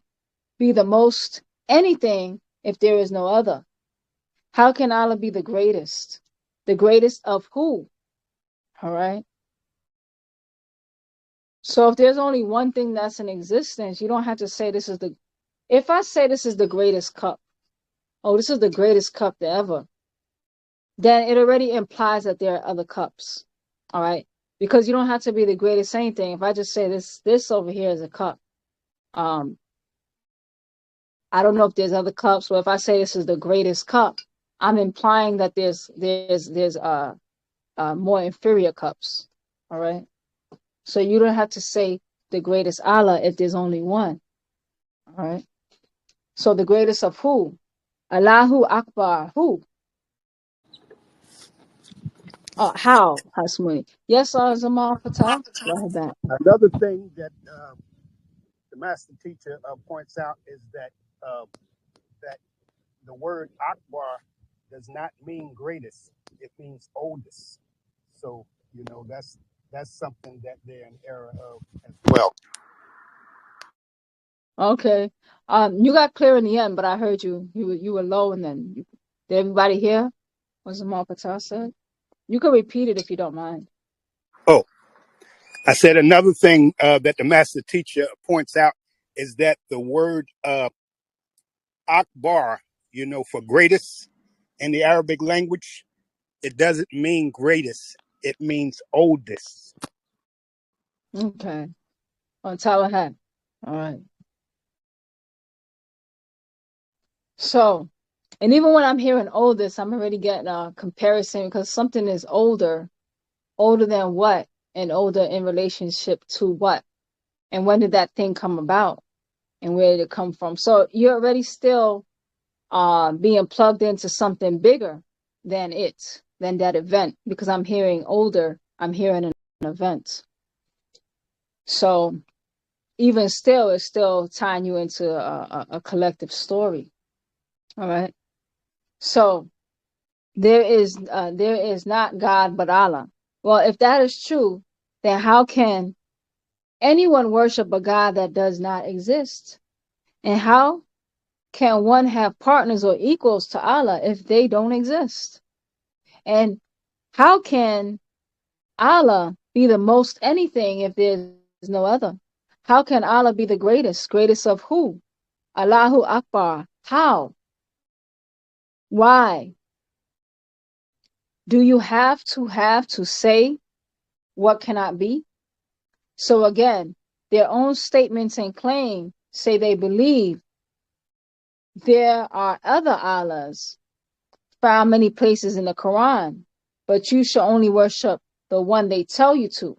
be the most anything if there is no other? How can Allah be the greatest? The greatest of who? All right. So if there's only one thing that's in existence, you don't have to say this is the, if I say this is the greatest cup, oh, this is the greatest cup ever, then it already implies that there are other cups. All right. Because you don't have to be the greatest anything. If I just say this over here is a cup, I don't know if there's other cups. Or if I say this is the greatest cup, I'm implying that there's more inferior cups. All right. So you don't have to say the greatest Allah if there's only one. All right. So the greatest of who? Allahu Akbar. Who? How? Hasmuni. Yes, Zamal Fatah. Go ahead back. Another thing that the master teacher points out is that that the word Akbar does not mean greatest; it means oldest. So that's something that they're in error of as well. Okay. You got clear in the end, but I heard you. You were low, and then did everybody hear what Zamal Fatah said? You can repeat it if you don't mind. Oh, I said another thing that the master teacher points out is that the word Akbar, for greatest in the Arabic language, it doesn't mean greatest; it means oldest. Okay. On Tawahat. All right. So, and even when I'm hearing oldest, I'm already getting a comparison because something is older than what, and older in relationship to what, and when did that thing come about, and where did it come from? So you're already still being plugged into something bigger than that event, because I'm hearing older, I'm hearing an event. So even still, it's still tying you into a collective story. All right. So there is not God but Allah. Well, if that is true, then how can anyone worship a God that does not exist? And how can one have partners or equals to Allah if they don't exist? And how can Allah be the most anything if there's no other? How can Allah be the greatest? Greatest of who? Allahu Akbar. How? Why? Do you have to say what cannot be? So again, their own statements and claim say they believe there are other Allahs found many places in the Quran, but you should only worship the one they tell you to.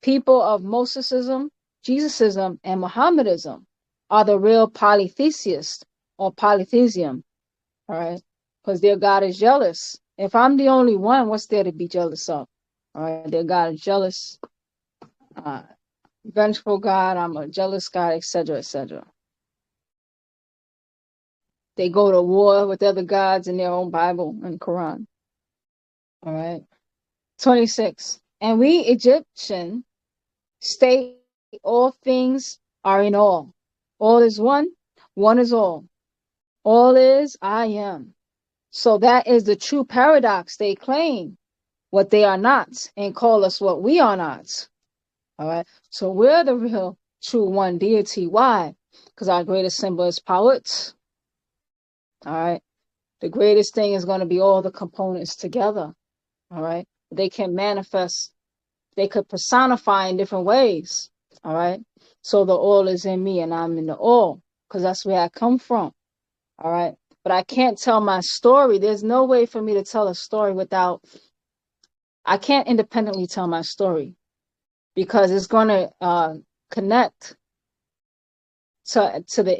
People of Mosesism, Jesusism, and Mohammedism are the real polytheists or polytheism, all right? Because their God is jealous. If I'm the only one, what's there to be jealous of? All right, their God is jealous, vengeful God, I'm a jealous God, etc., etc. They go to war with other gods in their own Bible and Quran. All right. 26. And we Egyptian state all things are in all. All is one is all. All is I am. So that is the true paradox. They claim what they are not and call us what we are not. All right. So we're the real true one deity. Why? Because our greatest symbol is Pawut. All right. The greatest thing is going to be all the components together. All right. They can manifest, they could personify in different ways. All right. So the all is in me and I'm in the all, because that's where I come from. All right. But I can't tell my story. There's no way for me to tell a story without, I can't independently tell my story, because it's going to connect to the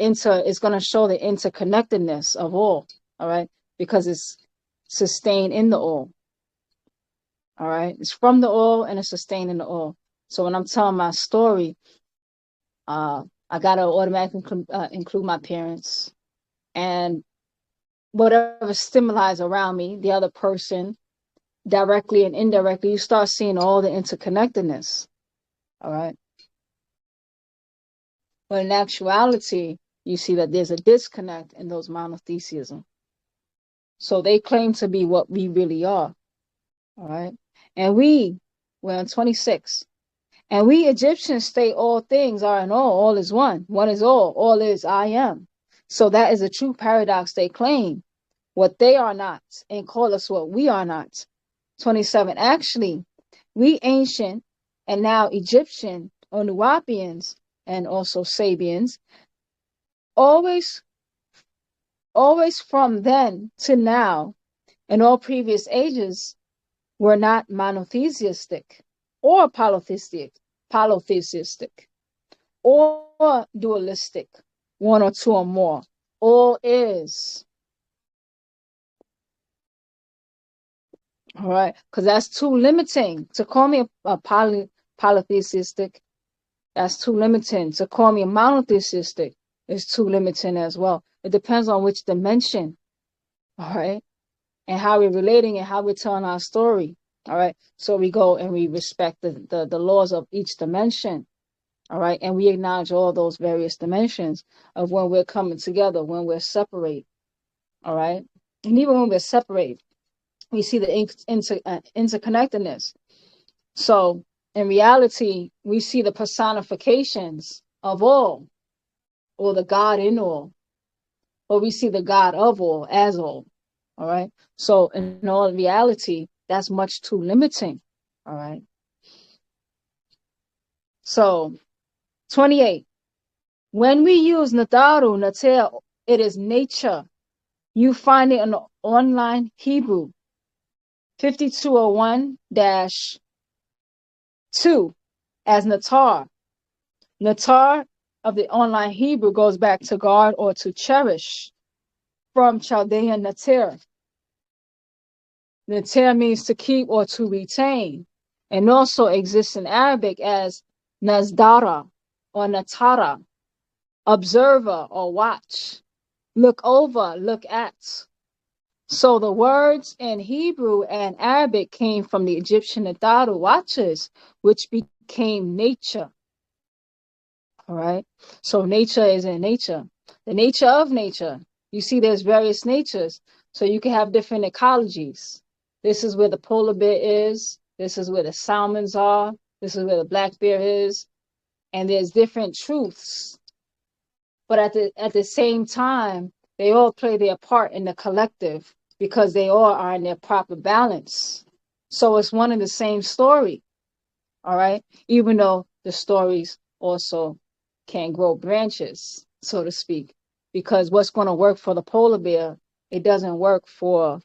it's going to show the interconnectedness of all. All right. Because it's sustained in the all. All right. It's from the all and it's sustained in the all. So when I'm telling my story, I gotta automatically include my parents and whatever stimuli around me, the other person, directly and indirectly. You start seeing all the interconnectedness. All right. But in actuality, you see that there's a disconnect in those monotheism. So they claim to be what we really are. All right. And we're in 26. And we Egyptians state all things are in all is one. One is all is I am. So that is a true paradox they claim, what they are not, and call us what we are not. 27. Actually, we ancient and now Egyptian or Nwabians and also Sabians, always from then to now, in all previous ages, were not monotheistic or polytheistic, or dualistic, one or two or more. All is. All right, because that's too limiting. To call me a polytheistic, that's too limiting. To call me a monotheistic is too limiting as well. It depends on which dimension, all right, and how we're relating and how we're telling our story. All right, so we go and we respect the laws of each dimension. All right, and we acknowledge all those various dimensions of when we're coming together, when we're separate. All right, and even when we're separate, we see the interconnectedness. So in reality, we see the personifications of all, or the God in all, or we see the God of all as all. All right. So in all reality, that's much too limiting. All right. So 28. When we use Nadaru, Natea, it is nature. You find it in the online Hebrew 5201-2 as Natar. Natar of the online Hebrew goes back to guard or to cherish, from Chaldean Natir. Natir means to keep or to retain, and also exists in Arabic as Nazdara or Natara, observer or watch, look over, look at. So the words in Hebrew and Arabic came from the Egyptian Nadaru, watches, which became nature. All right. So nature is in nature. The nature of nature. You see, there's various natures. So you can have different ecologies. This is where the polar bear is. This is where the salmons are. This is where the black bear is. And there's different truths. But at the same time, they all play their part in the collective because they all are in their proper balance. So it's one and the same story. All right. Even though the stories also can grow branches, so to speak, because what's going to work for the polar bear, it doesn't work for,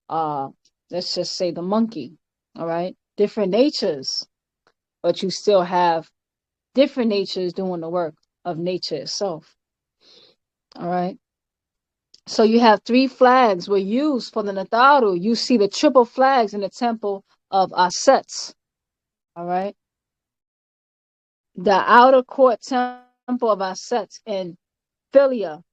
let's just say, the monkey. All right. Different natures, but you still have different natures doing the work of nature itself. All right. So you have 3 flags were used for the Nataru. You see the triple flags in the temple of Aset. All right. The outer court temple of Aset in Philia,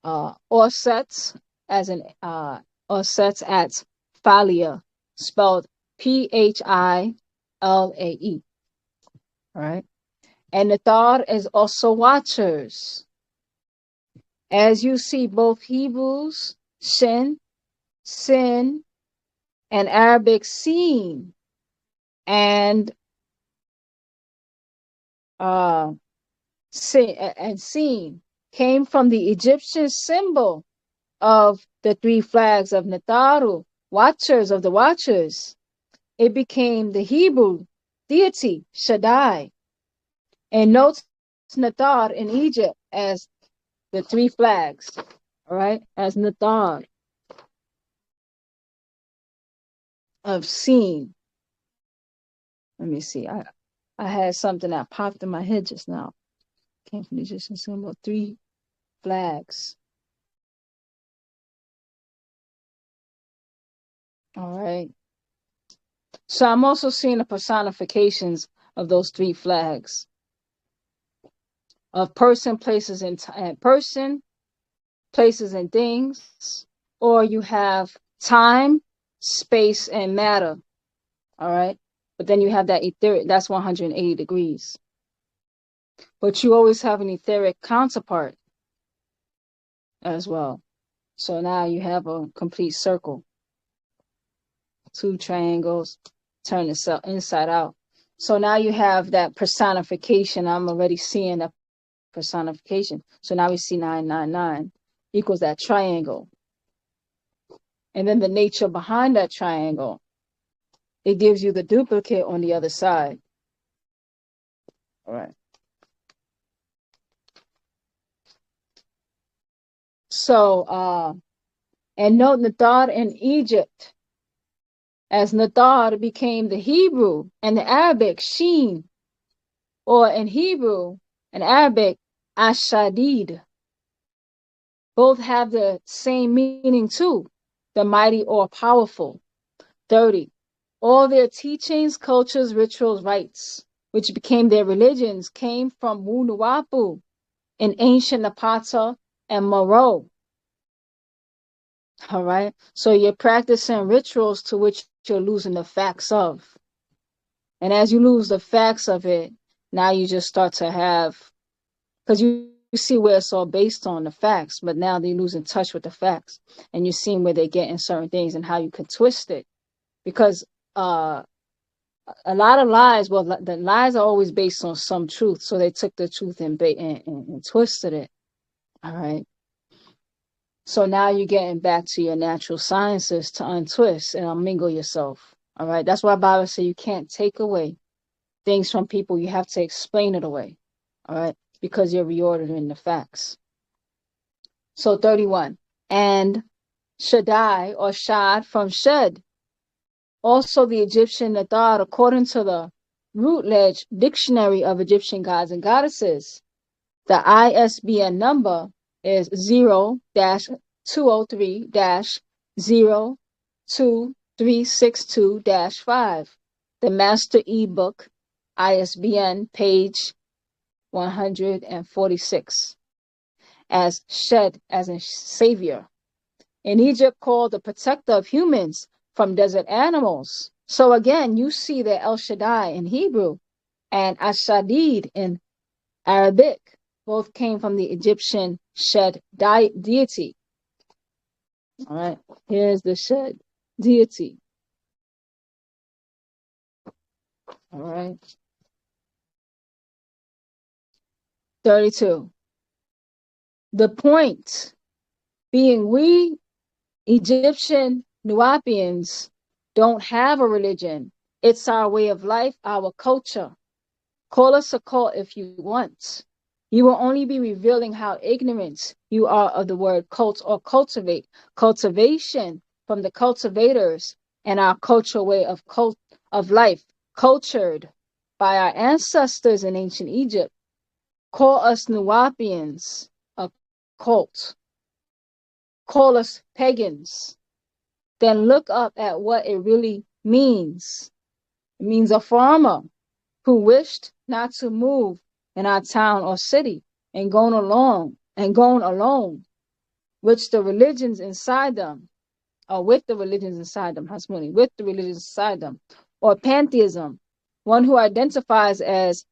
Orset as in Orset at Phalia, spelled Philae. All right. And the third is also watchers. As you see, both Hebrews, Shin, Sin, and Arabic seen, and seen came from the Egyptian symbol of the 3 flags of Nataru, watchers of the watchers. It became the Hebrew deity Shaddai, and notes Nathar in Egypt as the 3 flags, all right, as Nathar of seen. Let me see. I had something that popped in my head just now. Came from the Egyptian symbol, 3 flags. All right. So I'm also seeing the personifications of those 3 flags of person, places, and person, places, and things, or you have time, space, and matter. All right. But then you have that etheric, that's 180 degrees. But you always have an etheric counterpart as well. So now you have a complete circle. 2 triangles, turn itself inside out. So now you have that personification. I'm already seeing that personification. So now we see 999 equals that triangle. And then the nature behind that triangle, it gives you the duplicate on the other side. All right. So, and note Nathar in Egypt, as Nathar became the Hebrew and the Arabic Sheen, or in Hebrew and Arabic Ashadid. Both have the same meaning too, the mighty or powerful. 30. All their teachings, cultures, rituals, rites, which became their religions, came from Wunuwapu in ancient Napata and Moro. All right. So you're practicing rituals to which you're losing the facts of. And as you lose the facts of it, now you just start to have, because you see where it's all based on the facts, but now they lose in touch with the facts. And you're seeing where they're getting certain things and how you can twist it. Because a lot of lies, well, the lies are always based on some truth. So they took the truth and twisted it. All right. So now you're getting back to your natural sciences to untwist and unmingle yourself. All right. That's why Bible says you can't take away things from people. You have to explain it away. All right. Because you're reordering the facts. So 31. And Shaddai or Shad from Shed. Also the Egyptian Nathar, according to the Routledge Dictionary of Egyptian Gods and Goddesses, the ISBN number is 0-203-02362-5. The Master eBook, ISBN, page 146, as Shed, as in Savior. In Egypt, called the protector of humans from desert animals. So again, you see that El Shaddai in Hebrew and Ashadid in Arabic both came from the Egyptian Shed deity. All right, here's the Shed deity. All right. 32. The point being, we Egyptian Nwabians don't have a religion. It's our way of life, our culture. Call us a cult if you want. You will only be revealing how ignorant you are of the word cult or cultivate. Cultivation from the cultivators and our cultural way of life, cultured by our ancestors in ancient Egypt. Call us Nwabians a cult. Call us pagans. Then look up at what it really means. It means a farmer who wished not to move in our town or city and going alone, which the religions inside them, or with the religions inside them, Hasmuni, with the religions inside them, or pantheism, one who identifies as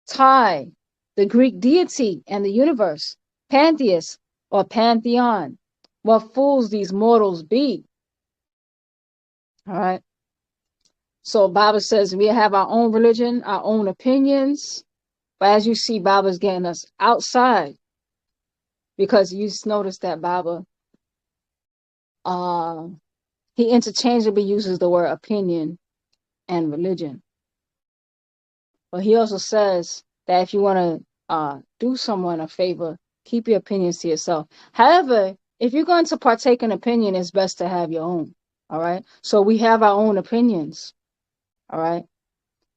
Tai, the Greek deity and the universe, pantheist or pantheon. What fools these mortals be. All right. So Bible says we have our own religion, our own opinions. But as you see, Bible's getting us outside. Because you notice that Bible, he interchangeably uses the word opinion and religion. But he also says that if you want to do someone a favor, keep your opinions to yourself. However, if you're going to partake in opinion, it's best to have your own. All right. So we have our own opinions. All right.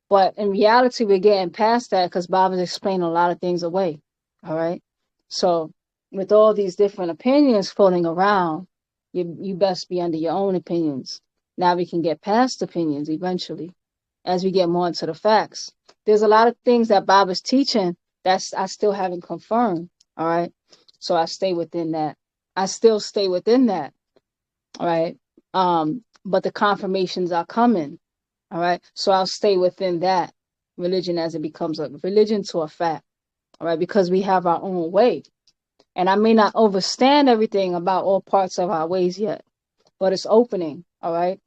But in reality, we're getting past that because Bob is explaining a lot of things away. All right. So with all these different opinions floating around, you best be under your own opinions. Now we can get past opinions eventually as we get more into the facts. There's a lot of things that Bob is teaching that's I still haven't confirmed. All right. So I stay within that. I still stay within that. All right. But the confirmations are coming. All right. So I'll stay within that religion as it becomes a religion to a fact. All right. Because we have our own way. And I may not understand everything about all parts of our ways yet, but it's opening. All right.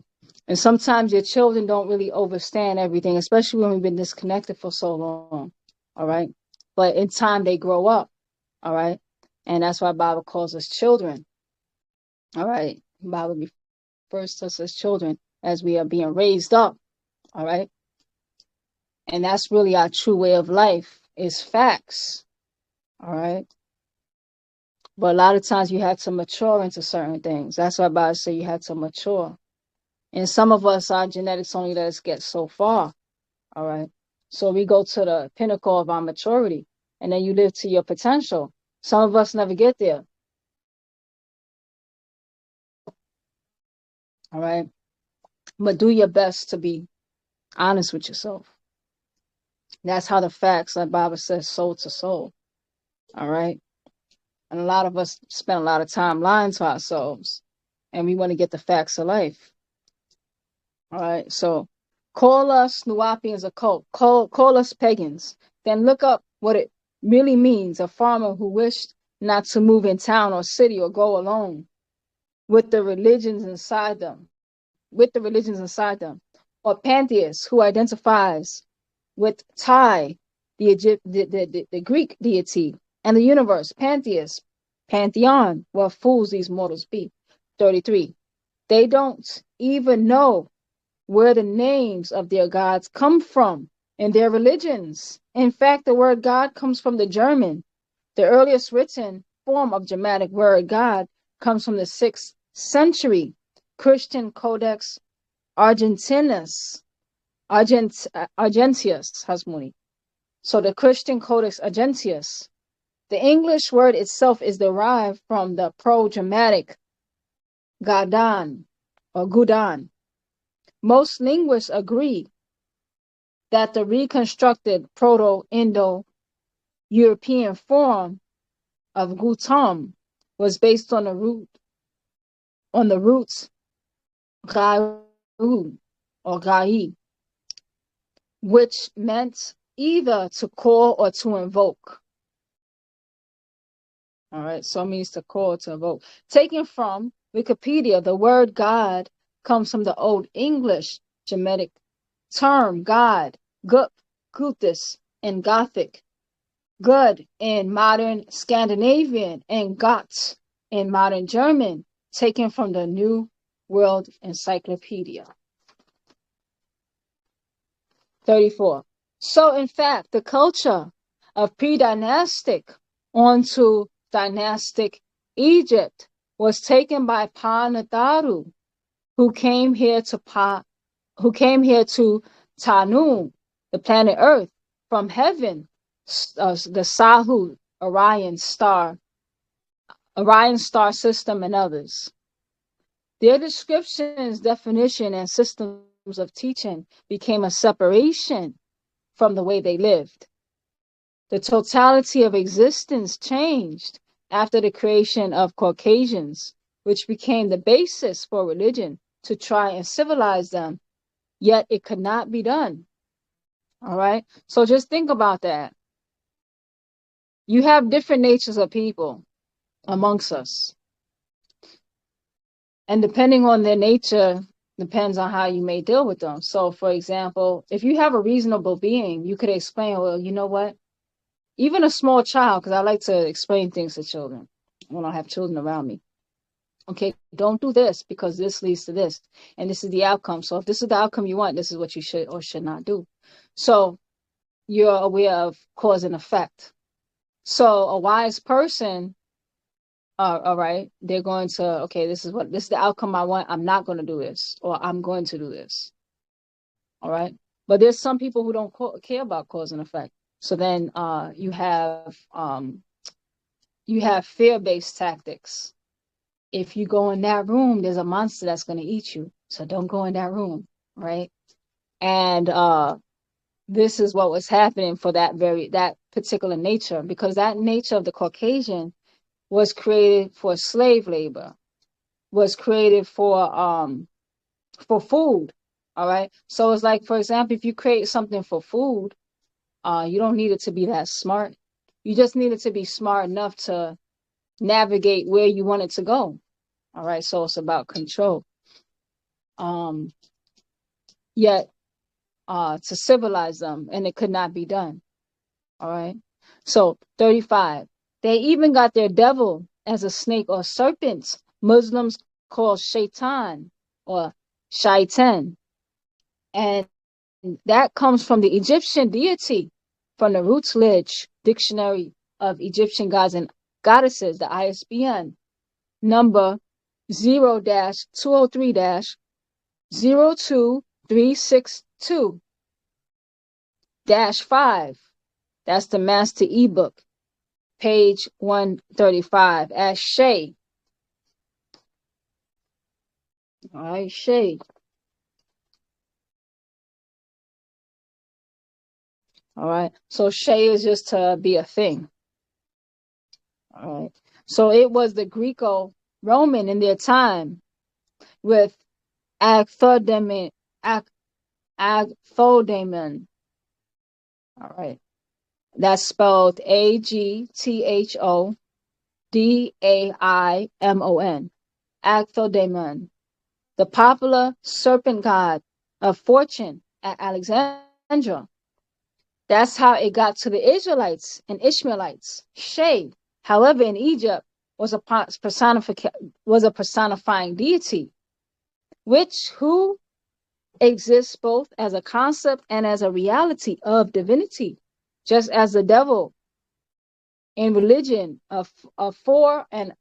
And sometimes your children don't really understand everything, especially when we've been disconnected for so long. All right. But in time, they grow up. All right. And that's why Bible calls us children. All right. Bible refers to us as children as we are being raised up. All right. And that's really our true way of life is facts. All right. But a lot of times you have to mature into certain things. That's why Bible says you have to mature. And some of us, our genetics only let us get so far. All right. So we go to the pinnacle of our maturity and then you live to your potential. Some of us never get there. All right. But do your best to be honest with yourself. That's how the facts, like Bible says, soul to soul. All right. And a lot of us spend a lot of time lying to ourselves and we want to get the facts of life. All right. So call us Nwabians a cult. Call us pagans. Then look up what it really means. A farmer who wished not to move in town or city or go alone with the religions inside them. Or pantheists who identifies with Tai, the Greek deity, and the universe, pantheist, pantheon, what fools these mortals be. 33. They don't even know where the names of their gods come from in their religions. In fact, the word God comes from the German. The earliest written form of Germanic word God comes from the 6th century Christian Codex Argentius Hasmuni. So the Christian Codex Argentius. The English word itself is derived from the Pro-Germanic Gadan or Gudan. Most linguists agree that the reconstructed Proto-Indo-European form of Gutam was based on the roots Gau or Gai, which meant either to call or to invoke. All right, so it means to call or to invoke. Taken from Wikipedia, the word God comes from the Old English Germanic term God, Gutus in Gothic, good in modern Scandinavian, and Gott in modern German, taken from the New World Encyclopedia. 34. So, in fact, the culture of pre-dynastic onto dynastic Egypt was taken by Paa Taraq, who came here to Tanu, the planet Earth, from heaven, the Sahu, Orion star system, and others. Their descriptions, definition, and systems of teaching became a separation from the way they lived. The totality of existence changed after the creation of Caucasians, which became the basis for religion to try and civilize them, yet it could not be done. All right? So just think about that. You have different natures of people amongst us. And depending on their nature, depends on how you may deal with them. So, for example, if you have a reasonable being, you could explain, well, you know what? Even a small child, because I like to explain things to children when I have children around me. Okay, don't do this because this leads to this. And this is the outcome. So if this is the outcome you want, this is what you should or should not do. So you're aware of cause and effect. So a wise person, all right, they're going to, okay, this is the outcome I want. I'm not going to do this, or I'm going to do this. All right. But there's some people who don't care about cause and effect. So then you have fear-based tactics. If you go in that room, there's a monster that's going to eat you. So don't go in that room, right? And this is what was happening for that particular nature, because that nature of the Caucasian was created for slave labor, was created for food. All right. So it's like, for example, if you create something for food, you don't need it to be that smart. You just need it to be smart enough to navigate where you want it to go. All right. So it's about control. Yet to civilize them, and it could not be done. All right. So 35. They even got their devil as a snake or serpent. Muslims call shaitan or shaitan. And that comes from the Egyptian deity, from the Routledge Dictionary of Egyptian Gods and Goddesses, the ISBN, number 0-203-02362-5. That's the master ebook, page 135, as Shay. All right, Shay. All right. So Shay is just to be a thing. All right. So it was the Greco-Roman in their time with Agthodaemon. Agthodaemon. All right. That's spelled Agthodaimon. Agthodaemon. The popular serpent god of fortune at Alexandria. That's how it got to the Israelites and Ishmaelites. Shay, however, in Egypt was a personifying deity, who exists both as a concept and as a reality of divinity, just as the devil in religion of form and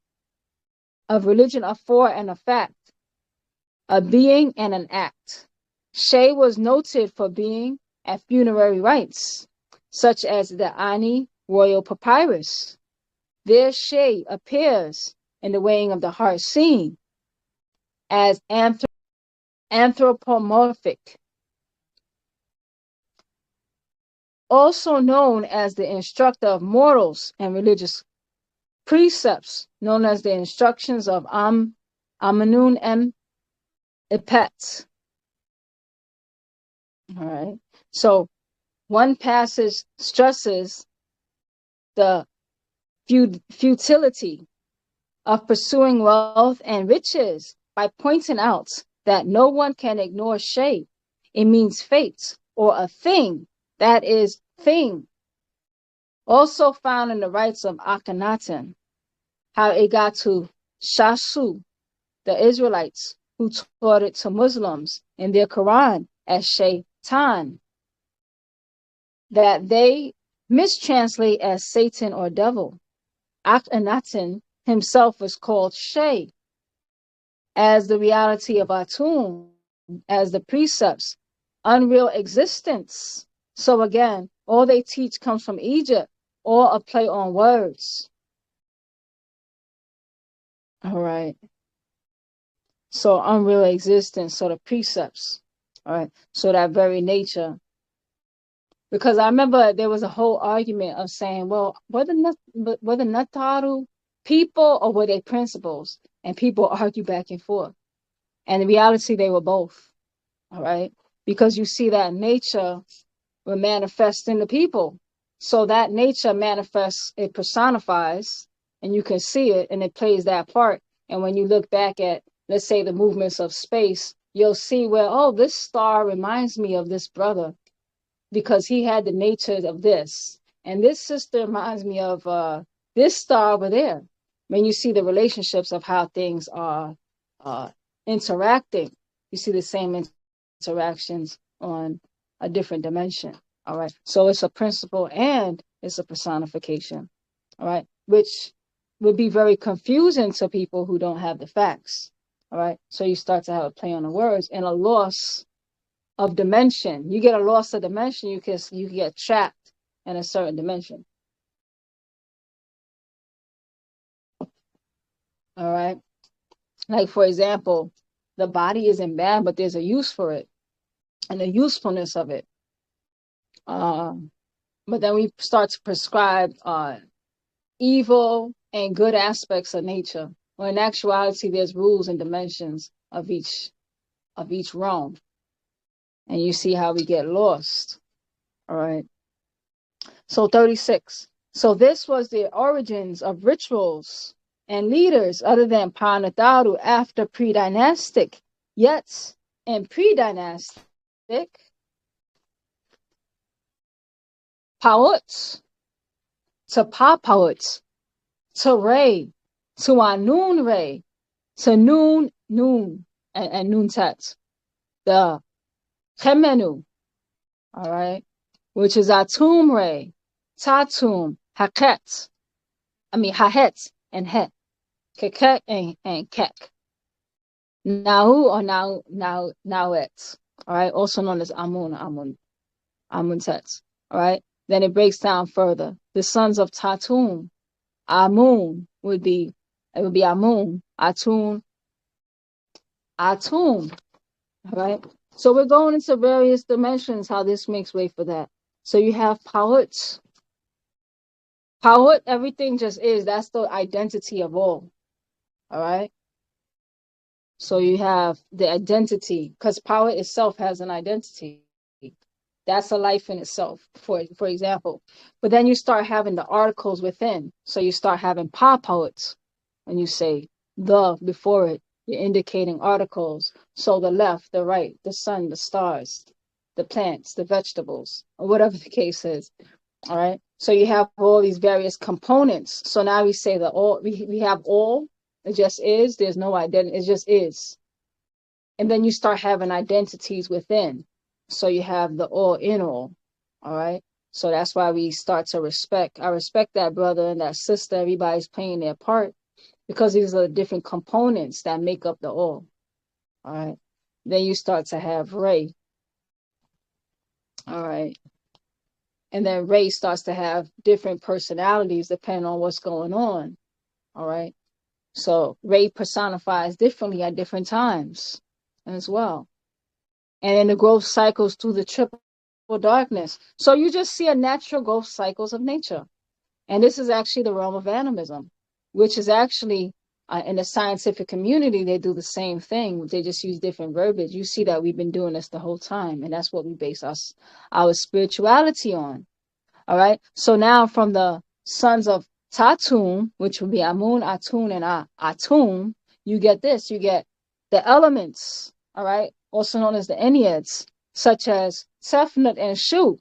a fact, a being and an act. Shay was noted for being at funerary rites, such as the Ani royal papyrus. There Shay appears in the weighing of the heart scene as anthropomorphic, also known as the instructor of morals and religious precepts, known as the instructions of Amunun M. Epet. All right. So one passage stresses the futility of pursuing wealth and riches by pointing out that no one can ignore Shay. It means fate or a thing that is thing. Also found in the rites of Akhenaten, how it got to Shasu, the Israelites, who taught it to Muslims in their Quran as Shaitan, that they mistranslate as Satan or devil. Akhenaten himself was called Shay, as the reality of Atum, as the precepts, unreal existence. So again, all they teach comes from Egypt, or a play on words. All right. So unreal existence, so the precepts. All right. So that very nature. Because I remember there was a whole argument of saying, well, were the Nataru people or were they principles? And people argue back and forth. And in reality, they were both. All right. Because you see that nature will manifest in the people. So that nature manifests, it personifies, and you can see it, and it plays that part. And when you look back at, let's say, the movements of space, you'll see where, oh, this star reminds me of this brother because he had the nature of this. And this sister reminds me of this star over there. When you see the relationships of how things are interacting, you see the same interactions on a different dimension. All right. So it's a principle and it's a personification. All right. Which would be very confusing to people who don't have the facts. All right. So you start to have a play on the words and a loss of dimension. You get a loss of dimension, you can get trapped in a certain dimension. All right. Like, for example, the body isn't bad, but there's a use for it. and the usefulness of it. But then we start to prescribe evil and good aspects of nature. When in actuality, there's rules and dimensions of each realm. And you see how we get lost. All right. So 36. So this was the origins of rituals and leaders other than Paa Taraq after pre-dynastic. Yet in pre-dynastic, Pauts to Papauts to Ray to Anun Ray to Noon and Noon Tet, the Chemenu, all right, which is Atum Ray, Tatum, Haket, Hahet and Het, Keket and Kek, Nahu or Nawet, all right, also known as Amun Tet, all right. Then it breaks down further. The sons of Tatum, Amun would be Amun, Atun, all right. So we're going into various dimensions how this makes way for that. So you have Pawut. Pawut, everything just is. That's the identity of all right. So you have the identity, because power itself has an identity. That's a life in itself, for example. But then you start having the articles within. So you start having poets. When you say the before it, you're indicating articles. So the left, the right, the sun, the stars, the plants, the vegetables, or whatever the case is. All right. So you have all these various components. So now we say that all we have all. It just is. There's no identity. It just is. And then you start having identities within. So you have the all in all right? So that's why we start to respect. I respect that brother and that sister. Everybody's playing their part because these are the different components that make up the all right? Then you start to have Ray, all right? And then Ray starts to have different personalities depending on what's going on, all right? So Ray personifies differently at different times as well. And then the growth cycles through the triple darkness. So you just see a natural growth cycles of nature. And this is actually the realm of animism, which is actually in the scientific community, they do the same thing. They just use different verbiage. You see that we've been doing this the whole time. And that's what we base our spirituality on. All right. So now from the sons of Tatum, which would be Amun, Atun, and Atum, you get this. You get the elements, all right, also known as the Enneads, such as Tefnut and Shu,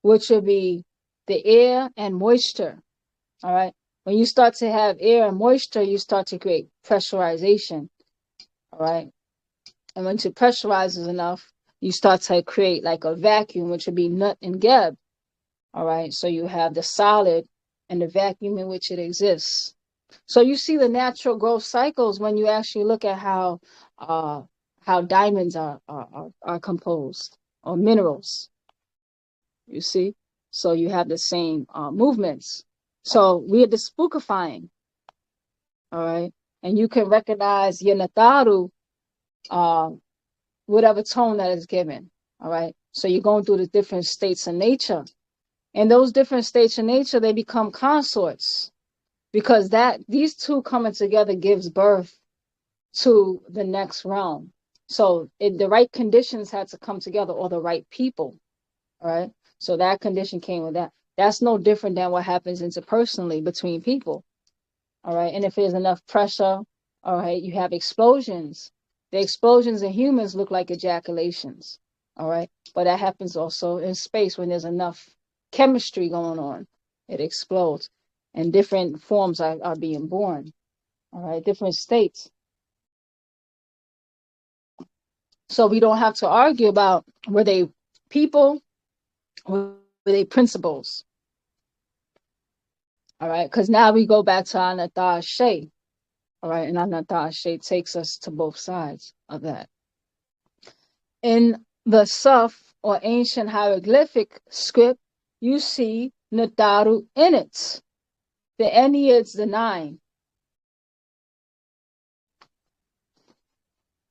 which would be the air and moisture, all right? When you start to have air and moisture, you start to create pressurization, all right? And once it pressurizes enough, you start to create like a vacuum, which would be Nut and Geb, all right? So you have the solid and the vacuum in which it exists. So you see the natural growth cycles when you actually look at how diamonds are composed, or minerals. You see, so you have the same movements. So we are the spookifying, all right, and you can recognize your Nataru, whatever tone that is given, all right. So you're going through the different states of nature, and those different states of nature, they become consorts. Because these two coming together gives birth to the next realm. So the right conditions had to come together, or the right people, all right? So that condition came with that. That's no different than what happens interpersonally between people, all right? And if there's enough pressure, all right, you have explosions. The explosions in humans look like ejaculations, all right? But that happens also in space when there's enough chemistry going on. It explodes. And different forms are being born, all right, different states. So we don't have to argue about were they people, or were they principles, all right, because now we go back to Anatar Shea, all right, and Anatar Shea takes us to both sides of that. In the Suf, or ancient hieroglyphic script, you see Nataru in it. The Enneads, the 9.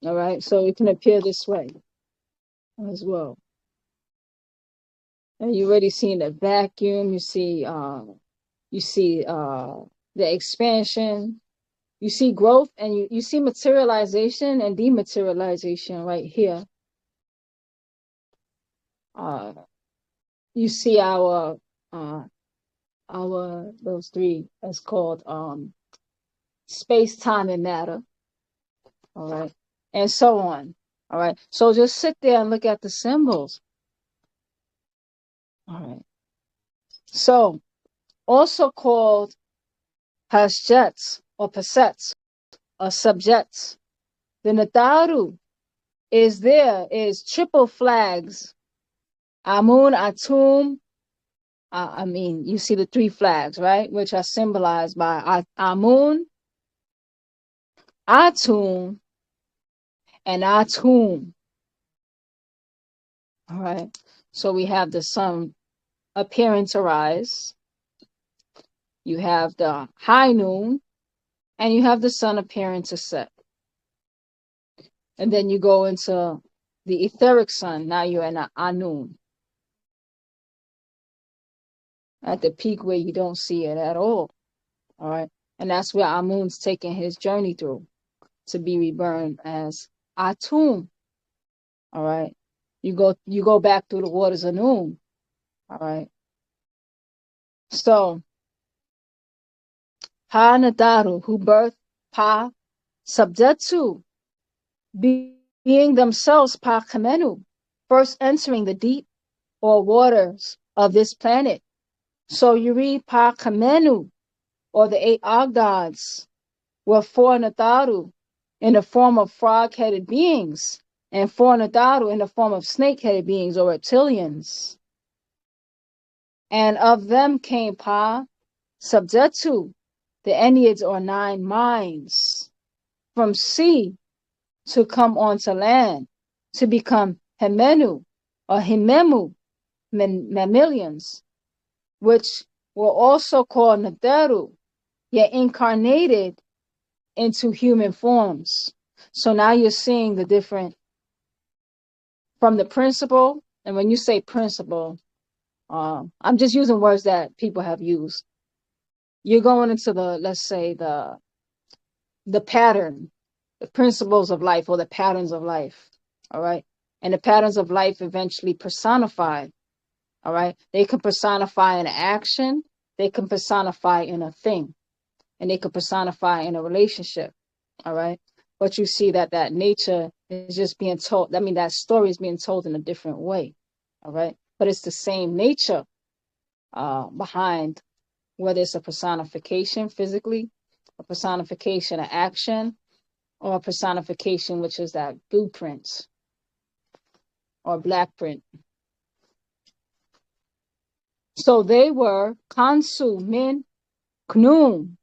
All right, so it can appear this way. as well. And you already seen the vacuum. You see the expansion. You see growth, and you see materialization and dematerialization right here. You see our those three as called space, time, and matter. All right, and so on. All right, so just sit there and look at the symbols. All right, so also called hasjets or pasets or subjects. The Nataru is triple flags. Amun, Atum. I mean, you see the three flags, right? Which are symbolized by Amun, Atum, and Atum. All right. So we have the sun appearing to rise. You have the high noon, and you have the sun appearing to set. And then you go into the etheric sun. Now you're in Anun. At the peak where you don't see it at all. All right. And that's where Amun's taking his journey through to be reborn as Atum. All right. You go back through the waters of Noon. All right. So Pa Nadaru, who birthed Pa Subjetu, being themselves Pa Kamenu, first entering the deep or waters of this planet. So you read Pa Kamenu, or the 8 Ogdods, were 4 Nadaru in the form of frog-headed beings, and 4 Nadaru in the form of snake-headed beings or reptilians. And of them came Pa Subjetu, the Enneads or 9 minds, from sea to come onto land, to become Hemenu or Himemu, mammalians, which were also called Nadaru, yet incarnated into human forms. So now you're seeing the different from the principle. And when you say principle, I'm just using words that people have used. You're going into the, let's say, the pattern, the principles of life, or the patterns of life. All right. And the patterns of life eventually personify. All right. They can personify in action. They can personify in a thing. And they can personify in a relationship. All right. But you see that nature is just being told. I mean, that story is being told in a different way. All right. But it's the same nature behind, whether it's a personification physically, a personification of action, or a personification, which is that blueprint or black print. So they were Kansu, Min, Knum.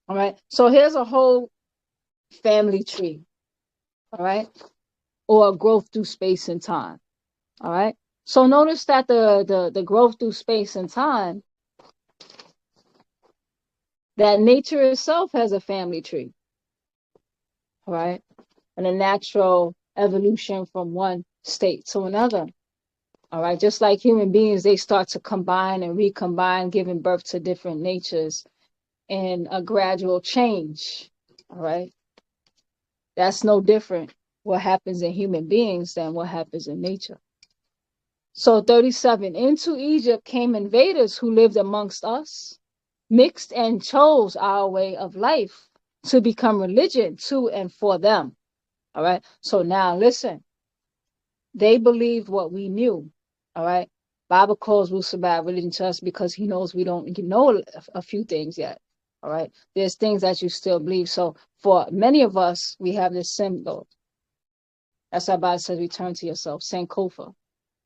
All right. So here's a whole family tree. All right. Or growth through space and time. All right. So notice that the growth through space and time, that nature itself has a family tree. All right. And a natural evolution from one state to another. All right. Just like human beings, they start to combine and recombine, giving birth to different natures in a gradual change. All right. That's no different what happens in human beings than what happens in nature. So 37, into Egypt came invaders who lived amongst us, mixed and chose our way of life to become religion to and for them. All right. So now listen, they believed what we knew. All right. Bible calls Wusabat religion to us because he knows we don't know a few things yet. All right. There's things that you still believe. So for many of us, we have this symbol. That's why Bible says, return to yourself, Sankofa.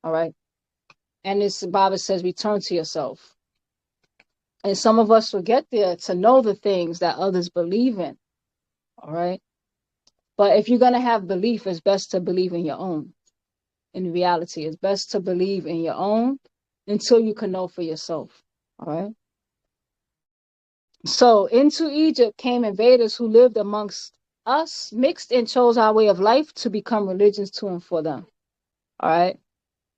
All right. And this Bible says, return to yourself. And some of us will get there to know the things that others believe in. All right. But if you're going to have belief, it's best to believe in your own. In reality, it's best to believe in your own until you can know for yourself. All right. So into Egypt came invaders who lived amongst us, mixed and chose our way of life to become religions to and for them. All right.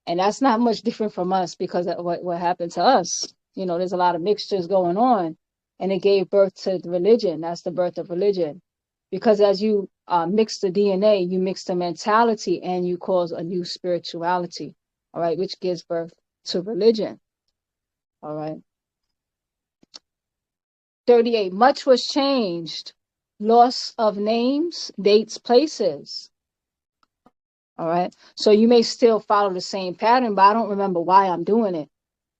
And that's not much different from us, because of what happened to us. There's a lot of mixtures going on, and it gave birth to religion. That's the birth of religion. Because as you mix the DNA, you mix the mentality, and you cause a new spirituality, all right, which gives birth to religion. All right. 38. Much was changed. Loss of names, dates, places. All right. So you may still follow the same pattern, but I don't remember why I'm doing it.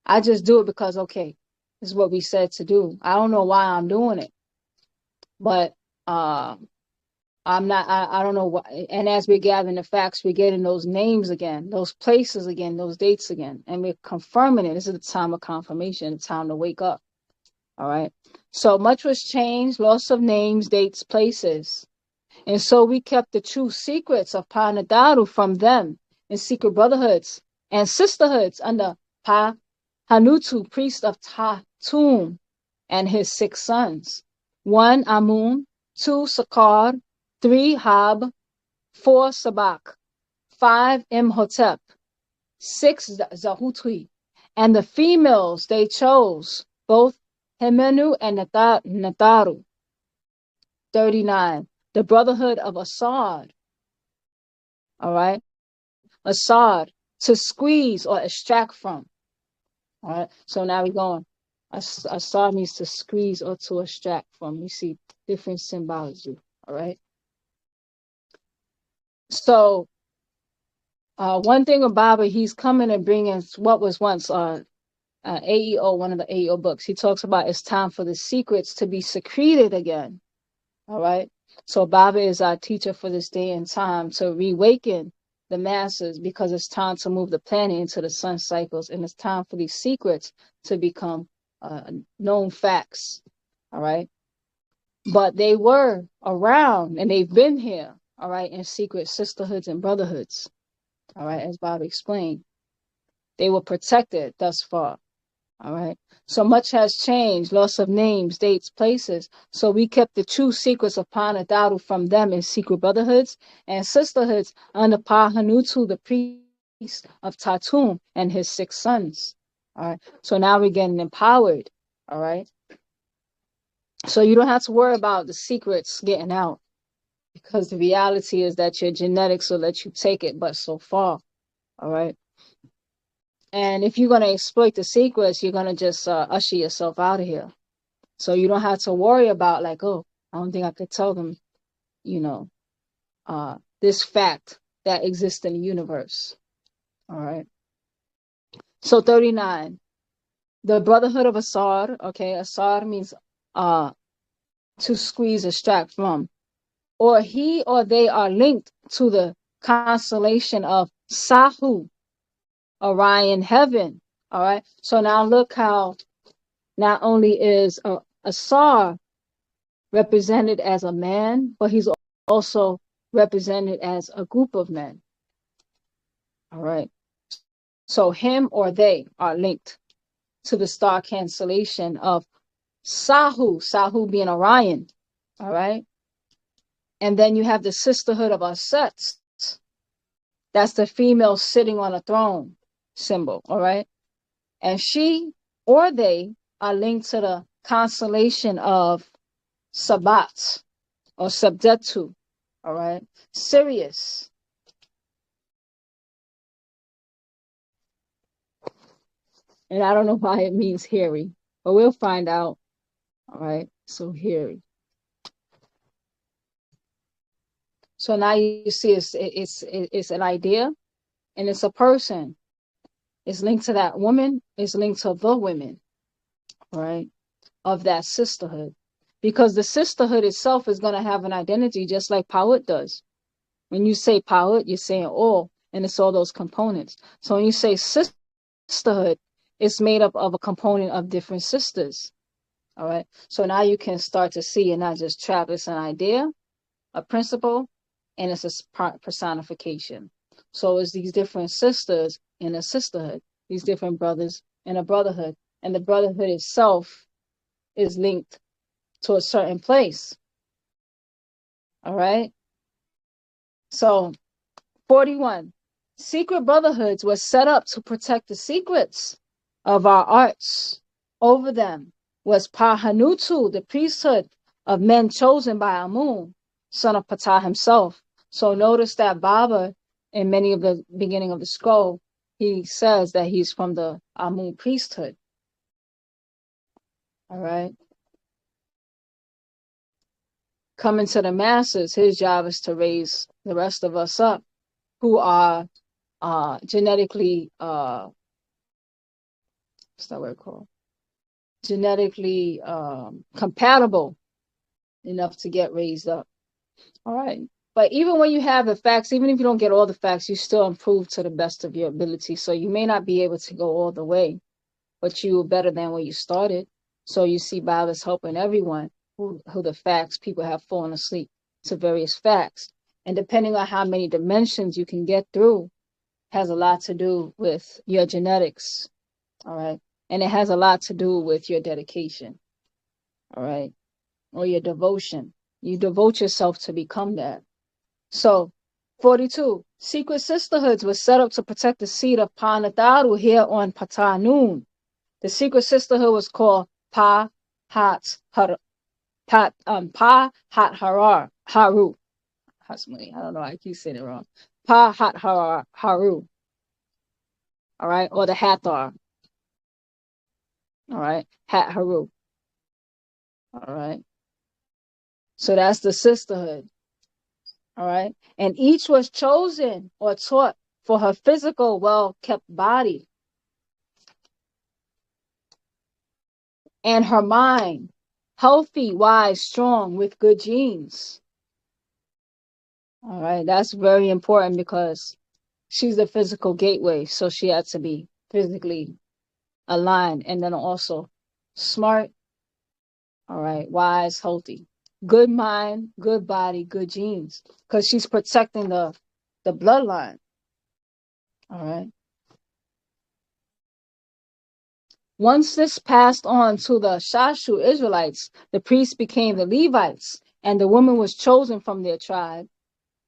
I just do it because, okay, this is what we said to do. I don't know why I'm doing it, but I'm not, I don't know why. And as we're gathering the facts, we're getting those names again, those places again, those dates again, and we're confirming it. This is the time of confirmation, the time to wake up. All right. So much was changed, loss of names, dates, places. And so we kept the true secrets of Paa Taraq from them in secret brotherhoods and sisterhoods under Paa Taraq, priest of Tatum, and his 6 sons. 1 Amun, 2 Sakar, 3 Hab, 4 Sabak, 5 Imhotep, 6 Zahutwi. And the females they chose, both Hemenu and Nataru. 39. The brotherhood of Assad. All right. Assad, to squeeze or extract from. All right. So now we're going. Assad means to squeeze or to extract from. You see different symbology. All right. So one thing about it, he's coming and bringing what was once AEO, one of the AEO books. He talks about it's time for the secrets to be secreted again. All right. So Baba is our teacher for this day and time to reawaken the masses, because it's time to move the planet into the sun cycles, and it's time for these secrets to become known facts. All right. But they were around, and they've been here, all right, in secret sisterhoods and brotherhoods. All right, as Baba explained. They were protected thus far. All right. So much has changed, loss of names, dates, places. So we kept the true secrets of Paa Taraq from them in secret brotherhoods and sisterhoods under Paa Taraq, the priest of Tatum, and his 6 sons. All right. So now we're getting empowered. All right. So you don't have to worry about the secrets getting out, because the reality is that your genetics will let you take it but so far. All right. And if you're going to exploit the secrets, you're going to just usher yourself out of here. So you don't have to worry about like, oh, I don't think I could tell them, this fact that exists in the universe. All right. So 39, the brotherhood of Assad. Okay. Assad means to squeeze, extract from, or he or they are linked to the constellation of Sahu, Orion heaven. All right. So now look how not only is Assad represented as a man, but he's also represented as a group of men. All right. So him or they are linked to the star cancellation of Sahu, Sahu being Orion. All right. And then you have the sisterhood of Aset. That's the female sitting on a throne symbol. All right. And she or they are linked to the constellation of Sabat or Sabdetu. All right. Sirius. And I don't know why it means hairy, but we'll find out. All right. So hairy. So now you see it's an idea, and it's a person. It's linked to that woman. It's linked to the women, all right, of that sisterhood. Because the sisterhood itself is going to have an identity just like Pawut does. When you say Pawut, you're saying all, and it's all those components. So when you say sisterhood, it's made up of a component of different sisters. All right. So now you can start to see and not just trap. It's an idea, a principle, and it's a personification. So it's these different sisters in a sisterhood, these different brothers in a brotherhood. And the brotherhood itself is linked to a certain place. All right. So 41, Secret brotherhoods were set up to protect the secrets of our arts. Over them was Pahanutu, the priesthood of men chosen by Amun, son of Ptah himself. So notice that Baba, in many of the beginning of the scroll, he says that he's from the Amun priesthood. All right. Coming to the masses, his job is to raise the rest of us up who are genetically what's that word called? Genetically compatible enough to get raised up. All right. But even when you have the facts, even if you don't get all the facts, you still improve to the best of your ability. So you may not be able to go all the way, but you were better than where you started. So you see Baba's helping everyone who the facts, people have fallen asleep to various facts. And depending on how many dimensions you can get through has a lot to do with your genetics. All right. And it has a lot to do with your dedication. All right. Or your devotion. You devote yourself to become that. So 42, secret sisterhoods were set up to protect the seed of Paa Taraq here on Ptah Noon. The secret sisterhood was called Paa Taraq. Paa Taraq Haru. I don't know, I keep saying it wrong. Paa Taraq Haru. All right, or the Hathar. All right, Hat Haru. All right. So that's the sisterhood. All right. And each was chosen or taught for her physical, well-kept body and her mind, healthy, wise, strong, with good genes. All right. That's very important because she's the physical gateway. So she had to be physically aligned and then also smart. All right. Wise, healthy. Good mind, good body, good genes, because she's protecting the bloodline. All right. Once this passed on to the Shashu Israelites, the priests became the Levites, and the woman was chosen from their tribe,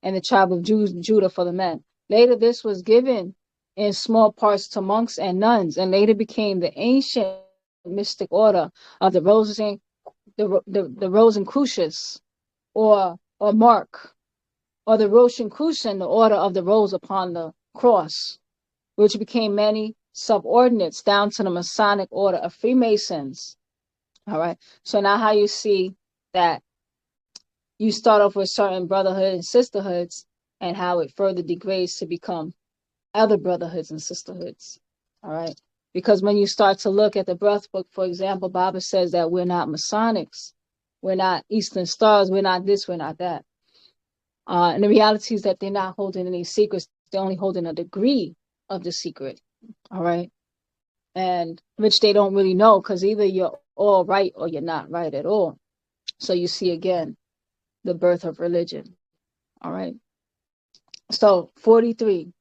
and the tribe of Judah for the men. Later, this was given in small parts to monks and nuns, and later became the ancient mystic order of the Rosicrucians, or Mark, or the Rosicrucian, the order of the rose upon the cross, which became many subordinates down to the Masonic order of Freemasons. All right. So now how you see that you start off with certain brotherhood and sisterhoods and how it further degrades to become other brotherhoods and sisterhoods. All right. Because when you start to look at the birth book, for example, Baba says that we're not Masonics. We're not Eastern Stars. We're not this. We're not that. And the reality is that they're not holding any secrets. They're only holding a degree of the secret. All right. And which they don't really know, because either you're all right or you're not right at all. So you see again the birth of religion. All right. So 43.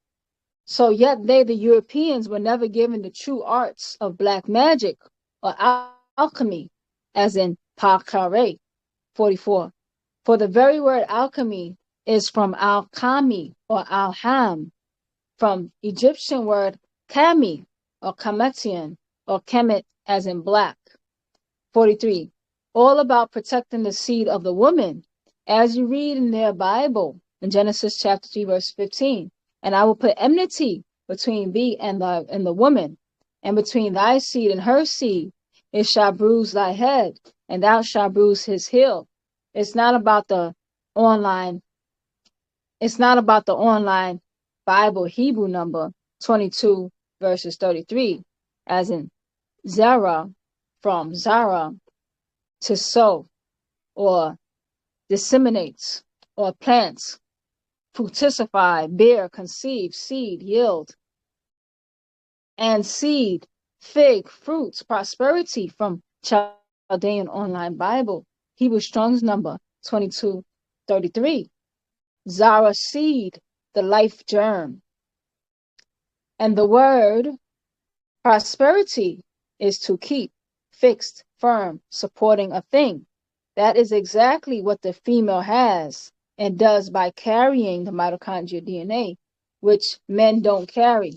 So yet they, the Europeans, were never given the true arts of black magic or alchemy, as in Paa Taraq. 44. For the very word alchemy is from alchemy or alham, from Egyptian word kami or Kametian or Kemet, as in black. 43. All about protecting the seed of the woman, as you read in their Bible in Genesis chapter 3 verse 15. And I will put enmity between thee and the woman, and between thy seed and her seed. It shall bruise thy head, and thou shalt bruise his heel. It's not about the online Bible Hebrew number 22 verses 33, as in Zara, from Zara, to sow, or disseminates, or plants, fructify, bear, conceive, seed, yield, and seed, fig, fruits, prosperity, from Chaldean Online Bible, Hebrew Strong's number 2233. Zara, seed, the life germ. And the word prosperity is to keep, fixed, firm, supporting a thing. That is exactly what the female has and does by carrying the mitochondrial DNA. which men don't carry.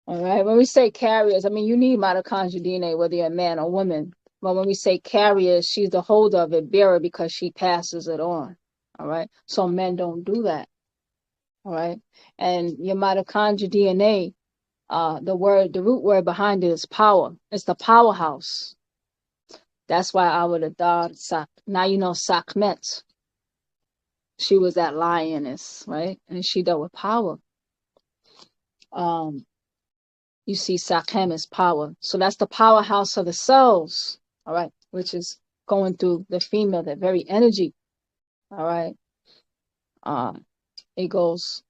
All right. When we say carriers, I mean, you need mitochondrial DNA, whether you're a man or woman. But when we say carriers, she's the holder of it, bearer, because she passes it on. All right. So men don't do that. All right. And your mitochondrial DNA, the root word behind it is power. It's the powerhouse. That's why our Adar Sak. Now you know Sakmet. She was that lioness, right? And she dealt with power. You see Sakhem is power. So that's the powerhouse of the cells, all right, which is going through the female, that very energy, all right. It goes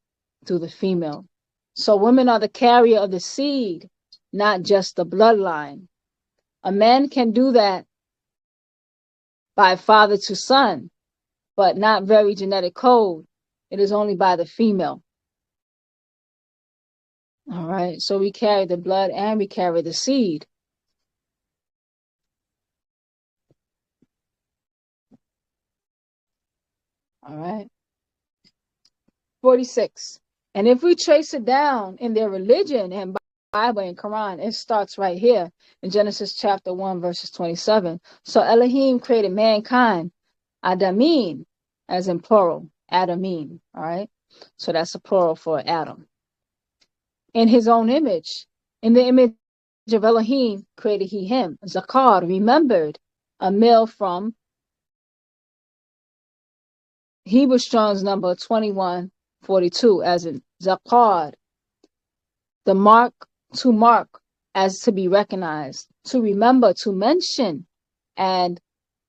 through the female. So women are the carrier of the seed, not just the bloodline. A man can do that by father to son, but not very genetic code. It is only by the female. All right, so we carry the blood and we carry the seed. All right. 46. And if we trace it down in their religion and Bible and Quran, it starts right here in Genesis chapter 1, verses 27. So Elohim created mankind, Adamine, as in plural, Adamine. All right. So that's a plural for Adam. In his own image, in the image of Elohim, created he him. Zakar, remembered, a male from Hebrew Strong's number 2142, as in Zakar, the mark, to mark, as to be recognized, to remember, to mention. And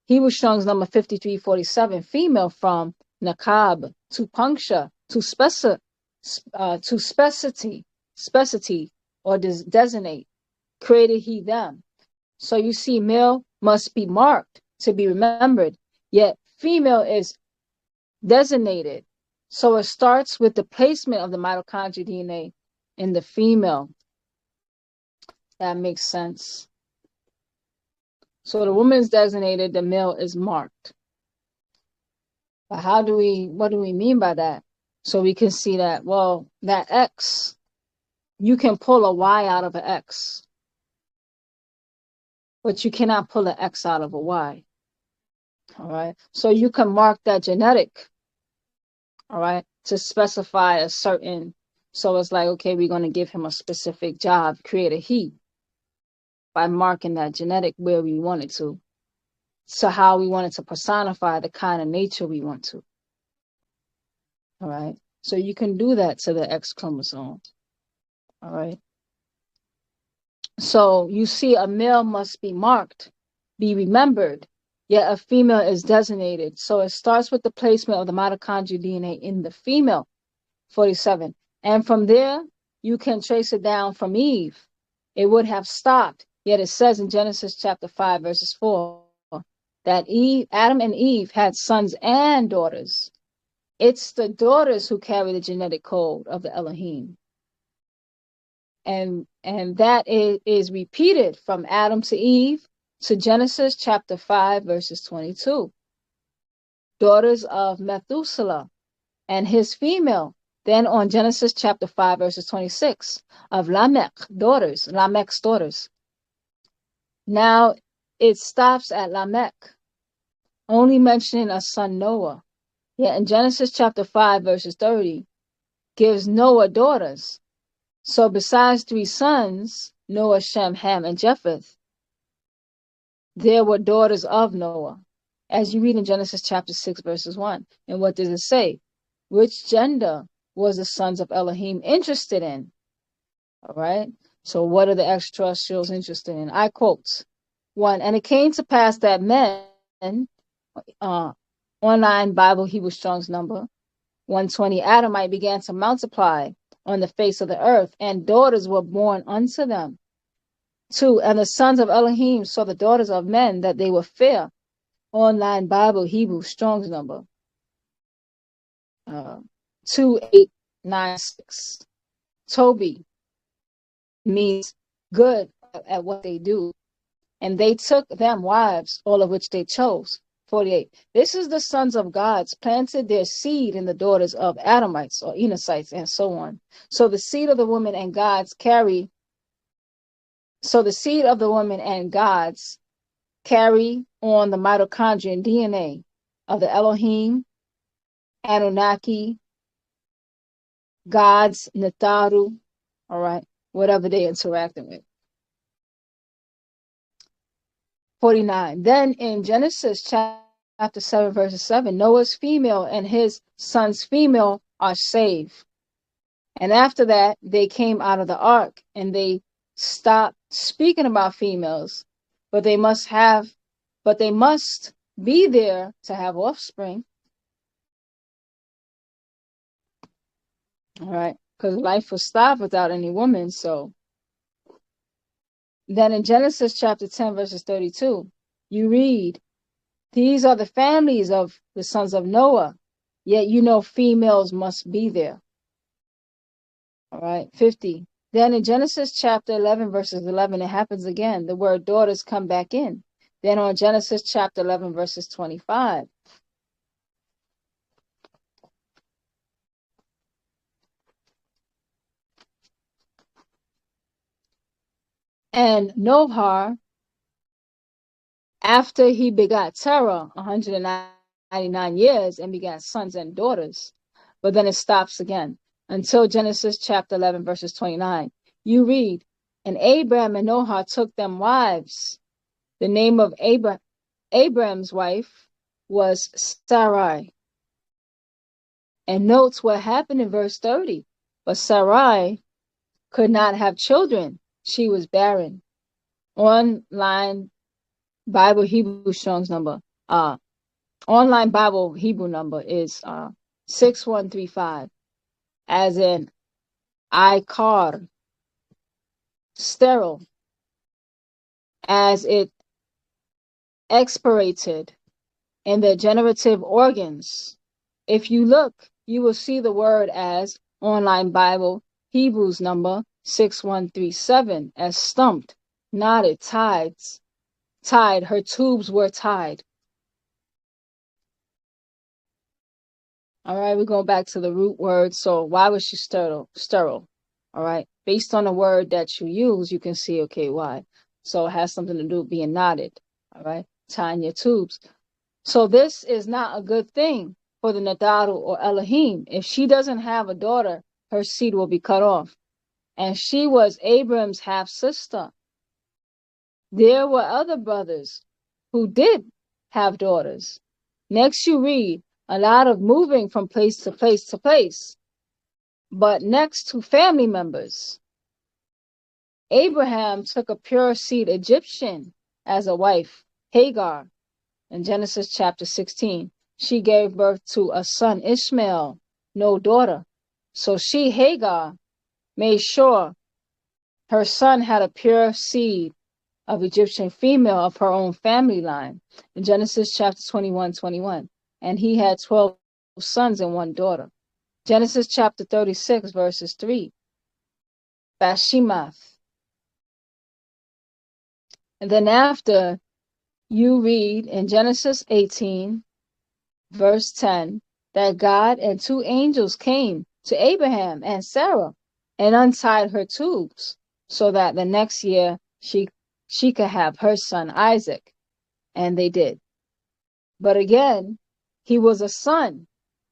Hebrew Strong's number 5347, female from Nakab, to puncture, to specity, or designate, created he them. So you see, male must be marked to be remembered, yet female is designated. So it starts with the placement of the mitochondrial DNA in the female. That makes sense. So the woman is designated, the male is marked. But what do we mean by that? So we can see that, well, that X, you can pull a Y out of an X, but you cannot pull an X out of a Y. All right. So you can mark that genetic, all right, to specify a certain, so it's like, okay, we're going to give him a specific job, create a he, by marking that genetic where we want it to. So how we want it to personify the kind of nature we want to. All right. So you can do that to the X chromosome. All right. So you see, a male must be marked, be remembered, yet a female is designated. So it starts with the placement of the mitochondrial DNA in the female, 47. And from there, you can trace it down from Eve. It would have stopped, yet it says in Genesis chapter 5, verses 4, that Adam and Eve had sons and daughters. It's the daughters who carry the genetic code of the Elohim. And that is repeated from Adam to Eve to Genesis chapter 5, verses 22. Daughters of Methuselah and his female. Then on Genesis chapter 5, verses 26, of Lamech's daughters. Now it stops at Lamech, only mentioning a son Noah. Yet in Genesis chapter 5, verses 30, gives Noah daughters. So besides 3 sons, Noah, Shem, Ham, and Japheth, there were daughters of Noah, as you read in Genesis chapter 6, verses 1. And what does it say? Which gender was the sons of Elohim interested in? All right. So what are the extraterrestrials interested in? I quote 1. And it came to pass that men, online Bible Hebrew Strong's number 120, Adamite began to multiply on the face of the earth, and daughters were born unto them. 2. And the sons of Elohim saw the daughters of men that they were fair. Online Bible Hebrew Strong's number 2896. Toby means good at what they do, and they took them wives, all of which they chose. 48. This is the sons of gods planted their seed in the daughters of Adamites or Enochites and so on. So the seed of the woman and gods carry on the mitochondrial DNA of the Elohim, Anunnaki, gods, Nataru, all right, whatever they're interacting with. 49. Then in Genesis chapter 7, verse 7, Noah's female and his son's female are saved. And after that, they came out of the ark and they stopped speaking about females, but they must be there to have offspring. All right, because life will stop without any woman. So then in Genesis chapter 10, verses 32, you read, these are the families of the sons of Noah, yet you know females must be there. All right, 50. Then in Genesis chapter 11, verses 11, it happens again. The word daughters come back in. Then on Genesis chapter 11, verses 25. And Noah, after he begot Terah 199 years and begat sons and daughters, but then it stops again until Genesis chapter 11, verses 29. You read, and Abraham and Noah took them wives. The name of Abraham's wife was Sarai. And notes what happened in verse 30. But Sarai could not have children. She was barren. Online Bible Hebrew Strong's number. Online Bible Hebrew number is 6135. As in Ikar, sterile, as it expirated in the generative organs. If you look, you will see the word as Online Bible Hebrews number 6137 as stumped, knotted, tied. Her tubes were tied. All right, we're going back to the root word. So why was she sterile? All right, based on the word that you use, you can see, okay, why. So it has something to do with being knotted. All right, tying your tubes. So this is not a good thing for the Nadaru or Elohim. If she doesn't have a daughter, her seed will be cut off. And she was Abram's half-sister. There were other brothers who did have daughters. Next you read a lot of moving from place to place to place. But next to family members, Abraham took a pure seed Egyptian as a wife, Hagar, in Genesis chapter 16. She gave birth to a son, Ishmael, no daughter. So she, Hagar, made sure her son had a pure seed of Egyptian female of her own family line in Genesis chapter 21:21. And he had 12 sons and 1 daughter. Genesis chapter 36, verses 3. Bashemath. And then after, you read in Genesis 18, verse 10, that God and 2 angels came to Abraham and Sarah and untied her tubes so that the next year she could have her son Isaac. And they did. But again, he was a son,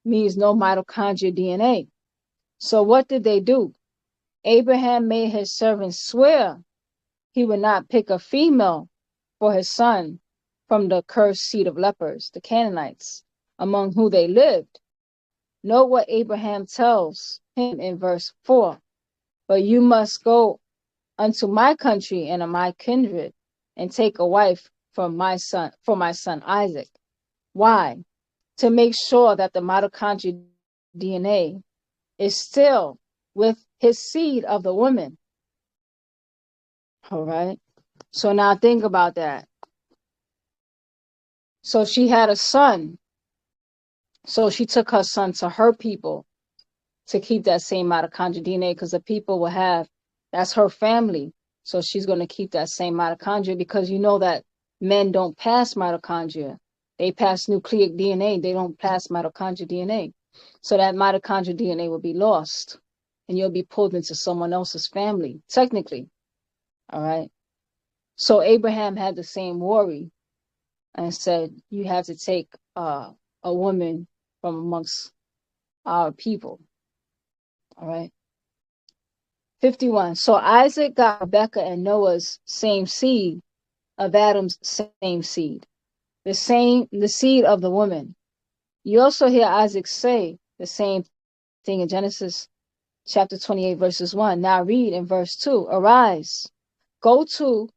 means no mitochondrial DNA. So what did they do? Abraham made his servants swear he would not pick a female for his son from the cursed seed of lepers, the Canaanites, among whom they lived. Note what Abraham tells him in verse 4. But you must go unto my country and of my kindred and take a wife for my son Isaac. Why? To make sure that the mitochondrial DNA is still with his seed of the woman. All right. So now think about that. So she had a son. So she took her son to her people to keep that same mitochondrial DNA, because the people will have, that's her family. So she's going to keep that same mitochondria, because you know that men don't pass mitochondria. They pass nucleic DNA. They don't pass mitochondrial DNA. So that mitochondrial DNA will be lost, and you'll be pulled into someone else's family, technically. All right. So Abraham had the same worry and said, you have to take a woman from amongst our people. All right. 51. So Isaac got Rebekah and Noah's same seed of Adam's same seed, the seed of the woman. You also hear Isaac say the same thing in Genesis chapter 28, verses 1. Now read in verse 2. Arise, go to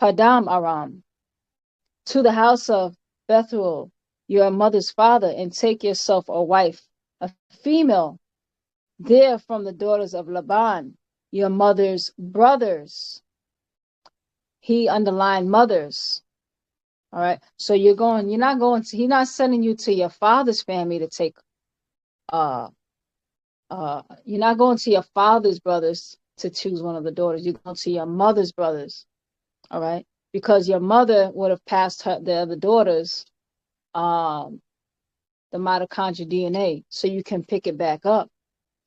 Padam Aram, to the house of Bethuel, your mother's father, and take yourself a wife, a female, there from the daughters of Laban, your mother's brothers. He underlined mothers. All right. So he's not sending you to your father's family to take, you're not going to your father's brothers to choose one of the daughters. You're going to your mother's brothers. All right. Because your mother would have passed the other daughters, the mitochondrial DNA, so you can pick it back up.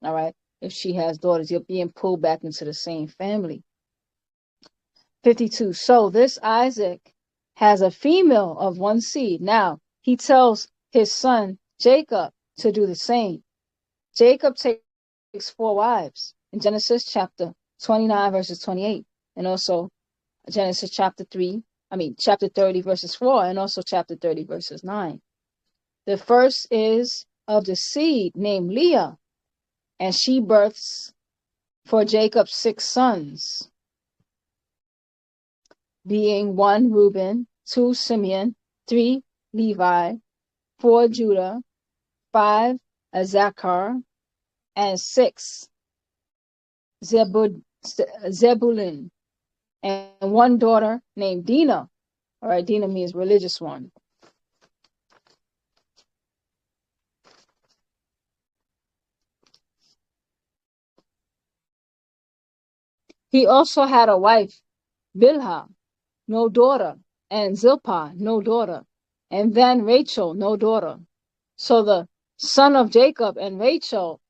All right. If she has daughters, you're being pulled back into the same family. 52. So this Isaac has a female of one seed. Now he tells his son Jacob to do the same. Jacob takes 4 wives in Genesis chapter 29 verses 28, and also Genesis chapter 30 verses 4, and also chapter 30 verses 9. The first is of the seed named Leah, and she births for Jacob 6 sons, being 1 Reuben, 2 Simeon, 3 Levi, 4 Judah, 5 Issachar, and 6 Zebulun, and 1 daughter named Dinah. All right, Dinah means religious one. He also had a wife, Bilhah, no daughter, and Zilpah, no daughter, and then Rachel, no daughter. So the son of Jacob and Rachel,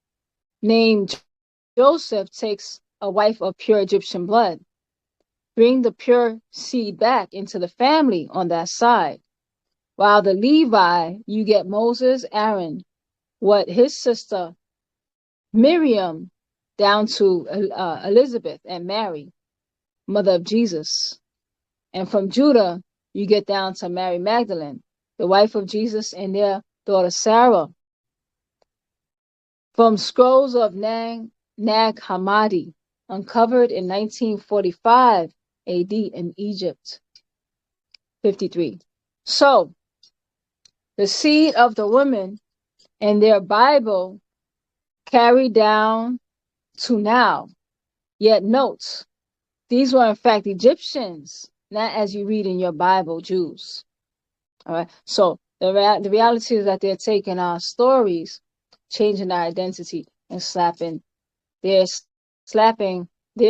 named Joseph, takes a wife of pure Egyptian blood. Bring the pure seed back into the family on that side. While the Levi, you get Moses, Aaron, what his sister Miriam, down to Elizabeth and Mary, mother of Jesus. And from Judah, you get down to Mary Magdalene, the wife of Jesus, and their daughter Sarah. From scrolls of Nag Hammadi, uncovered in 1945 AD in Egypt. 53. So, the seed of the women in their Bible carried down to now. Yet note, these were in fact Egyptians, not as you read in your Bible, Jews. All right. So the reality is that they're taking our stories, changing our identity, and slapping their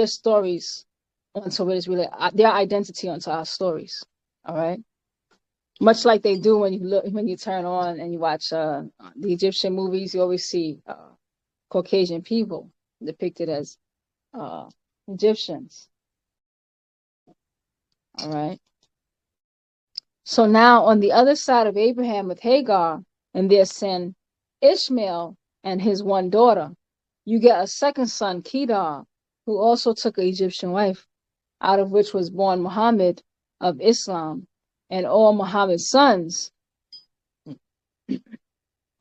stories onto what is really their identity onto our stories. All right. Much like they do when you turn on and you watch the Egyptian movies, you always see Caucasian people depicted as Egyptians. All right. So now on the other side of Abraham with Hagar and their son Ishmael and his 1 daughter, you get a second son, Kedar, who also took an Egyptian wife, out of which was born Muhammad of Islam, and all Muhammad's sons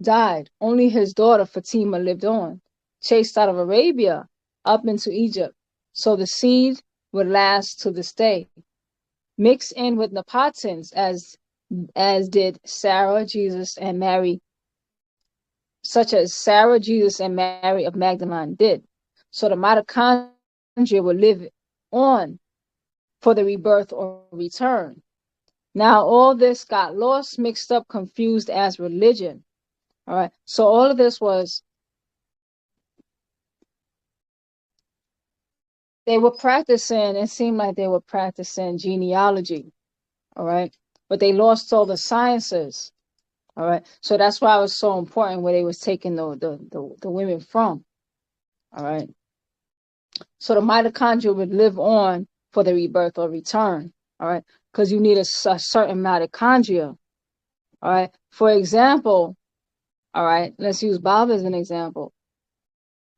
died. Only his daughter Fatima lived on, chased out of Arabia up into Egypt, so the seed would last to this day. Mix in with Nepatans as did Sarah, Jesus, and Mary, such as Sarah, Jesus, and Mary of Magdalene did. So the mitochondria will live on for the rebirth or return. Now all this got lost, mixed up, confused as religion. All right. So all of this was, they were practicing, it seemed like they were practicing genealogy. All right. But they lost all the sciences. All right. So that's why it was so important where they was taking the women from. All right. So the mitochondria would live on for the rebirth or return. All right. Because you need a certain mitochondria. All right. For example, all right, let's use Bob as an example.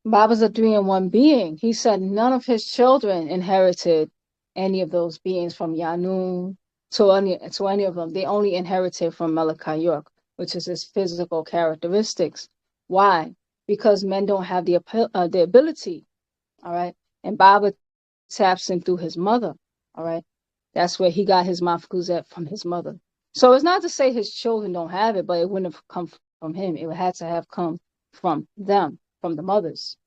Bob is a 3-in-1 being. He said none of his children inherited any of those beings from Yanun to any of them. They only inherited from Malachi York, which is his physical characteristics. Why? Because men don't have the ability. All right. And Baba taps in through his mother. All right. That's where he got his mafkuzet from his mother. So it's not to say his children don't have it, but it wouldn't have come from him. It had to have come from them, from the mothers.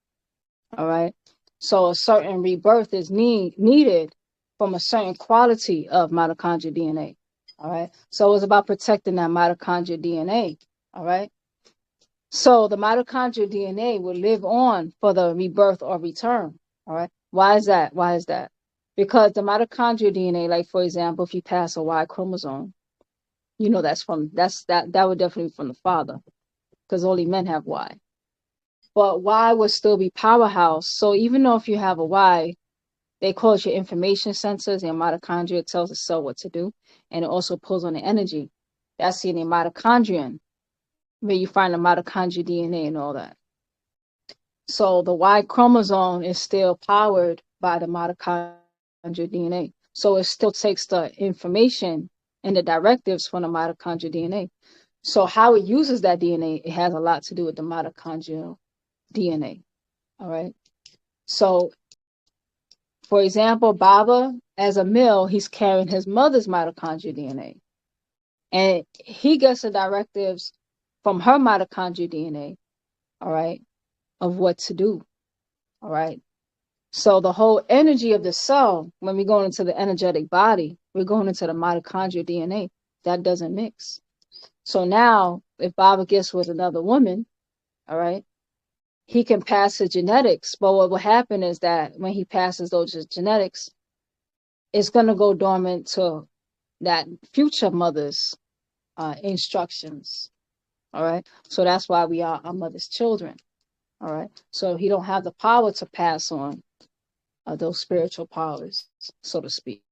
All right. So a certain rebirth is needed from a certain quality of mitochondrial DNA. All right. So it's about protecting that mitochondrial DNA. All right. So the mitochondrial DNA will live on for the rebirth or return. All right. Why is that? Why is that? Because the mitochondrial DNA, like for example, if you pass a Y chromosome, you know that would definitely be from the father, because only men have Y. But Y will still be powerhouse. So even though if you have a Y, they call it your information sensors, your mitochondria tells the cell what to do, and it also pulls on the energy. That's in the mitochondrion, where you find the mitochondrial DNA and all that. So the Y chromosome is still powered by the mitochondrial DNA. So it still takes the information and the directives from the mitochondrial DNA. So how it uses that DNA, it has a lot to do with the mitochondrial DNA. All right. So, for example, Baba, as a male, he's carrying his mother's mitochondrial DNA. And he gets the directives from her mitochondrial DNA, all right, of what to do. All right. So the whole energy of the cell, when we go into the energetic body, we're going into the mitochondrial DNA. That doesn't mix. So now, if Baba gets with another woman, all right, he can pass the genetics. But what will happen is that when he passes those genetics, it's going to go dormant to that future mother's instructions. All right. So that's why we are our mother's children. All right. So he don't have the power to pass on those spiritual powers, so to speak.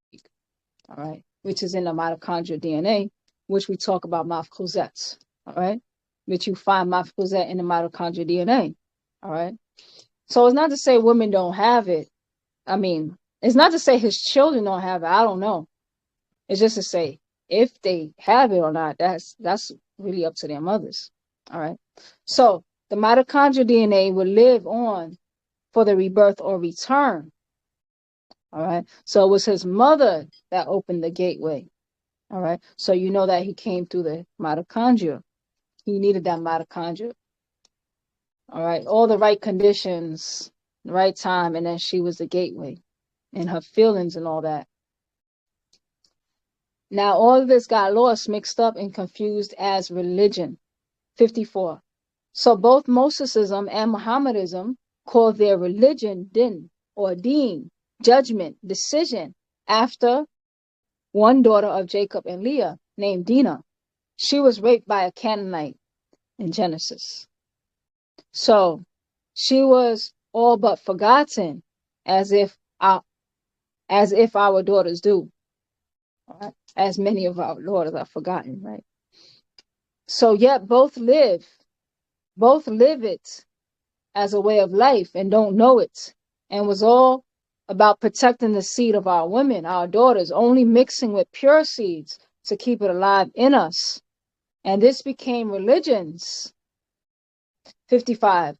All right. Which is in the mitochondrial DNA, which we talk about mafkuzets. All right. Which you find mafkuzet in the mitochondrial DNA. All right. So it's not to say women don't have it. I mean, it's not to say his children don't have it. I don't know. It's just to say if they have it or not, that's really up to their mothers. All right. So the mitochondrial DNA will live on for the rebirth or return. All right. So it was his mother that opened the gateway. All right. So you know that he came through the mitochondria. He needed that mitochondria. All right. All the right conditions, the right time, and then she was the gateway and her feelings and all that. Now, all of this got lost, mixed up, and confused as religion. 54. So both Mosesism and Mohammedism call their religion din or deen, judgment, decision, after one daughter of Jacob and Leah named Dinah. She was raped by a Canaanite in Genesis. So she was all but forgotten, as if our daughters do. Right? As many of our daughters are forgotten, right? So yet both live it as a way of life and don't know it, and was all about protecting the seed of our women, our daughters, only mixing with pure seeds to keep it alive in us. And this became religions. 55.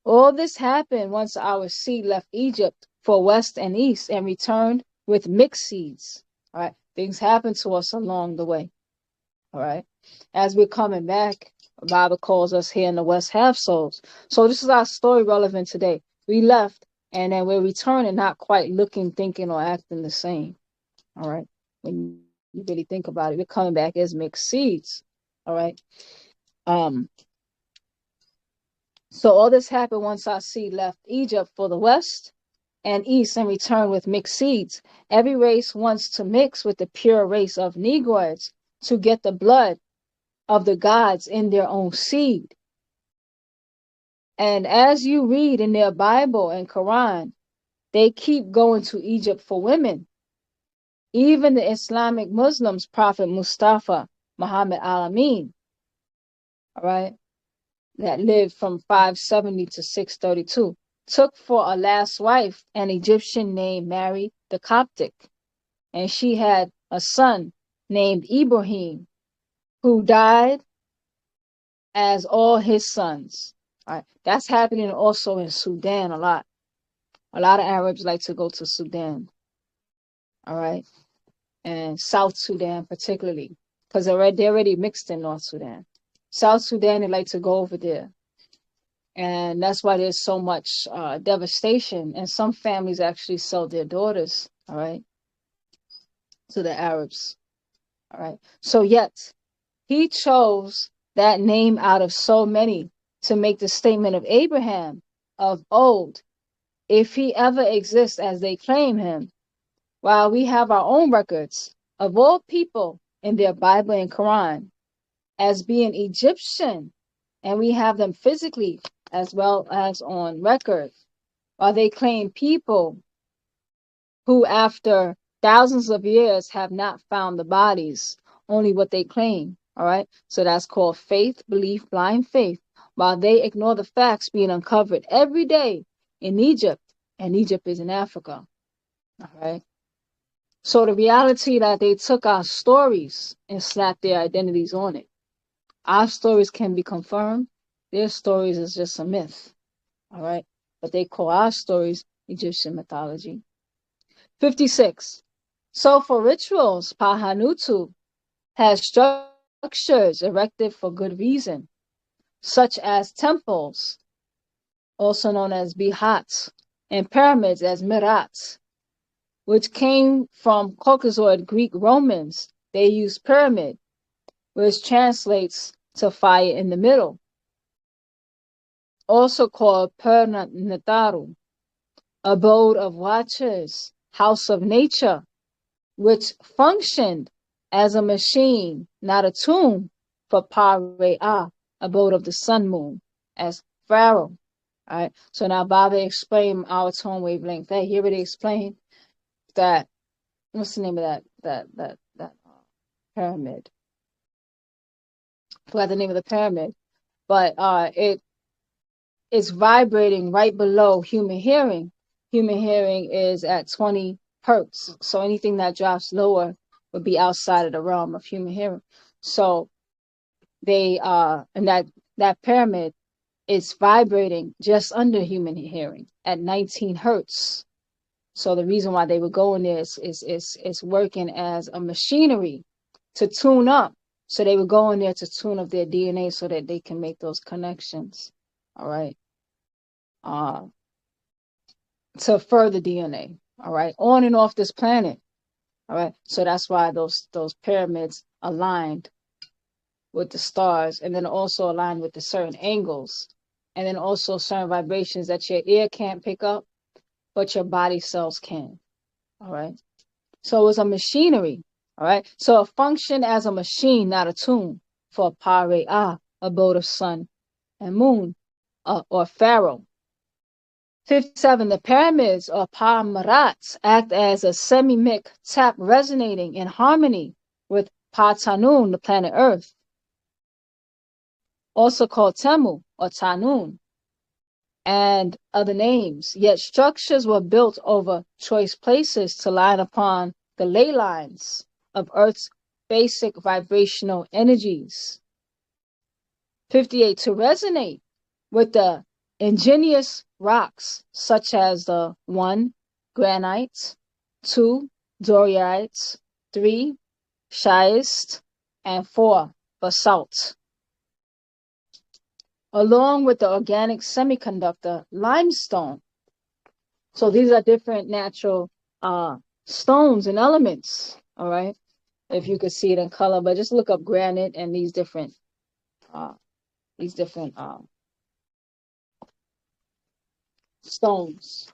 All this happened once our seed left Egypt for west and east and returned with mixed seeds. All right. Things happen to us along the way. All right. As we're coming back, the Bible calls us here in the West half souls. So this is our story relevant today. We left and then we're returning, not quite looking, thinking, or acting the same. All right. When you really think about it, we're coming back as mixed seeds. All right. So all this happened once our seed left Egypt for the west and east and returned with mixed seeds. Every race wants to mix with the pure race of Negroids to get the blood of the gods in their own seed. And as you read in their Bible and Quran, they keep going to Egypt for women. Even the Islamic Muslims, Prophet Mustafa Muhammad al-Amin, all right, that lived from 570 to 632, took for a last wife an Egyptian named Mary the Coptic, and she had a son named Ibrahim, who died as all his sons. All right, that's happening also in Sudan a lot. A lot of Arabs like to go to Sudan, all right, and South Sudan particularly, because they're already mixed in North Sudan. South Sudan, they like to go over there. And that's why there's so much devastation. And some families actually sell their daughters, all right, to the Arabs, all right. So yet, he chose that name out of so many to make the statement of Abraham of old, if he ever exists as they claim him, while we have our own records of all people in their Bible and Quran as being Egyptian, and we have them physically as well as on record, while they claim people who after thousands of years have not found the bodies, only what they claim, all right? So that's called faith, belief, blind faith, while they ignore the facts being uncovered every day in Egypt, and Egypt is in Africa, all right? So the reality that they took our stories and slapped their identities on it. Our stories can be confirmed. Their stories is just a myth, all right? But they call our stories Egyptian mythology. 56. So for rituals, Pahanutu has structures erected for good reason, such as temples, also known as bihats, and pyramids as mirats, which came from Caucasoid Greek Romans. They used pyramid, which translates to fire in the middle, also called Pernataru, abode of watchers, house of nature, which functioned as a machine, not a tomb, for Paa, abode of the sun moon, as Pharaoh. All right. So now Baba explained our tone wavelength. They here already explained that. What's the name of that pyramid? I forgot the name of the pyramid, but it's vibrating right below human hearing. Human hearing is at 20 hertz. So anything that drops lower would be outside of the realm of human hearing. So they and that pyramid is vibrating just under human hearing at 19 hertz. So the reason why they would go in there is working as a machinery to tune up. So they would go in there to tune up their DNA so that they can make those connections. All right. To further DNA. All right. On and off this planet. All right. So that's why those pyramids aligned with the stars, and then also aligned with the certain angles, and then also certain vibrations that your ear can't pick up, but your body cells can. All right. So it's a machinery. All right. So it functioned as a machine, not a tomb, for Paa, abode of sun and moon, or Pharaoh. 57. The pyramids or Paa Marats act as a semimic tap resonating in harmony with Paa Tanun, the planet Earth, also called Temu or Tanun, and other names. Yet structures were built over choice places to line upon the ley lines of Earth's basic vibrational energies. 58. To resonate with the ingenious rocks such as the 1. Granites, 2. Dorites, 3. Schist, and 4. Basalt, along with the organic semiconductor limestone. So these are different natural stones and elements, all right? If you could see it in color, but just look up granite and these different stones,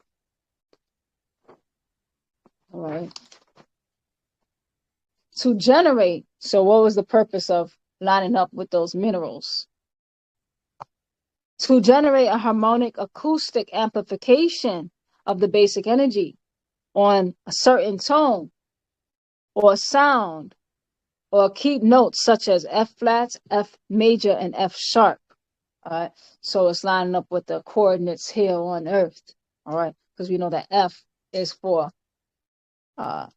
all right? To generate, so what was the purpose of lining up with those minerals. To generate a harmonic acoustic amplification of the basic energy on a certain tone or sound, or keep notes such as F flat, F major, and F sharp. All right. So it's lining up with the coordinates here on Earth. All right. Because we know that F is for the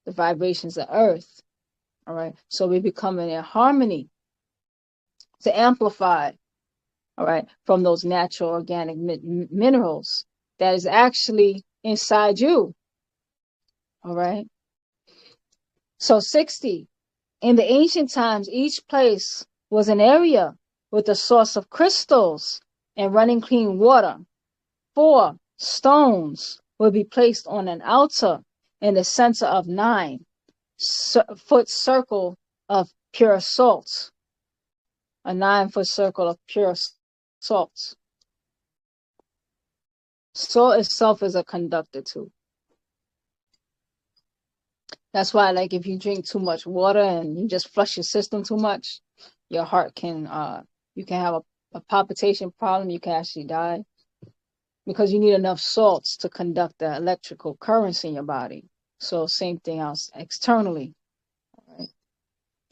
vibrations of Earth. All right. So we're becoming in harmony to amplify, all right, from those natural organic minerals that is actually inside you. All right. So 60. In the ancient times, each place was an area with a source of crystals and running clean water. 4 stones would be placed on an altar in the center of 9-foot circle of pure salt. A 9-foot circle of pure salt. Salt itself is a conductor too. That's why, like, if you drink too much water and you just flush your system too much, your heart can, you can have a palpitation problem. You can actually die because you need enough salts to conduct the electrical currents in your body. So same thing else externally. All right.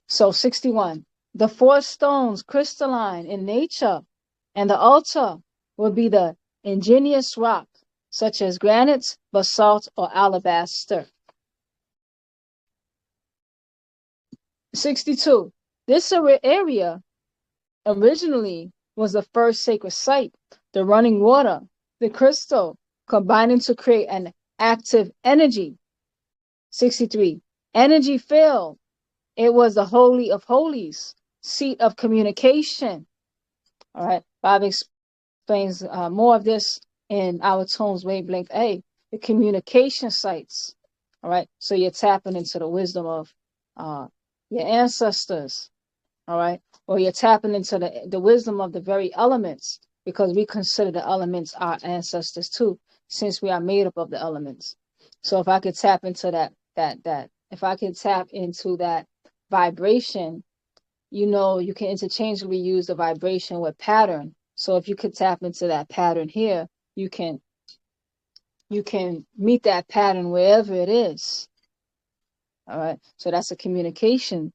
So 61, the 4 stones crystalline in nature and the altar will be the ingenious rock, such as granite, basalt, or alabaster. 62. This area originally was the first sacred site, the running water, the crystal, combining to create an active energy. 63. Energy filled. It was the Holy of Holies, seat of communication. All right. Bob explains more of this in our Tones Wavelength A, the communication sites. All right. So you're tapping into the wisdom of your ancestors, all right? Or you're tapping into the wisdom of the very elements, because we consider the elements our ancestors too, since we are made up of the elements. So if I could tap into if I could tap into that vibration, you know, you can interchangeably use the vibration with pattern. So if you could tap into that pattern here, you can meet that pattern wherever it is. All right, so that's a communication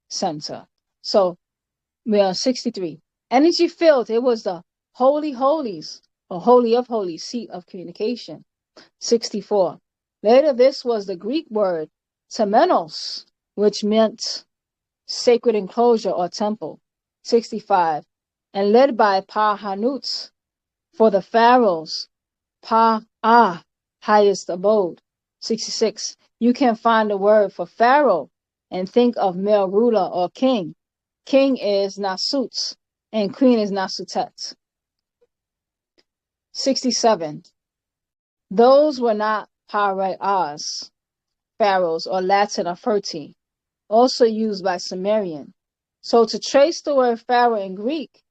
center. So we are 63. Energy filled, it was the Holy Holies, or Holy of Holies, seat of communication. 64. Later, this was the Greek word temenos, which meant sacred enclosure or temple. 65. And led by Pa Hanut for the pharaohs, Pa highest abode. 66. You can find the word for pharaoh and think of male ruler or king. King is Nasut and queen is Nasutet. 67. Those were not Paraias, pharaohs, or Latin Neferti, also used by Sumerian. So to trace the word pharaoh in Greek,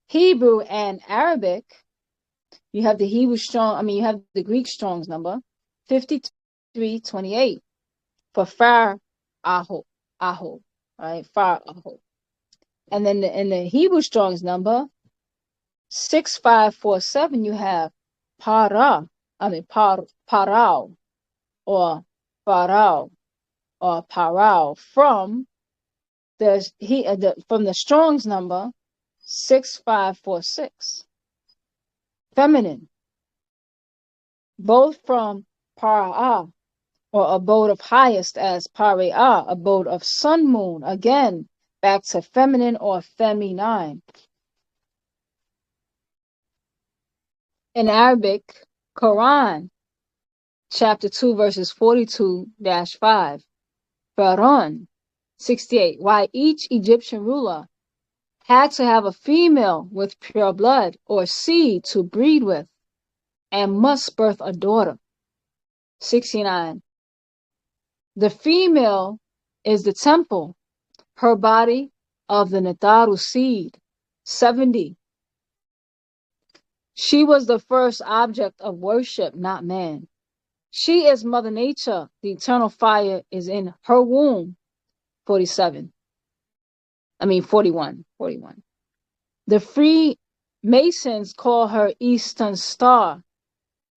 Hebrew, and Arabic, you have the you have the Greek Strong's number, 5328 for Pharaoh, right? Pharaoh. And then in the Hebrew Strong's number, 6547, you have Parao, or Pharaoh, or Parao from the Strong's number 6546. Feminine, both from Para, or abode of highest, as Paria, abode of sun moon, again back to feminine or feminine. In Arabic, Quran, chapter 2, verses 42-5. Pharaoh, 68. Why each Egyptian ruler had to have a female with pure blood or seed to breed with, and must birth a daughter. 69. The female is the temple, her body of the Nataru seed. 70. She was the first object of worship, not man. She is Mother Nature. The eternal fire is in her womb. 47. 41. The Freemasons call her Eastern Star.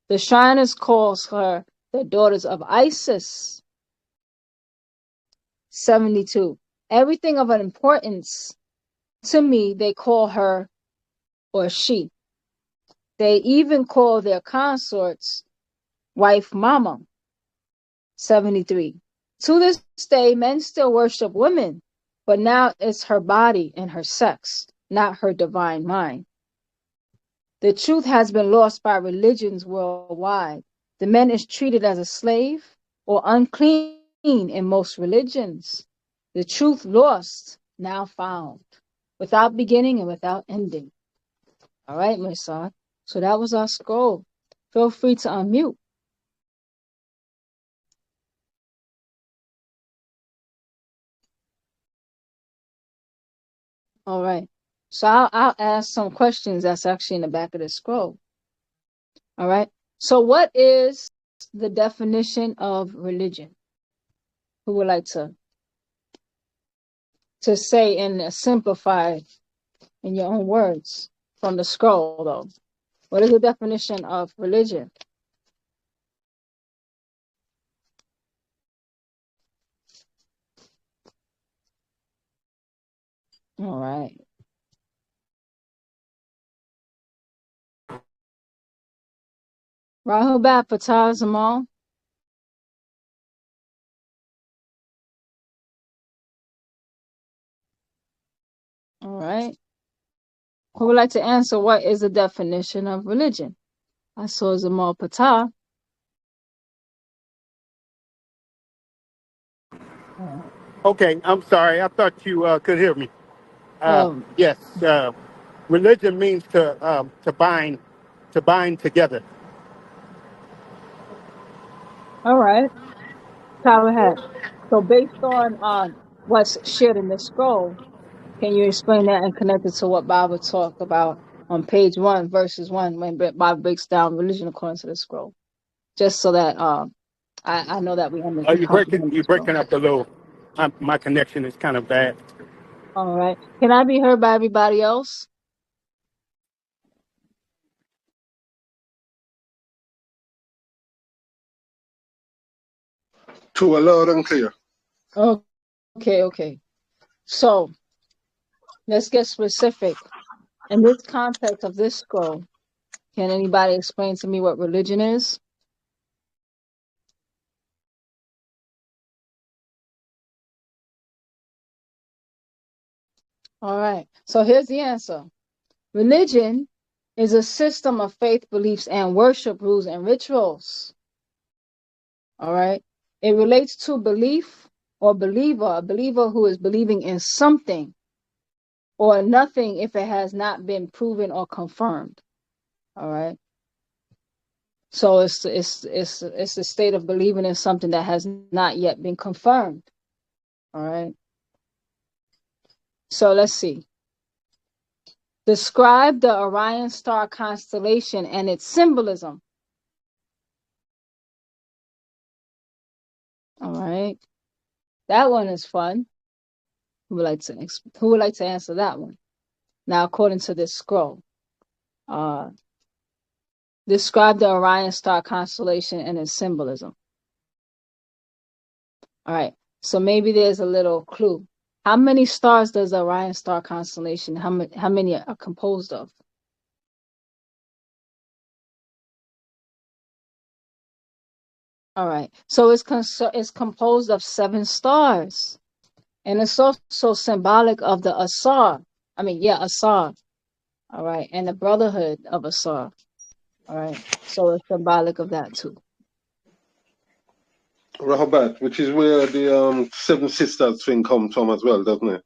The Shriners calls her the Daughters of Isis. 72. Everything of an importance to me, they call her or she. They even call their consorts wife mama. 73. To this day, men still worship women, but now it's her body and her sex, not her divine mind. The truth has been lost by religions worldwide. The man is treated as a slave or unclean in most religions. The truth lost, now found, without beginning and without ending. All right, my son. So that was our scroll. Feel free to unmute. All right. So I'll ask some questions that's actually in the back of the scroll. All right. So what is the definition of religion? Who would like to say and simplify in your own words from the scroll, though? What is the definition of religion? All right. Rahubat Fatah Zamal. All right. Who would like to answer what is the definition of religion? I saw Zamal Patah. Okay, I'm sorry. I thought you could hear me. Um, Yes, religion means to bind together. all right. Tyler had. So based on what's shared in the scroll, can you explain that and connect it to what Bible talked about on page 1, verses 1, when Bob breaks down religion according to the scroll? Just so that I know that we comprehend the You're scroll. breaking up a little. My connection is kind of bad. All right. Can I be heard by everybody else? To a loud and clear. Okay. So let's get specific. In this context of this scroll, can anybody explain to me what religion is? All right. So here's the answer. Religion is a system of faith, beliefs, and worship rules and rituals. All right. It relates to belief or believer, a believer who is believing in something or nothing if it has not been proven or confirmed. All right. So it's the state of believing in something that has not yet been confirmed. All right. So let's see. Describe the Orion star constellation and its symbolism. All right. That one is fun. Who would like to answer that one? Now, according to this scroll, describe the Orion star constellation and its symbolism. All right. So maybe there's a little clue. How many stars does the Orion star constellation? How many are composed of? All right. So it's composed of 7 stars. And it's also symbolic of the Asar. Asar. All right. And the brotherhood of Asar. All right. So it's symbolic of that too. Rahabat, which is where the Seven Sisters thing comes from as well, doesn't it?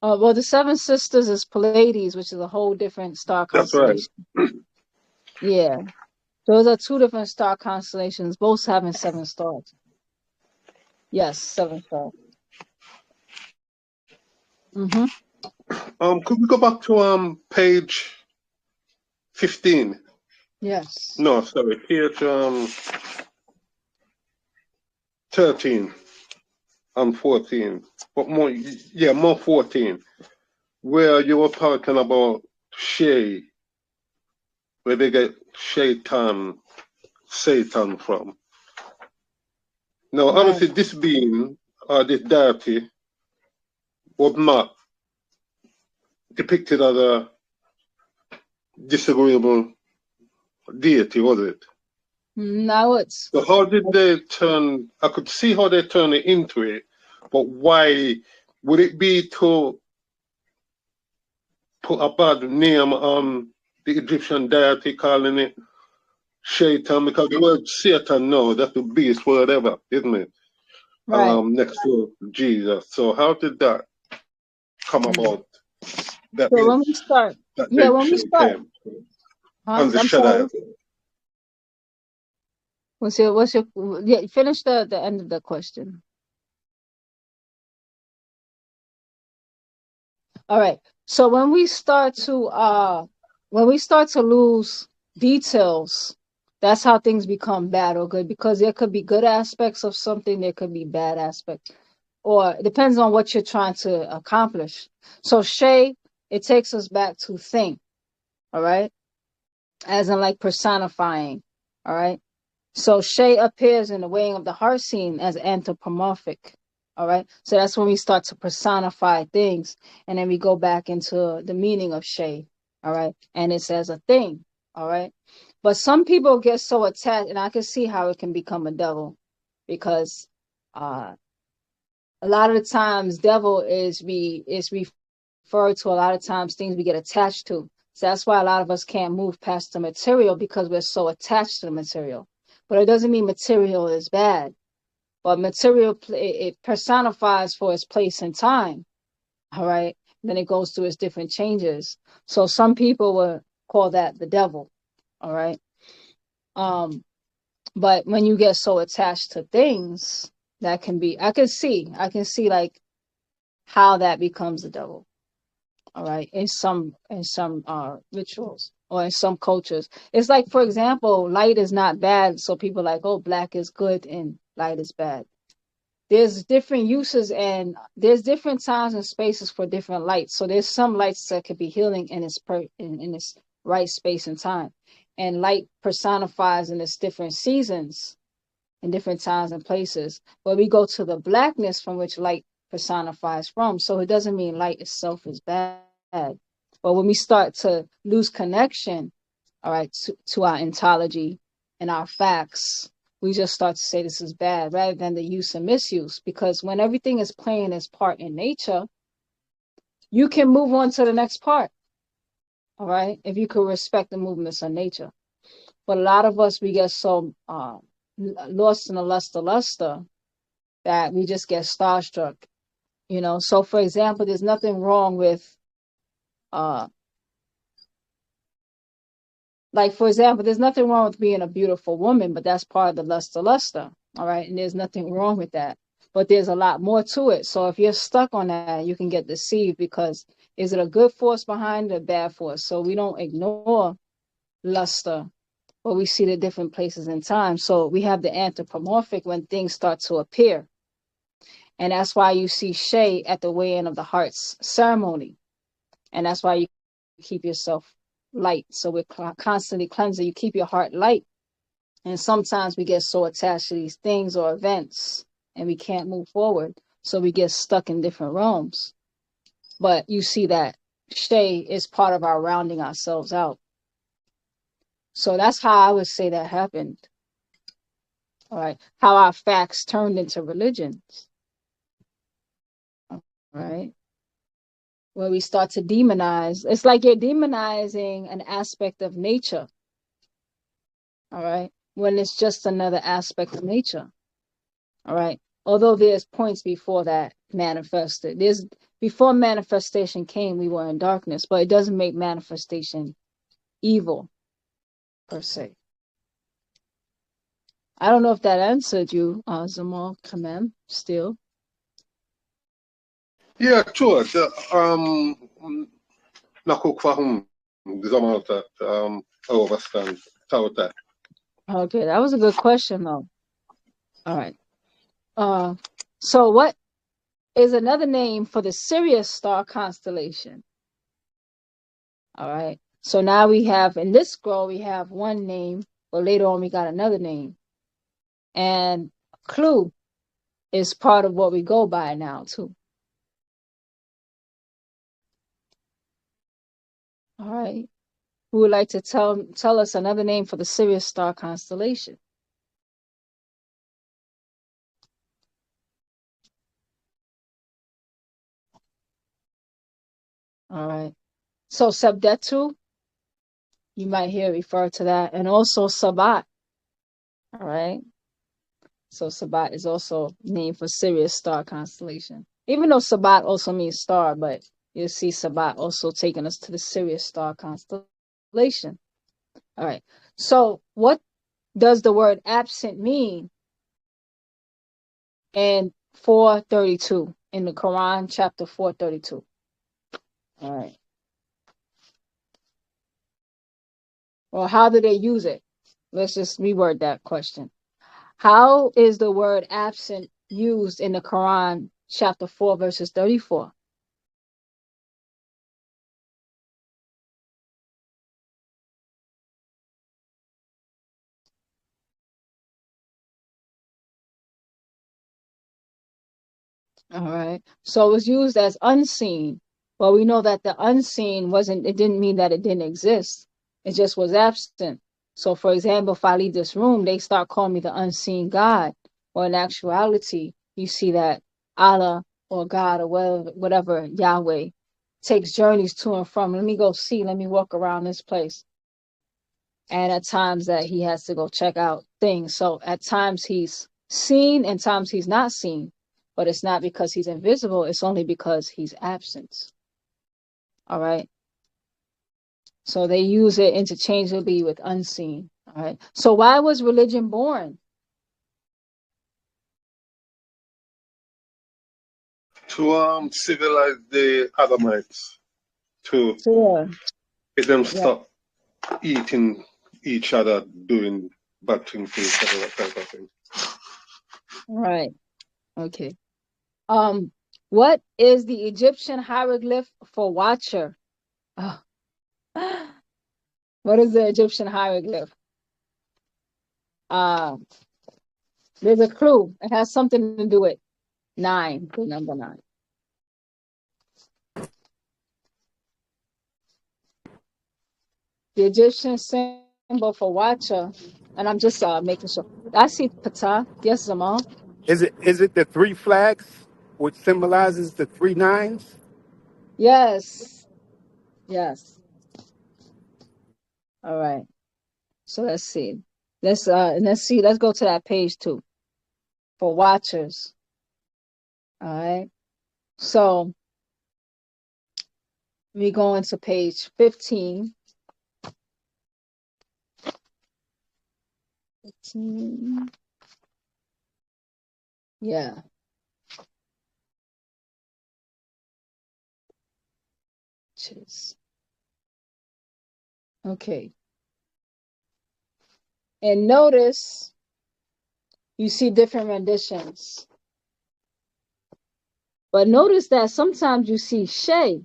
Well, the 7 sisters is Pleiades, which is a whole different star That's right. constellation. Yeah. Those are 2 different star constellations, both having 7 stars. Yes, 7 stars. Could we go back to page 15? Yes. No, sorry, page 13. and 14, but more, yeah, more 14, where you were talking about Shay, where they get Satan from. Now, Right. obviously, this being, this deity, was not depicted as a disagreeable deity, was it? Now it's So how did they turn, I could see how they turned it into it, but why would it be to put a bad name on the Egyptian deity, calling it Shaitan? Because the word Satan, no, that's the beast, whatever, isn't it? right. Next to Jesus. So how did that come about? That So is, when we start, that yeah, they when we start, came on the I'm sorry. Shaddai. What's your, yeah, finish the end of the question. All right. So when we start to lose details, that's how things become bad or good, because there could be good aspects of something, there could be bad aspects, or it depends on what you're trying to accomplish. So Shay, it takes us back to think, all right, as in like personifying, all right. So Shay appears in the weighing of the heart scene as anthropomorphic. All right. So that's when we start to personify things. And then we go back into the meaning of Shay. All right. And it's as a thing. All right. But some people get so attached, and I can see how it can become a devil, because a lot of the times devil is referred to a lot of times things we get attached to. So that's why a lot of us can't move past the material, because we're so attached to the material. But it doesn't mean material is bad. But material, it personifies for its place and time. All right. Then it goes through its different changes. So some people will call that the devil. All right. But when you get so attached to things, that can be, I can see like how that becomes the devil. All right. In some rituals or in some cultures. It's like, for example, light is not bad. So people are like, oh, black is good and light is bad. There's different uses and there's different times and spaces for different lights. So there's some lights that could be healing in its right space and time. And light personifies in its different seasons, in different times and places. But we go to the blackness from which light personifies from. So it doesn't mean light itself is bad. But when we start to lose connection, all right, to our ontology and our facts, we just start to say this is bad rather than the use and misuse. Because when everything is playing its part in nature, you can move on to the next part. All right, if you could respect the movements of nature. But a lot of us, we get so lost in the luster that we just get starstruck. You know, so for example, there's nothing wrong with like, for example, there's nothing wrong with being a beautiful woman, but that's part of the luster. All right. And there's nothing wrong with that. But there's a lot more to it. So if you're stuck on that, you can get deceived, because is it a good force behind it, a bad force? So we don't ignore luster, but we see the different places in time. So we have the anthropomorphic when things start to appear. And that's why you see Shay at the weighing of the heart's ceremony. And that's why you keep yourself light. So we're constantly cleansing. You keep your heart light. And sometimes we get so attached to these things or events and we can't move forward. So we get stuck in different realms. But you see that Shay is part of our rounding ourselves out. So that's how I would say that happened. All right. How our facts turned into religions. All right. Where we start to demonize. It's like you're demonizing an aspect of nature. All right. When it's just another aspect of nature. All right. Although there's points before that manifested. Before manifestation came, we were in darkness, but it doesn't make manifestation evil per se. I don't know if that answered you, Zamal Kamem, still. Yeah, sure. Nakuk fahum zamalta overstand tauta. Okay, that was a good question though. All right. So what is another name for the Sirius star constellation. All right. So now we have, in this scroll, we have one name, but later on we got another name. And clue is part of what we go by now, too. All right. Who would like to tell us another name for the Sirius star constellation? All right. So Sabdetu, you might hear refer to that, and also Sabat. All right. So Sabat is also named for Sirius star constellation. Even though Sabat also means star, but you'll see Sabat also taking us to the Sirius star constellation. All right. So what does the word absent mean in 432 in the Quran, chapter 432? All right. Well, how do they use it? Let's just reword that question. How is the word absent used in the Quran, chapter 4, verses 34? All right. So it was used as unseen. Well, we know that the unseen it didn't mean that it didn't exist. It just was absent. So, for example, if I leave this room, they start calling me the unseen God. Or in actuality, you see that Allah or God or whatever Yahweh takes journeys to and from. Let me go see, let me walk around this place. And at times that he has to go check out things. So at times he's seen and times he's not seen. But it's not because he's invisible. It's only because he's absent. All right. So they use it interchangeably with unseen. All right. So why was religion born? To civilize the Adamites, to Sure. get them Yeah. stop eating each other, doing bad things to each other, that type of thing. Right. Okay. What is the Egyptian hieroglyph for watcher? Oh. What is the Egyptian hieroglyph? There's a clue. It has something to do with 9, the number 9. The Egyptian symbol for watcher, and I'm just making sure. I see Ptah. Yes, Zamal. Is it the three flags, which symbolizes the three nines? Yes. Yes. All right. So let's see. Let's see. Let's go to that page 2 for watchers. All right. So we go into page 15. 15. Yeah. Okay. And notice you see different renditions. But notice that sometimes you see Shay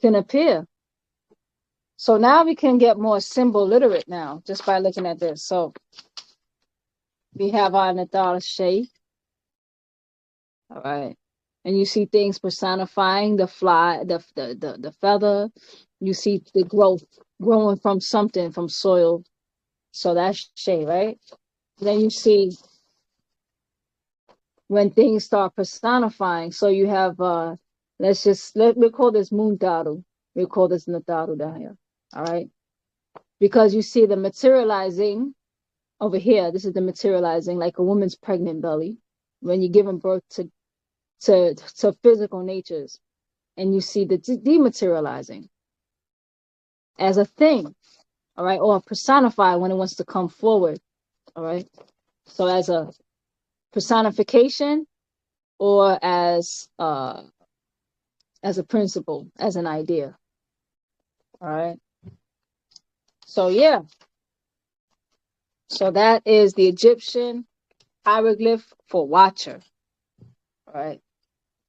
can appear. So now we can get more symbol literate now just by looking at this. So we have our Nathal Shay. All right. And you see things personifying the fly, the feather. You see the growth growing from something, from soil. So that's Shay, right? Then you see when things start personifying. So you have we'll call this Mundaru. We'll call this Nataru down here. All right. Because you see the materializing over here. This is the materializing, like a woman's pregnant belly, when you're giving birth to physical natures, and you see the dematerializing as a thing, all right, or personify when it wants to come forward, all right. So as a personification, or as a principle, as an idea, all right. So yeah, so that is the Egyptian hieroglyph for watcher, all right.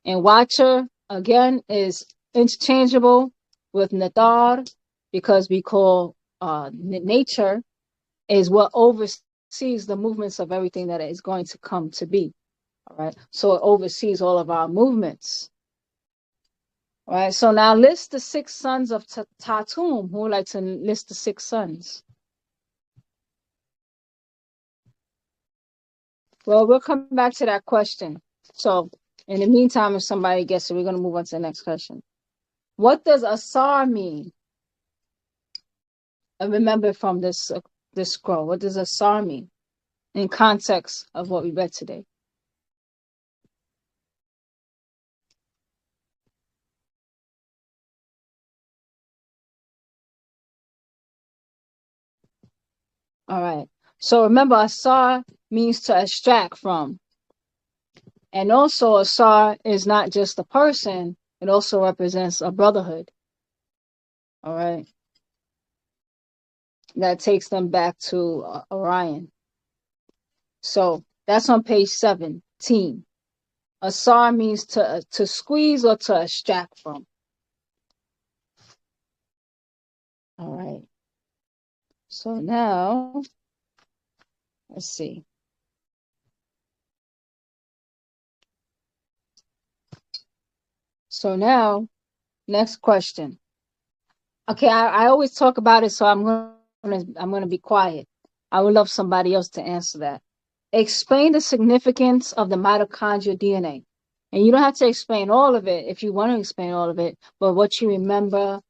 And watcher, again, is interchangeable with Nathar, because we call nature is what oversees the movements of everything that is going to come to be. All right. So it oversees all of our movements. All right. So now list the 6 sons of Tatum. Who would like to list the 6 sons? Well, we'll come back to that question. So in the meantime, if somebody gets it, we're going to move on to the next question. What does Asar mean? I remember from this scroll. What does Asar mean in context of what we read today? All right. So remember, Asar means to extract from. And also, Asar is not just a person, it also represents a brotherhood. All right. That takes them back to Orion. So that's on page 17. Asar means to squeeze or to extract from. All right. So now, let's see. So now, next question. Okay, I always talk about it, so I'm gonna be quiet. I would love somebody else to answer that. Explain the significance of the mitochondrial DNA. And you don't have to explain all of it if you want to explain all of it, but what you remember,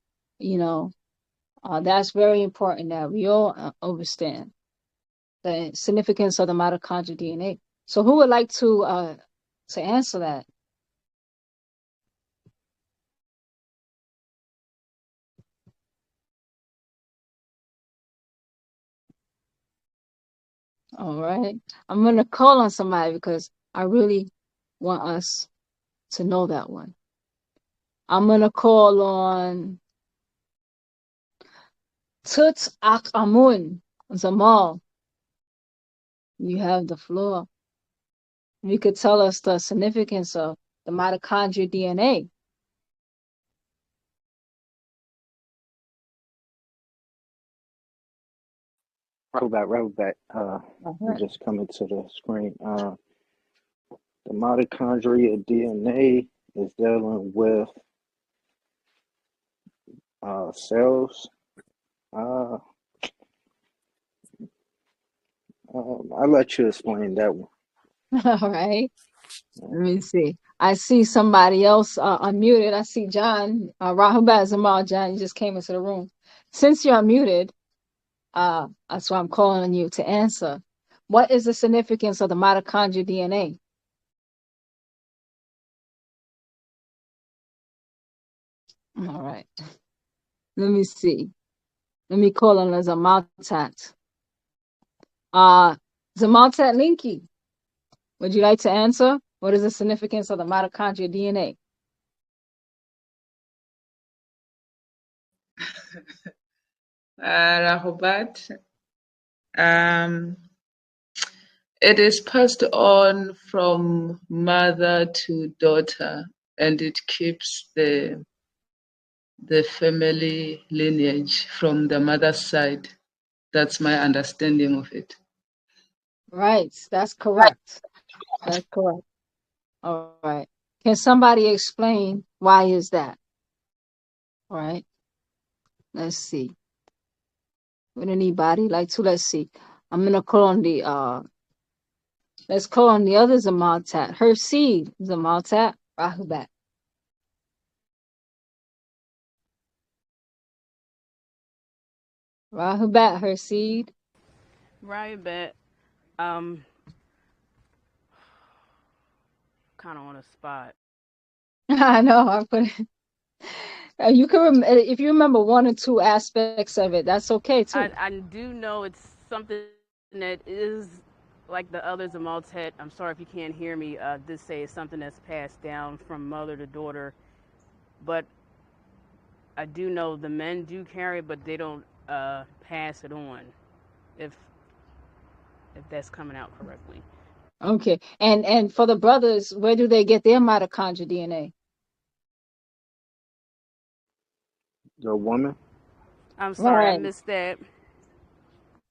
that's very important that we all understand the significance of the mitochondrial DNA. So who would like to answer that? All right. I'm going to call on somebody because I really want us to know that one. I'm going to call on Tut Ak Amun Zamal. You have the floor. You could tell us the significance of the mitochondrial DNA. Right. Just coming to the screen. The mitochondria DNA is dealing with cells. I'll let you explain that one. All right. Let me see. I see somebody else unmuted. I see John. Rahubat Zamal, John, you just came into the room. Since you're unmuted, that's why I'm calling on you to answer. What is the significance of the mitochondrial DNA? All right. Let me see. Let me call on Zamaltat. Zamaltat Linky, would you like to answer? What is the significance of the mitochondrial DNA? Rahobat. It is passed on from mother to daughter, and it keeps the family lineage from the mother's side. That's my understanding of it. Right, that's correct. That's correct. All right. Can somebody explain why is that? All right. Let's see. Would anybody like to? Let's see. I'm gonna call on the let's call on the other Zamaltat. Her seed, Zamaltat, Rahubat. Rahubat, her seed. Right, kind of on a spot. I know. I put it. You can if you remember 1 or 2 aspects of it, that's okay too. I do know it's something that is like the others of Maltet. I'm sorry if you can't hear me. This say it's something that's passed down from mother to daughter, but I do know the men do carry it, but they don't pass it on. If that's coming out correctly. Okay. And for the brothers, where do they get their mitochondrial DNA? The woman. I'm sorry, I Right. missed that.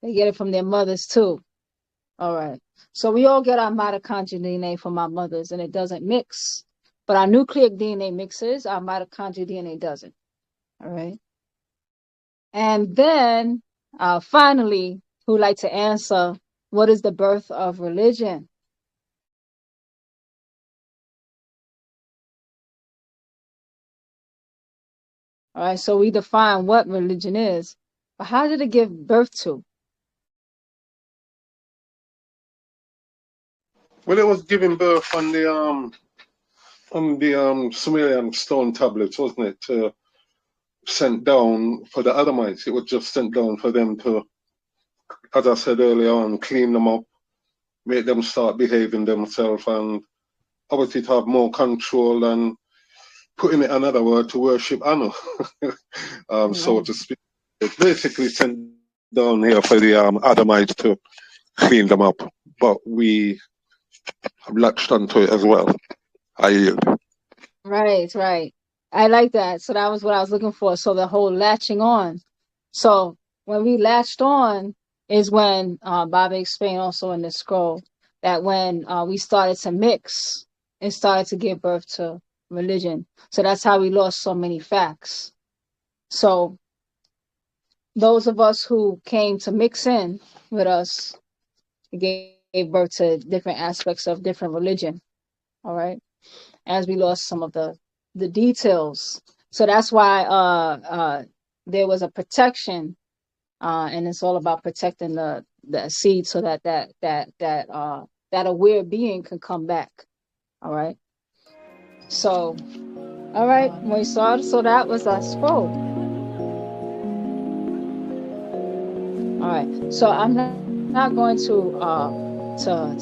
They get it from their mothers too. All right. So we all get our mitochondrial DNA from our mothers, and it doesn't mix. But our nucleic DNA mixes, our mitochondrial DNA doesn't. All right. And then finally, who'd like to answer, what is the birth of religion? All right. So we define what religion is, but how did it give birth to? Well, it was giving birth on the Sumerian stone tablets, wasn't it? Sent down for the Adamites. It was just sent down for them to, as I said earlier on, clean them up, make them start behaving themselves, and obviously to have more control and, putting it another word, to worship Anu, so to speak. It's basically sent down here for the Adamites to clean them up, but we have latched onto it as well. I yield. Right, right. I like that. So that was what I was looking for. So the whole latching on. So when we latched on is when Baba explained also in the scroll that when we started to mix, it started to give birth to religion. So that's how we lost so many facts. So those of us who came to mix in with us gave birth to different aspects of different religion. All right. As we lost some of the details. So that's why there was a protection, and it's all about protecting the seed so that aware being can come back. All right. So, all right, Moisar. So that was our scroll. All right. So I'm not going to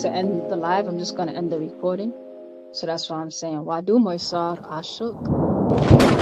end the live. I'm just going to end the recording. So that's why I'm saying, Wadu Moisar Ashuk.